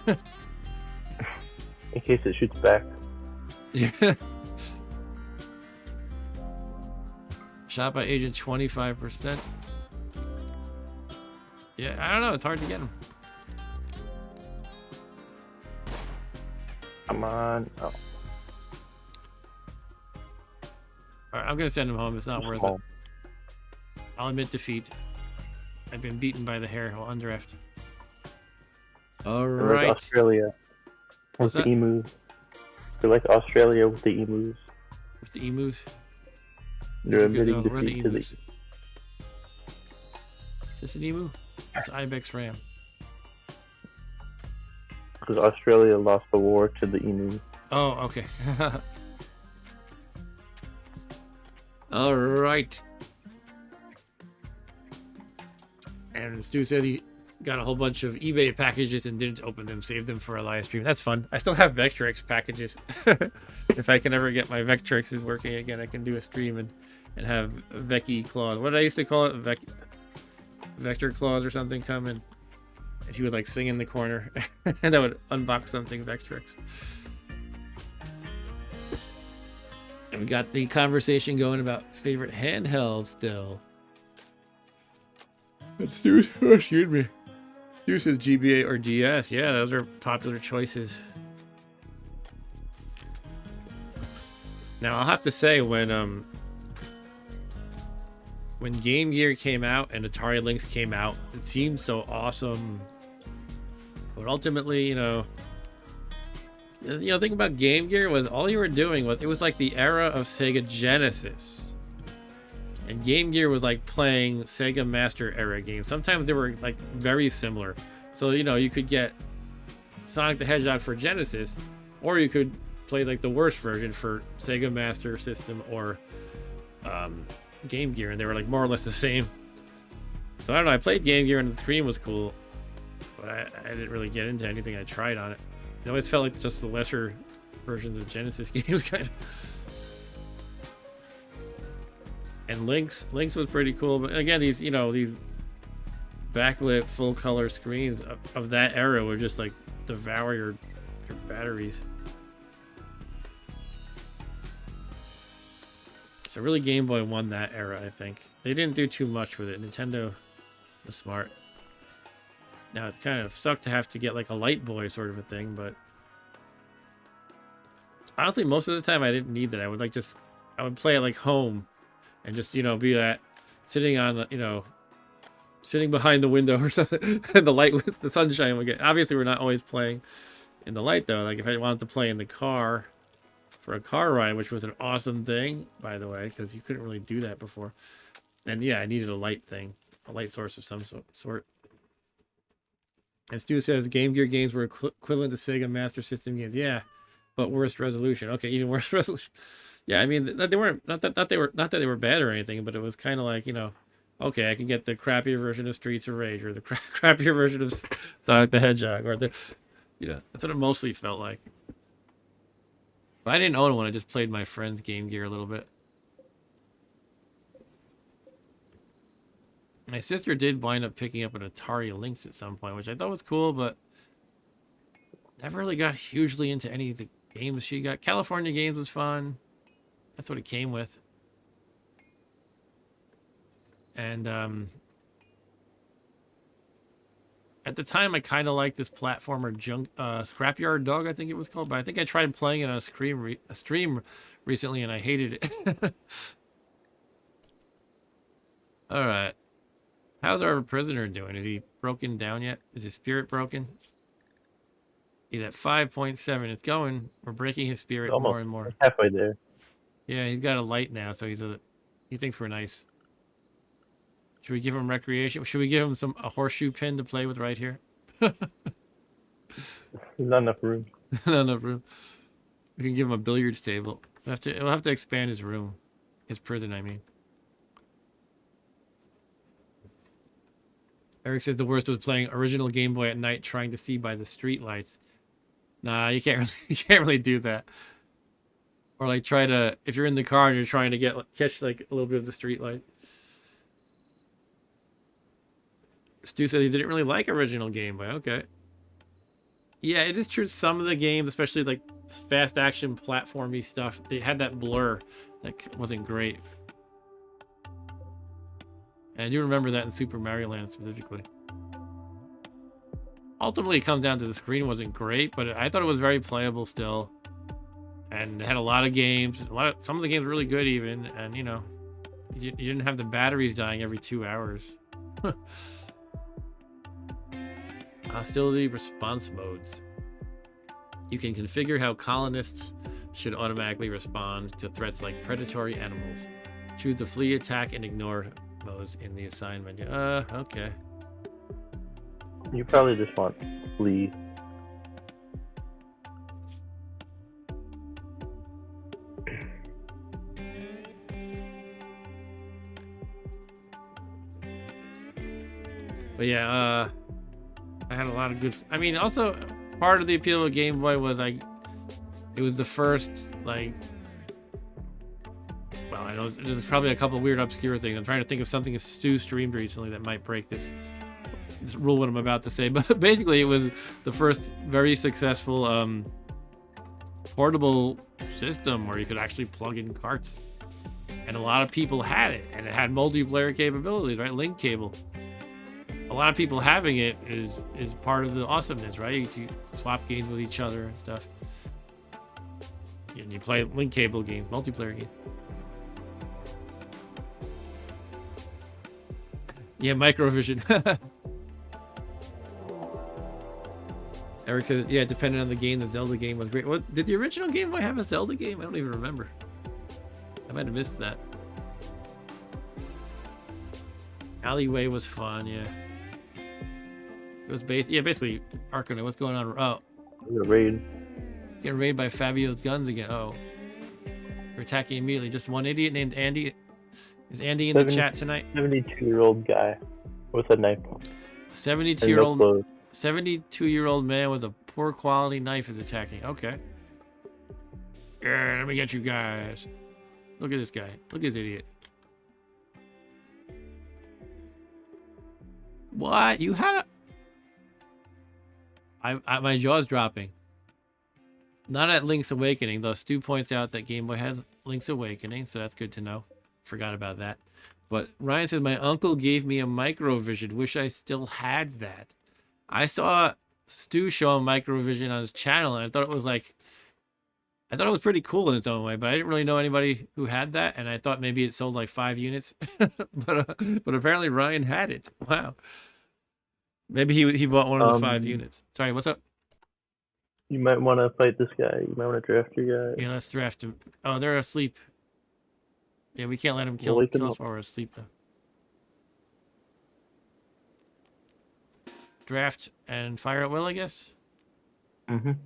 him. In case it shoots back. Yeah. Shot by agent 25%. Yeah, I don't know. It's hard to get him. Come on. Oh. Alright, I'm going to send him home. It's not worth it. I'll admit defeat. I've been beaten by the hare while undraft. Alright. Like Australia with the emus. They're like Australia with the emus. With the emus? They're admitting defeat to the... Is this an emu? It's Ibex Ram. Because Australia lost the war to the emus. Oh, okay. Alright. And Stu said he got a whole bunch of eBay packages and didn't open them, saved them for a live stream. That's fun. I still have Vectrex packages. If I can ever get my Vectrex working again, I can do a stream and have Vecchi Claws. What did I used to call it? Vector Claws or something come in. And he would like sing in the corner. And I would unbox something Vectrex. And we got the conversation going about favorite handheld still. Stu, excuse me. Stu says GBA or GS. Yeah, those are popular choices. Now I'll have to say when Game Gear came out and Atari Lynx came out, it seemed so awesome. But ultimately, you know, think about Game Gear was all you were doing was it was like the era of Sega Genesis. And Game Gear was like playing Sega Master era games. Sometimes they were like very similar. So, you know, you could get Sonic the Hedgehog for Genesis, or you could play like the worst version for Sega Master System or Game Gear, and they were like more or less the same. So I don't know, I played Game Gear and the screen was cool, but I didn't really get into anything I tried on it. It always felt like just the lesser versions of Genesis games kind of. And Lynx was pretty cool, but again, these backlit full color screens of that era would just like devour your batteries. So really Game Boy won that era, I think. They didn't do too much with it. Nintendo was smart. Now it kind of sucked to have to get like a Light Boy sort of a thing, but honestly most of the time I didn't need that. I would play it like home and just, be that sitting on, sitting behind the window or something, and the light, the sunshine would get. Obviously, we're not always playing in the light though. Like if I wanted to play in the car for a car ride, which was an awesome thing, by the way, because you couldn't really do that before. And yeah, I needed a light thing, a light source of some sort. And Stu says Game Gear games were equivalent to Sega Master System games. Yeah, but worse resolution. Okay, even worse resolution. Yeah, I mean, they weren't not that they were bad or anything, but it was kind of like, you know, okay, I can get the crappier version of Streets of Rage or the crappier version of Sonic the Hedgehog, or the, you know, that's what it mostly felt like. But I didn't own one. I just played my friend's Game Gear a little bit. My sister did wind up picking up an Atari Lynx at some point, which I thought was cool, but never really got hugely into any of the games she got. California Games was fun. That's what it came with. And at the time, I kind of liked this platformer Scrapyard Dog, I think it was called. But I think I tried playing it on a stream recently, and I hated it. All right. How's our prisoner doing? Is he broken down yet? Is his spirit broken? He's at 5.7. It's going. We're breaking his spirit more and more. Halfway there. Yeah, he's got a light now, so he thinks we're nice. Should we give him recreation? Should we give him a horseshoe pin to play with right here? There's not enough room. Not enough room. We can give him a billiards table. We'll have to expand his room. His prison, I mean. Eric says the worst was playing original Game Boy at night, trying to see by the street lights. Nah, you can't really do that. Or like try to, if you're in the car and you're trying to catch like a little bit of the street light. Stu said he didn't really like original Game Boy. Okay. Yeah, it is true. Some of the games, especially like fast action platformy stuff, they had that blur that wasn't great. And I do remember that in Super Mario Land specifically. Ultimately, it comes down to the screen wasn't great, but I thought it was very playable still. And it had a lot of games. Some of the games were really good even. And, you know, you didn't have the batteries dying every 2 hours. Hostility response modes. You can configure how colonists should automatically respond to threats like predatory animals. Choose the flee, attack, and ignore modes in the assigned menu. Okay. You probably just want flee. But yeah, I had a lot of good. I mean, also part of the appeal of Game Boy was like, it was the first like. Well, I know there's probably a couple weird obscure things. I'm trying to think of something that Stu streamed recently that might break this rule what I'm about to say. But basically, it was the first very successful portable system where you could actually plug in carts, and a lot of people had it, and it had multiplayer capabilities, right? Link cable. A lot of people having it is part of the awesomeness, right? You swap games with each other and stuff. And you play link cable games, multiplayer games. Yeah, Microvision. Eric says, yeah, depending on the game, the Zelda game was great. What did the original Game Boy have a Zelda game? I don't even remember. I might have missed that. Alleyway was fun, yeah. It was basically Arcanine. What's going on? Oh, raid. Getting raided by Fabio's guns again. Oh, we're attacking immediately. Just one idiot named Andy. Is Andy in the chat tonight? 72-year-old guy with a knife. 72-year-old man with a poor quality knife is attacking. Okay. Yeah, let me get you guys. Look at this guy. Look at this idiot. What? You had my jaw's dropping. Not at Link's Awakening, though. Stu points out that Game Boy had Link's Awakening, so that's good to know. Forgot about that. But Ryan says, my uncle gave me a Microvision. Wish I still had that. I saw Stu show a Microvision on his channel, and I thought it was like I thought it was pretty cool in its own way, but I didn't really know anybody who had that, and I thought maybe it sold like 5 units, but apparently Ryan had it. Wow. Maybe he bought one of the 5 units. Sorry, what's up? You might want to fight this guy. You might want to draft your guy. Yeah, let's draft him. Oh, they're asleep. Yeah, we can't let him kill us while we're asleep, though. Draft and fire at will, I guess. Mm-hmm. All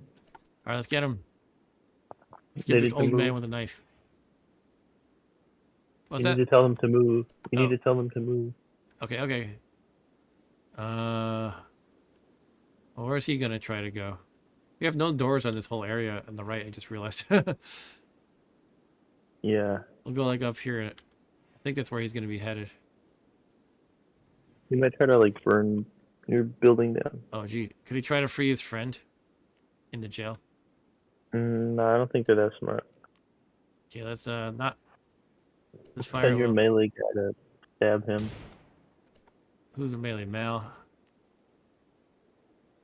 right, let's get him. Let's get this old man with a knife. What's that? You need to tell them to move. You need to tell them to move. Okay, okay. Well, where's he gonna try to go? We have no doors on this whole area on the right, I just realized. Yeah. We'll go like up here. I think that's where he's gonna be headed. He might try to like burn your building down. Oh, gee. Could he try to free his friend in the jail? No, I don't think they're that smart. Okay, let's not. Let's fire. Send your melee guy to stab him. Who's a melee? Mal.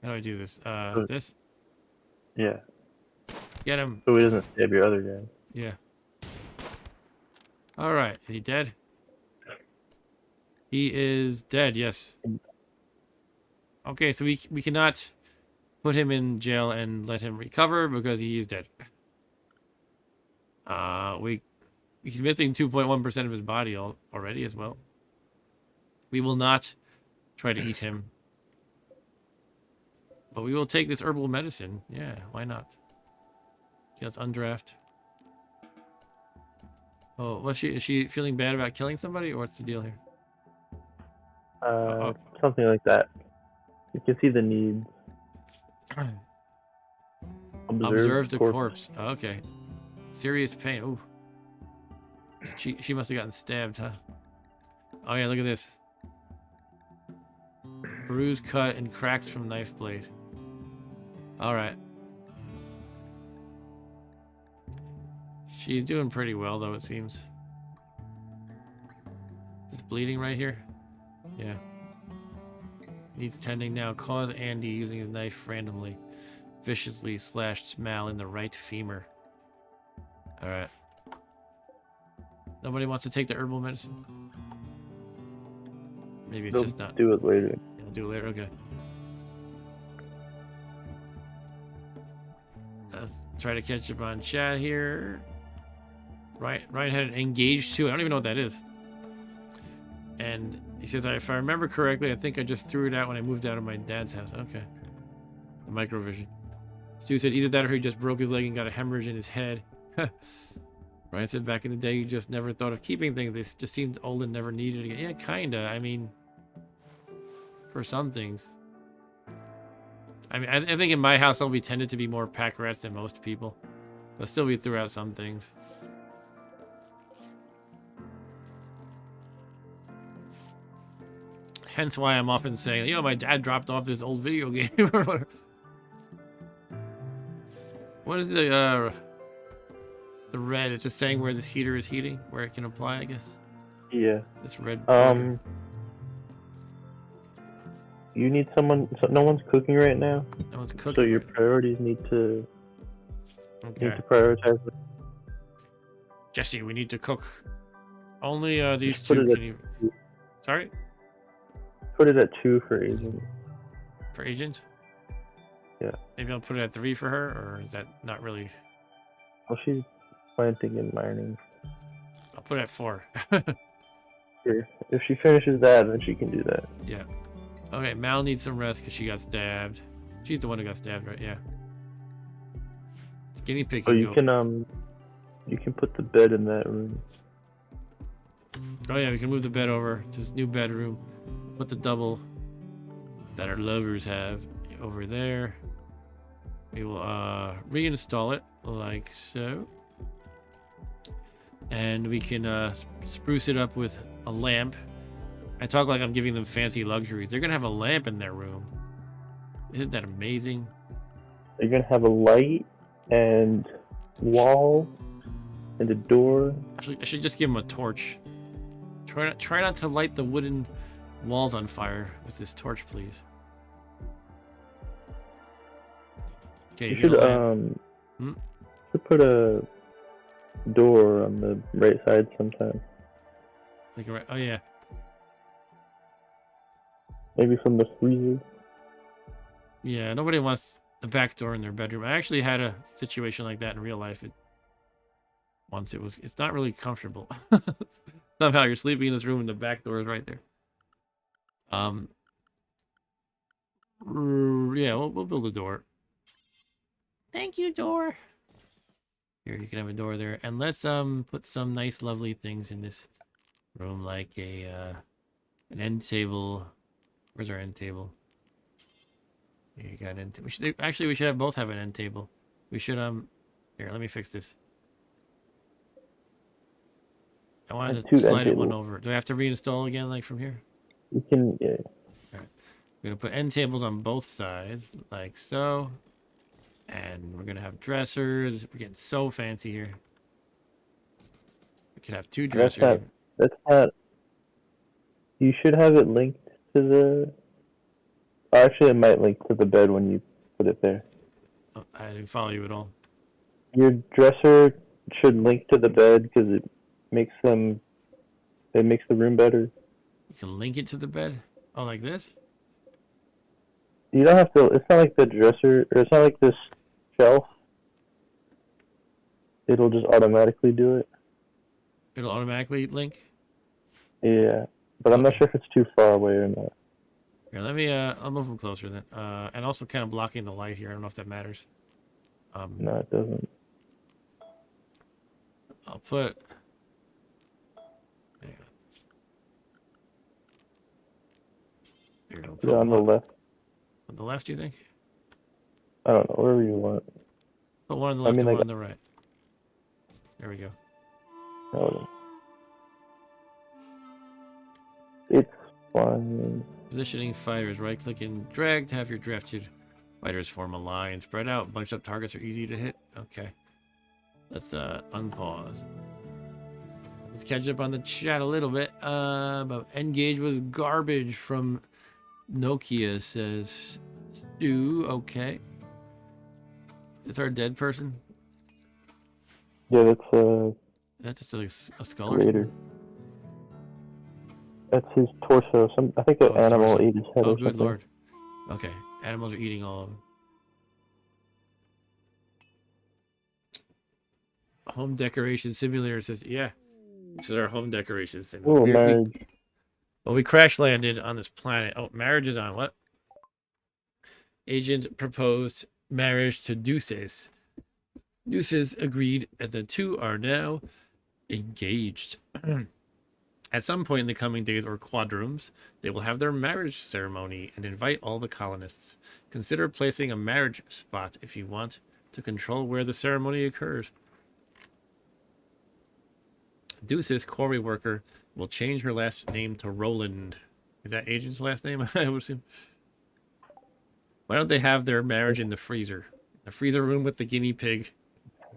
How do I do this? This? Yeah. Get him. So he doesn't stab your other guy. Yeah. All right. Is he dead? He is dead. Yes. Okay, so we cannot put him in jail and let him recover because he is dead. He's missing 2.1% of his body already as well. We will not try to eat him. But we will take this herbal medicine. Yeah, why not? Okay, let's undraft. Oh, is she feeling bad about killing somebody, or what's the deal here? Something like that. You can see the needs. Observe the corpse. Oh, okay. Serious pain. Ooh. She must have gotten stabbed, huh? Oh yeah, look at this. Bruise, cut, and cracks from knife blade. Alright. She's doing pretty well, though, it seems. Is this bleeding right here? Yeah. Needs tending now. Cause Andy using his knife randomly. Viciously slashed Mal in the right femur. Alright. Nobody wants to take the herbal medicine? Maybe it's just not. Do it later. Yeah, do it later. Okay. Let's try to catch up on chat here. Ryan had an engaged too. I don't even know what that is. And he says, if I remember correctly, I think I just threw it out when I moved out of my dad's house. Okay. The microvision. Stu said either that or he just broke his leg and got a hemorrhage in his head. Ryan said back in the day, you just never thought of keeping things. They just seemed old and never needed again. Yeah, kinda. I mean, for some things. I mean, I think in my household we tended to be more pack rats than most people. But still we threw out some things. Hence why I'm often saying, you know, my dad dropped off this old video game or whatever. What is the red? It's just saying where this heater is heating, where it can apply, I guess. Yeah. This red. You need someone. So no one's cooking right now. No one's cooking. So your priorities need to prioritize. Jesse, we need to cook. Only these two can even... Sorry. Put it at 2 for agent. For agent? Yeah. Maybe I'll put it at 3 for her, or is that not really? Well, she's planting and mining. I'll put it at 4. Here. If she finishes that, then she can do that. Yeah. Okay, Mal needs some rest because she got stabbed. She's the one who got stabbed, right? Yeah. It's guinea pig. So you can put the bed in that room. Oh yeah, we can move the bed over to this new bedroom. Put the double that our lovers have over there. We will reinstall it like so. And we can spruce it up with a lamp. I talk like I'm giving them fancy luxuries. They're gonna have a lamp in their room. Isn't that amazing? They're gonna have a light and wall and a door. Actually, I should just give them a torch. Try not to light the wooden walls on fire with this torch, please. Okay, You should should put a door on the right side sometime. Like, oh yeah. Maybe from the freezer. Yeah, nobody wants the back door in their bedroom. I actually had a situation like that in real life. It's not really comfortable. Somehow you're sleeping in this room and the back door is right there. Yeah, we'll build a door. Thank you, door. Here, you can have a door there. And let's put some nice lovely things in this room, like an end table. Where's our end table? Here, you got an end table. We should both have an end table. We should here, let me fix this. I wanted to slide it one over. Do I have to reinstall again, like from here? You can, yeah. All right. We're gonna put end tables on both sides, like so. And we're gonna have dressers. We're getting so fancy here. We could have 2 dressers. That's not. You should have it linked to the. Actually, it might link to the bed when you put it there. Oh, I didn't follow you at all. Your dresser should link to the bed because it makes the room better. You can link it to the bed? Oh, like this? You don't have to. It's not like the dresser, or it's not like this shelf. It'll just automatically do it. It'll automatically link? Yeah, but I'm not sure if it's too far away or not. Here, let me, I'll move them closer then. And also kind of blocking the light here. I don't know if that matters. No, it doesn't. I'll put... Here, Put it on the left. On the left, you think? I don't know, wherever you want. Put one on the left and one on the right. There we go. Oh, it's fine. Positioning fighters. Right-click and drag to have your drafted fighters form a line. Spread out. Bunched up targets are easy to hit. Okay. Let's unpause. Let's catch up on the chat a little bit. About Engage was garbage from Nokia, says Stu. Okay. It's our dead person? Yeah, that's just a skull Raider. That's his torso. I think an animal ate his head or something. Oh, good lord. Okay. Animals are eating all of them. Home decoration simulator says, yeah. This is our home decoration simulator. Oh, marriage. We crash landed on this planet. Oh, marriage is on. What? Agent proposed marriage to Deuces. Deuces agreed, and the two are now engaged. At some point in the coming days or quadrums, they will have their marriage ceremony and invite all the colonists. Consider placing a marriage spot if you want to control where the ceremony occurs. Deuces, quarry worker, will change her last name to Roland. Is that agent's last name? I would assume. Why don't they have their marriage in the freezer? The freezer room with the guinea pig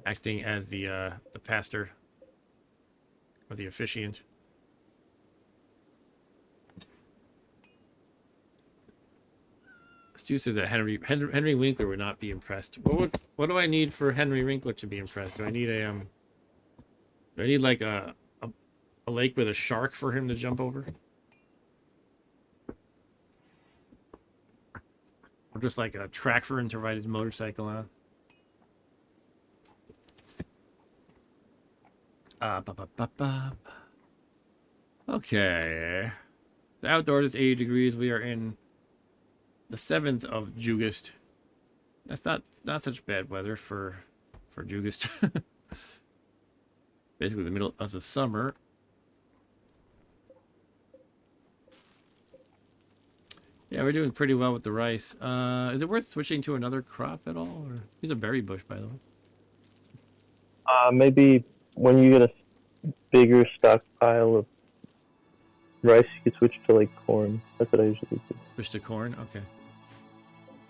acting as the pastor or the officiant. Stu says that Henry Winkler would not be impressed. What do I need for Henry Winkler to be impressed? Do I need like a lake with a shark for him to jump over? Or just like a track for him to ride his motorcycle on? Okay. The outdoors is 80 degrees. We are in the 7th of Jugust. That's not such bad weather for Jugust. Basically the middle of the summer. Yeah, we're doing pretty well with the rice. Is it worth switching to another crop at all? Or here's a berry bush, by the way. Maybe when you get a bigger stockpile of rice, you could switch to like corn. That's what I usually do. Switch to corn? Okay.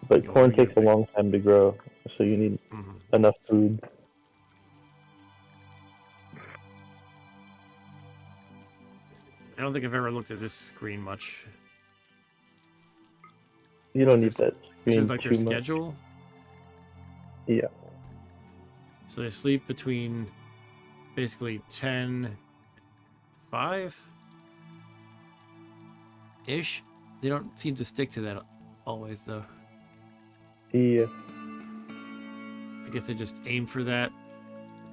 But corn takes a long time to grow, so you need enough food. I don't think I've ever looked at this screen much. You don't need that screen. This is like their schedule? Yeah. So they sleep between basically 5-ish. They don't seem to stick to that always, though. Yeah. I guess they just aim for that.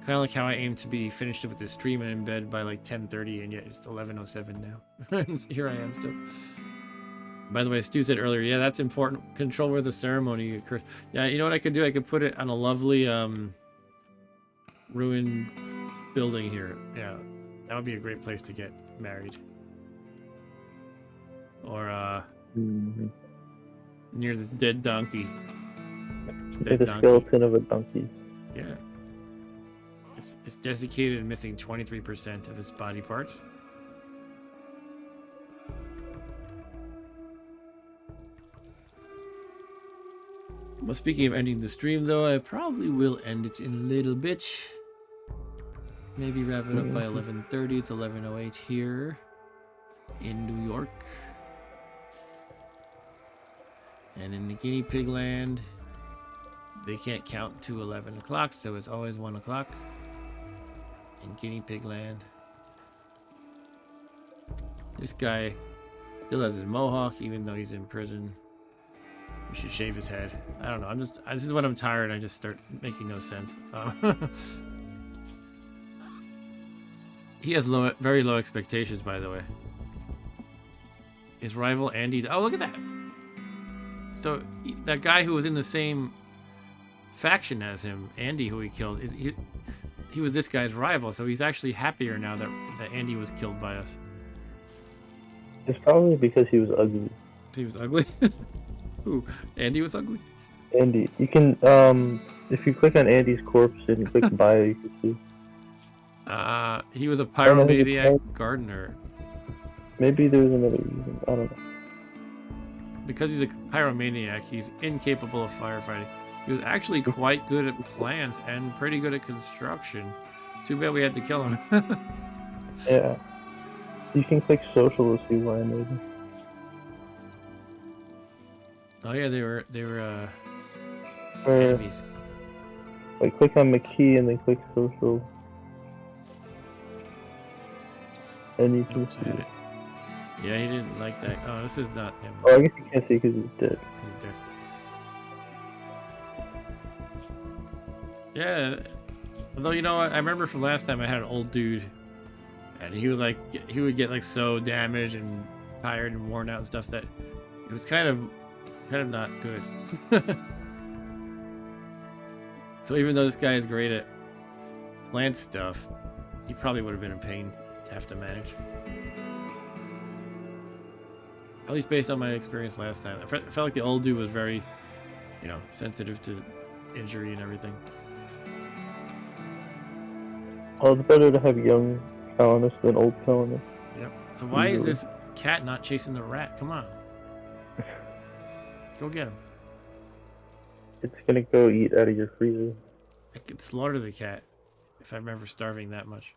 Kind of like how I aim to be finished with the stream and in bed by like 10:30, and yet it's 11:07 now. Here I am still. By the way, Stu said earlier, yeah, that's important. Control where the ceremony occurs. Yeah, you know what I could do? I could put it on a lovely ruined building here. Yeah, that would be a great place to get married. Or near the dead donkey. Like the skeleton of a donkey. Yeah. It's desiccated and missing 23% of its body parts. Well, speaking of ending the stream, though, I probably will end it in a little bit. Maybe wrap it up by 11:30. It's 11:08 here in New York. And in the guinea pig land, they can't count to 11 o'clock, so it's always 1 o'clock in guinea pig land. This guy still has his mohawk, even though he's in prison. We should shave his head. I don't know. This is when I'm tired. I just start making no sense. He has very low expectations, by the way. His rival Andy. Oh, look at that. So that guy who was in the same faction as him, Andy, who he killed, he was this guy's rival. So he's actually happier now that Andy was killed by us. It's probably because he was ugly. He was ugly. Who? Andy was ugly? Andy. You can, if you click on Andy's corpse and click bio, you can see. He was a pyromaniac gardener. Maybe there was another reason. I don't know. Because he's a pyromaniac, he's incapable of firefighting. He was actually quite good at plants and pretty good at construction. It's too bad we had to kill him. Yeah. You can click social to see why maybe. Oh yeah, they were enemies. Like click on McKee and then click social. And you can see it. Yeah, he didn't like that. Oh, this is not him. Oh, I guess you can't see because he's dead. He's dead. Yeah. Although, you know what? I remember from last time I had an old dude. And he would get like so damaged and tired and worn out and stuff that it was kind of not good. So even though this guy is great at plant stuff, he probably would have been a pain to have to manage. At least based on my experience last time. I felt like the old dude was very, sensitive to injury and everything. Well, it's better to have young colonists than old colonists. Yep. So why is this cat not chasing the rat? Come on. Go get him. It's gonna go eat out of your freezer. I could slaughter the cat if I'm ever starving that much.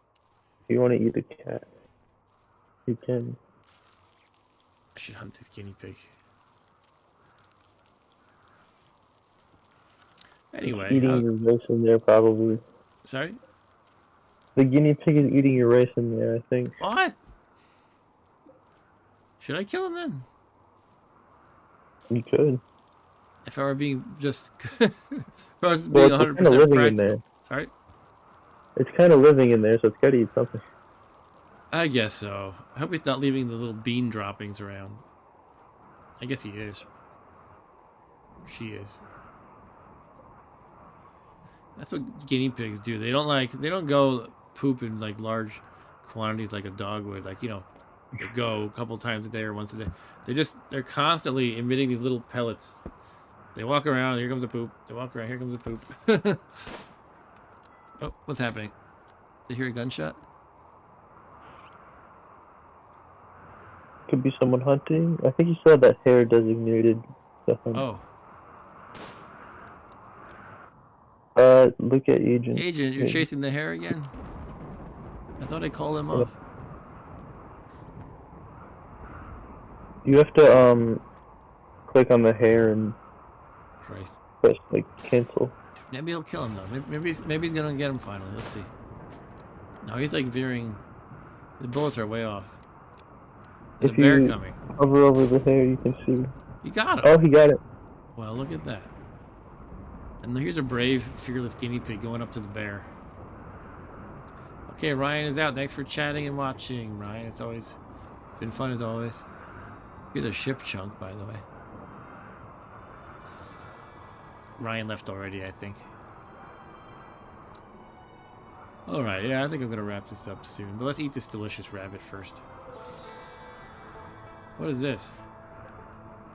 If you want to eat the cat, you can. I should hunt this guinea pig. Anyway. Eating your rice in there, probably. Sorry? The guinea pig is eating your rice in there, I think. What? Should I kill him then? You could. If I were being just... if I was being 100% practical. In there. Sorry? It's kind of living in there, so it's got to eat something. I guess so. I hope he's not leaving the little bean droppings around. I guess he is. She is. That's what guinea pigs do. They don't go poop in like large quantities like a dog would. Like, they go a couple times a day or once a day. They're constantly emitting these little pellets. They walk around, here comes the poop. They walk around, here comes the poop. Oh, what's happening? Did you hear a gunshot? Could be someone hunting. I think you saw that hare designated to hunt. Oh. Look at Agent. Agent, you're chasing the hare again? I thought I called him off. You have to, click on the hare and Christ. press, cancel. Maybe he'll kill him though. Maybe he's gonna get him finally. Let's see. No, he's like veering. The bullets are way off. There's If a bear you coming. hover over the hair, you can see. He got him. Oh, he got it. Well, look at that. And here's a brave, fearless guinea pig going up to the bear. Okay, Ryan is out. Thanks for chatting and watching, Ryan. It's always been fun as always. Here's a ship chunk, by the way. Ryan left already, I think. Alright, yeah, I think I'm going to wrap this up soon. But let's eat this delicious rabbit first. What is this?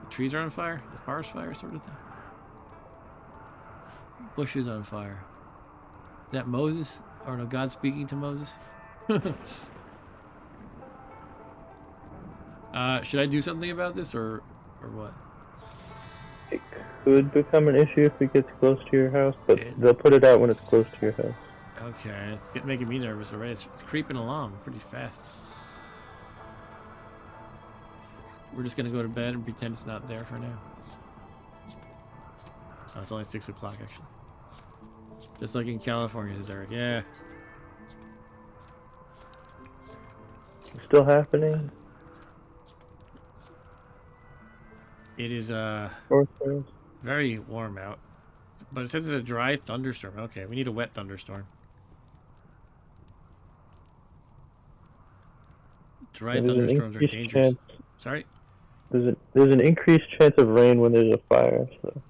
The trees are on fire? The forest fire sort of thing? Bushes on fire. Is that Moses? Or no, God speaking to Moses? Should I do something about this or what? It could become an issue if it gets close to your house, but they'll put it out when it's close to your house. Okay, it's making me nervous already. It's creeping along pretty fast. We're just gonna go to bed and pretend it's not there for now. Oh, it's only 6 o'clock actually. Just like in California, says Eric. Yeah. It's still happening. It is very warm out. But it says it's a dry thunderstorm. Okay, we need a wet thunderstorm. Dry thunderstorms are dangerous. Sorry? There's an increased chance of rain when there's a fire, so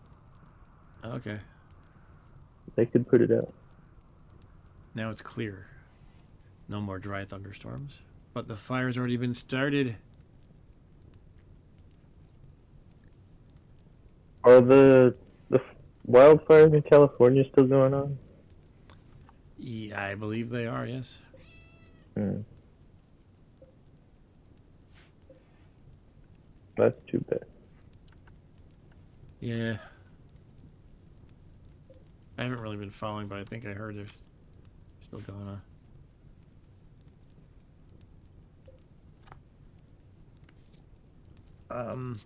Okay. they could put it out. Now it's clear. No more dry thunderstorms. But the fire's already been started. Are the wildfires in California still going on? Yeah, I believe they are, yes. That's too bad. Yeah. I haven't really been following, but I think I heard there's still going on.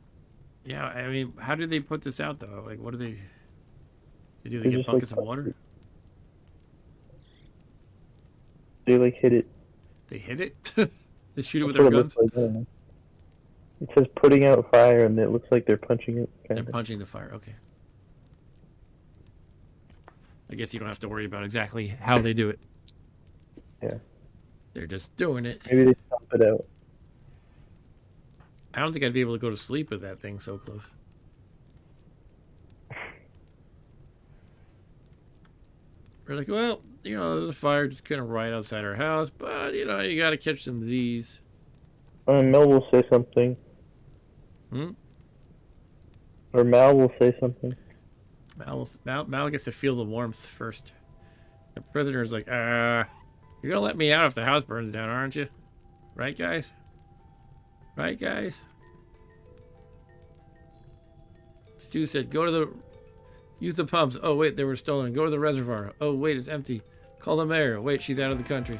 Yeah, I mean, how do they put this out though? Like, what do they do? They get buckets of water? They like hit it. They hit it? They shoot it with their guns? It says putting out fire, and it looks like they're punching it. They're punching the fire, okay. I guess you don't have to worry about exactly how they do it. Yeah. They're just doing it. Maybe they stomp it out. I don't think I'd be able to go to sleep with that thing so close. We're like, well, you know, there's a fire just kind of right outside our house, but, you know, you got to catch some of these. Mel will say something. Or Mal will say something. Mal gets to feel the warmth first. The prisoner's like, you're going to let me out if the house burns down, aren't you? Right, guys? Right, guys? Stu said, use the pumps. Oh, wait, they were stolen. Go to the reservoir. Oh, wait, it's empty. Call the mayor. Wait, she's out of the country.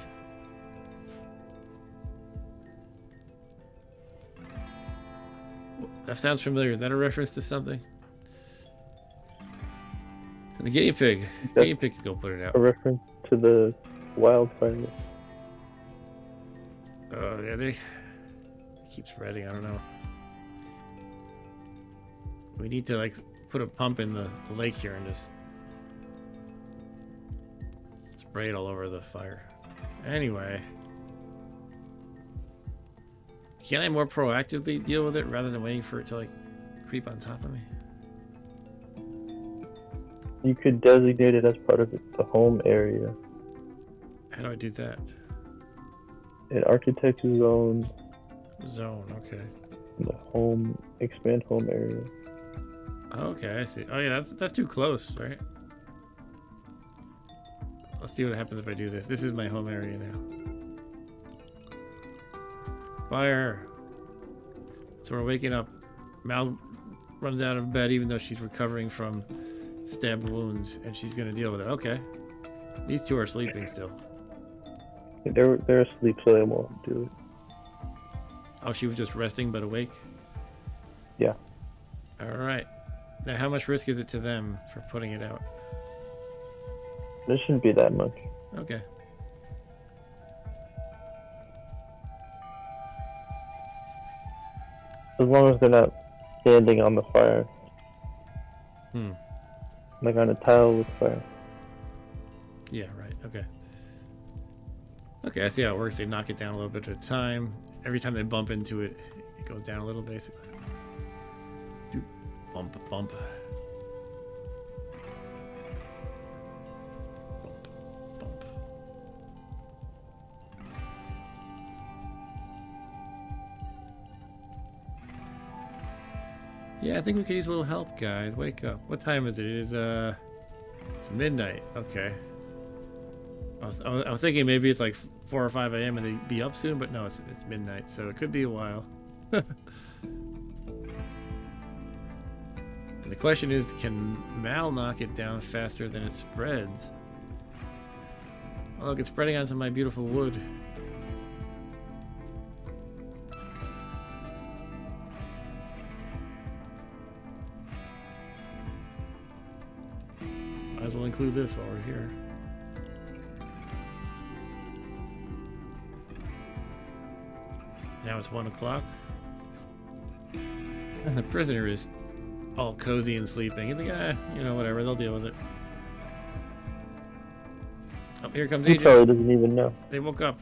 That sounds familiar. Is that a reference to something? The guinea pig. The guinea pig could go put it out. A reference to the wildfire. Oh, yeah, they keep spreading. I don't know. We need to, like, put a pump in the lake here and just spray it all over the fire. Anyway. Can I more proactively deal with it rather than waiting for it to, like, creep on top of me? You could designate it as part of the home area. How do I do that? An architect's zone. Zone, okay. The home, expand home area. Okay, I see. Oh yeah, that's too close, right? Let's see what happens if I do this. This is my home area now. Fire! So we're waking up. Mal runs out of bed even though she's recovering from stab wounds, and she's gonna deal with it. Okay. These two are sleeping still. They're asleep, so they won't do it. Oh, she was just resting but awake? Yeah. Alright. Now, how much risk is it to them for putting it out? This shouldn't be that much. Okay. As long as they're not standing on the fire. Hmm. Like on a tile with fire. Yeah, right. Okay. Okay, I see how it works. They knock it down a little bit at a time. Every time they bump into it, it goes down a little, basically. Doop. Bump, bump. Bump, bump. Yeah, I think we could use a little help, guys. Wake up. What time is it? It is, it's midnight. Okay. I was thinking maybe it's like 4 or 5 a.m. and they'd be up soon, but no, it's midnight, so it could be a while. And the question is, can Mal knock it down faster than it spreads? Oh, look, it's spreading onto my beautiful wood. Might as well include this while we're here. Now it's 1 o'clock. And the prisoner is all cozy and sleeping. He's like, you know, whatever, they'll deal with it. Oh, here comes He Agent. probably doesn't even know. They woke up.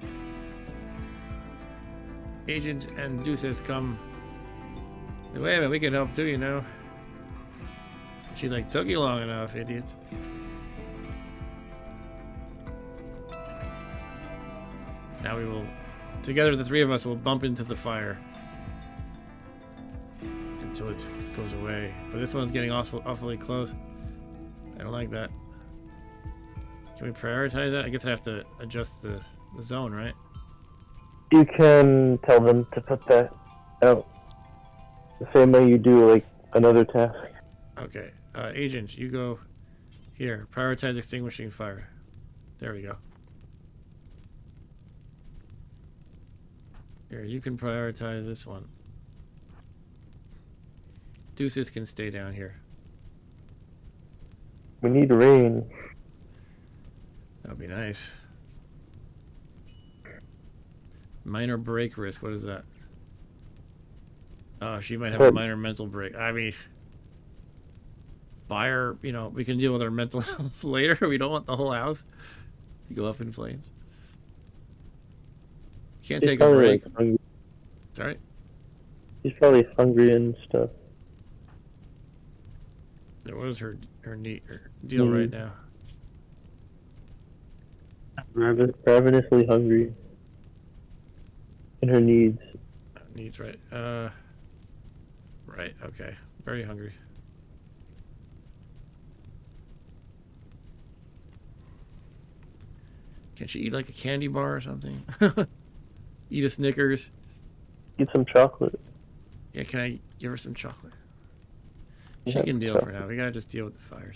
Agent and Deuces come. Wait a minute, we can help too, you know. She's like, took you long enough, idiots. Now we will, together the three of us will bump into the fire until it goes away. But this one's getting awfully close. I don't like that. Can we prioritize that? I guess I have to adjust the zone, right? You can tell them to put that out the same way you do like another task. Okay, Agent, you go here. Prioritize extinguishing fire. There we go. Here, you can prioritize this one. Deuces can stay down here. We need rain. That'd be nice. Minor break risk. What is that? Oh, she might have a minor mental break. I mean, fire, you know, we can deal with our mental health later. We don't want the whole house to go up in flames. Can't take a break. Like, Sorry? He's probably hungry and stuff. What is her deal right now? Ravenously hungry. And her needs. Needs, right. Right, okay. Very hungry. Can she eat like a candy bar or something? Eat a Snickers? Eat some chocolate. Yeah, can I give her some chocolate? She Yeah, can deal chocolate. for now. We gotta just deal with the fires.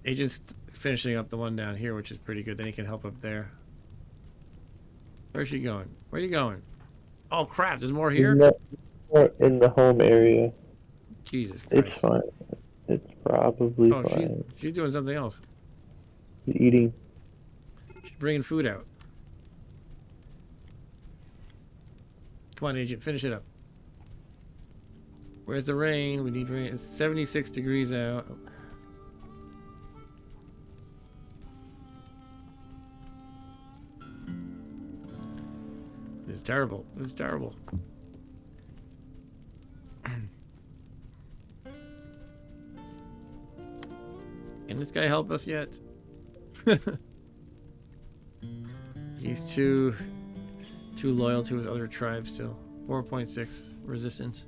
Agent's finishing up the one down here, which is pretty good. Then he can help up there. Where's she going? Where are you going? Oh crap, there's more here? In the home area. Jesus Christ. It's fine. It's probably Oh, fine. she's doing something else. She's eating. She's bringing food out. Come on, Agent, finish it up. Where's the rain? We need rain. It's 76 degrees out. It's terrible. It's terrible. Can this guy help us yet? He's too loyal to his other tribe still. 4.6 resistance.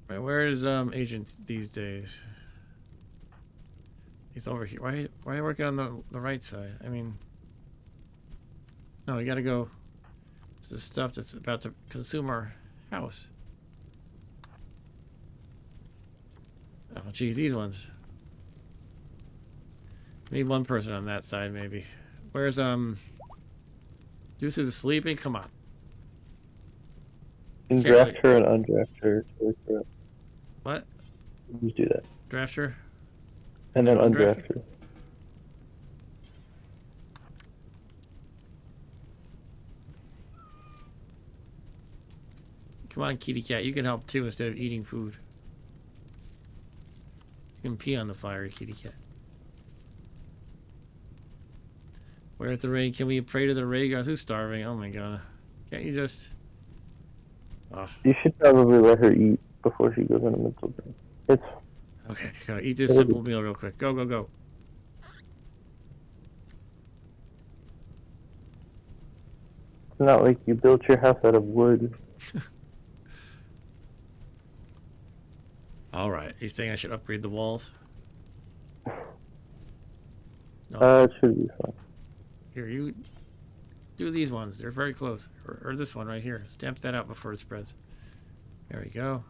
Right, where is Agent these days? He's over here. Why are you working on the right side? I mean, no, you gotta go to the stuff that's about to consume our house. Oh, geez, these ones. We need one person on that side, maybe. Where's Deuce is sleeping? Come on. can can't draft really... her and undraft her. To wake her up. What? Just do that. Draft her? And then undraft her? undraft her. Come on, kitty cat. You can help too instead of eating food. You can pee on the fire, kitty cat. Where's the rain? Can we pray to the rain gods? Who's starving? Oh my god. Can't you just... Oh. You should probably let her eat before she goes on a mental break. It's... Okay, gotta eat this simple meal real quick. Go, go, go. It's not like you built your house out of wood. Alright, are you saying I should upgrade the walls? No. It should be fine. Here, you do these ones. They're very close. Or this one right here. Stamp that out before it spreads. There we go.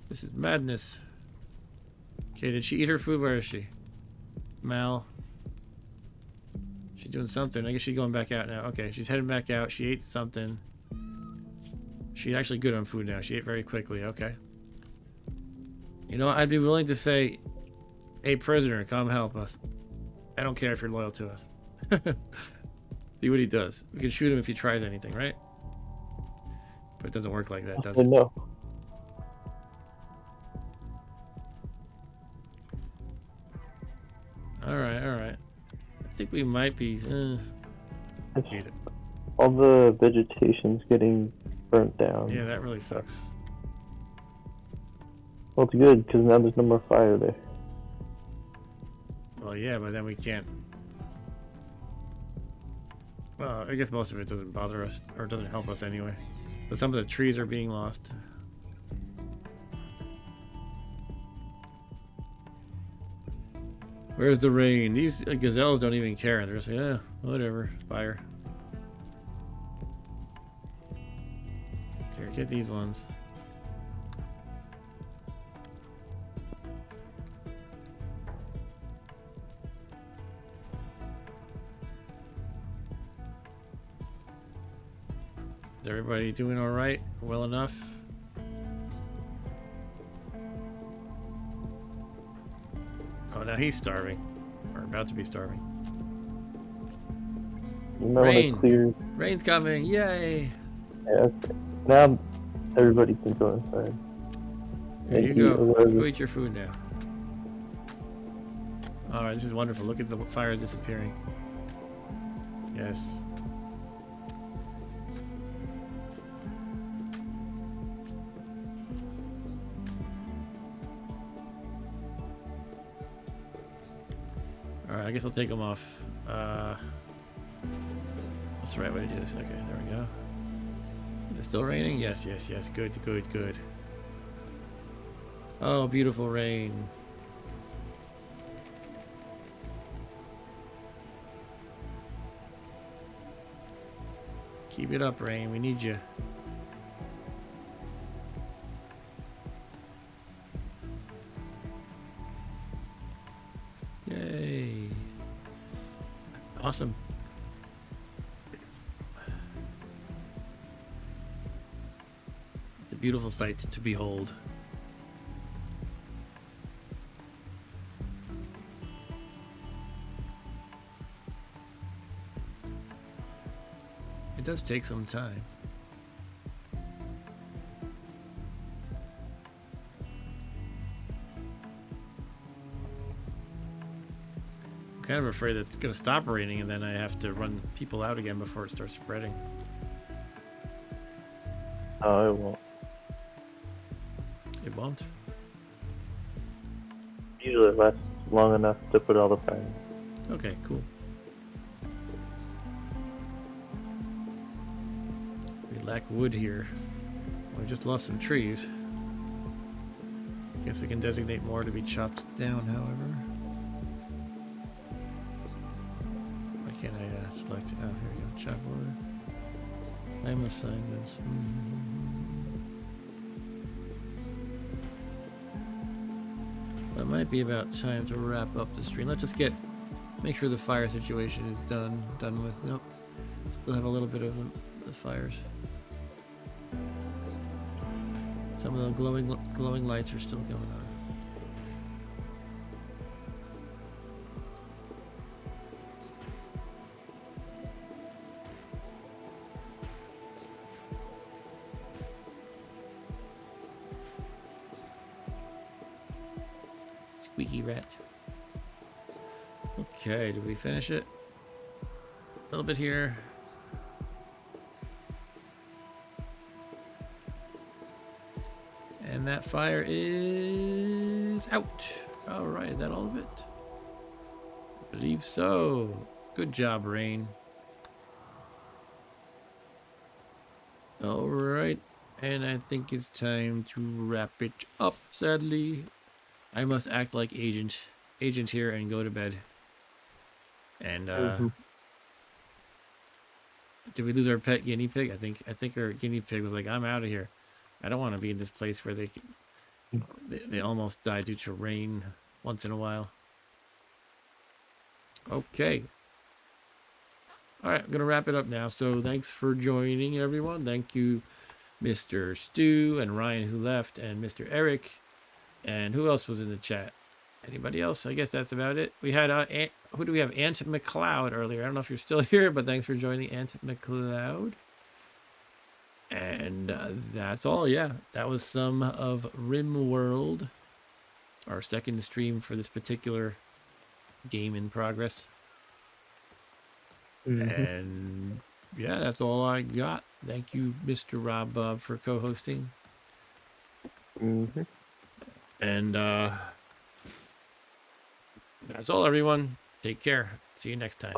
This is madness. Okay, did she eat her food? Where is she? Mal. She's doing something. I guess she's going back out now. Okay, she's heading back out. She ate something. She's actually good on food now. She ate very quickly. Okay. You know, I'd be willing to say, hey, prisoner, come help us. I don't care if you're loyal to us. See what he does. We can shoot him if he tries anything, right? But it doesn't work like that, does it? No. Alright, alright. I think we might be... All the vegetation's getting burnt down. Yeah, that really sucks. Well, it's good, because now there's no more fire there. Well, yeah, but then we can't... Well, I guess most of it doesn't bother us, or doesn't help us anyway. But some of the trees are being lost. Where's the rain? These gazelles don't even care. They're just like, yeah, whatever, fire. Here, get these ones. Is everybody doing all right? Well enough? Oh, now he's starving. Or about to be starving. Rain! Rain's coming! Yay! Yeah, okay. Now everybody can go inside. There you go. Go eat your food now. Alright, this is wonderful. Look at the fires disappearing. Yes. Alright, I guess I'll take them off. What's the right way to do this? Okay, there we go. Is it still raining? Yes, yes, yes. Good, good, good. Oh, beautiful rain. Keep it up, rain. We need you. Yay. Awesome. The beautiful sight to behold. It does take some time. I'm kind of afraid that it's going to stop raining and then I have to run people out again before it starts spreading. Oh, it won't. It won't? Usually it lasts long enough to put all the fire in. Okay, cool. We lack wood here. We just lost some trees. Guess we can designate more to be chopped down, however. Why can't I select... Oh, here we go. Chop wood. Claim assignments. Well, it might be about time to wrap up the stream. Let's just make sure the fire situation is done with. Nope. Still have a little bit of the fires. Some of the glowing lights are still going on. Squeaky rat. Okay, did we finish it? A little bit here. And that fire is out. All right, is that all of it? I believe so. Good job, Rain. All right, and I think it's time to wrap it up, sadly. I must act like agent here and go to bed. And did we lose our pet guinea pig? I think our guinea pig was like, I'm out of here. I don't want to be in this place where they almost die due to rain once in a while. Okay. All right, I'm going to wrap it up now. So thanks for joining, everyone. Thank you, Mr. Stu and Ryan, who left, and Mr. Eric. And who else was in the chat? Anybody else? I guess that's about it. We had, who do we have? Aunt McLeod earlier. I don't know if you're still here, but thanks for joining, Aunt McLeod. And that's all. Yeah, that was some of RimWorld, our second stream for this particular game in progress. And yeah, that's all I got. Thank you, Mr. Rob Bob, for co-hosting. And that's all, everyone. Take care. See you next time.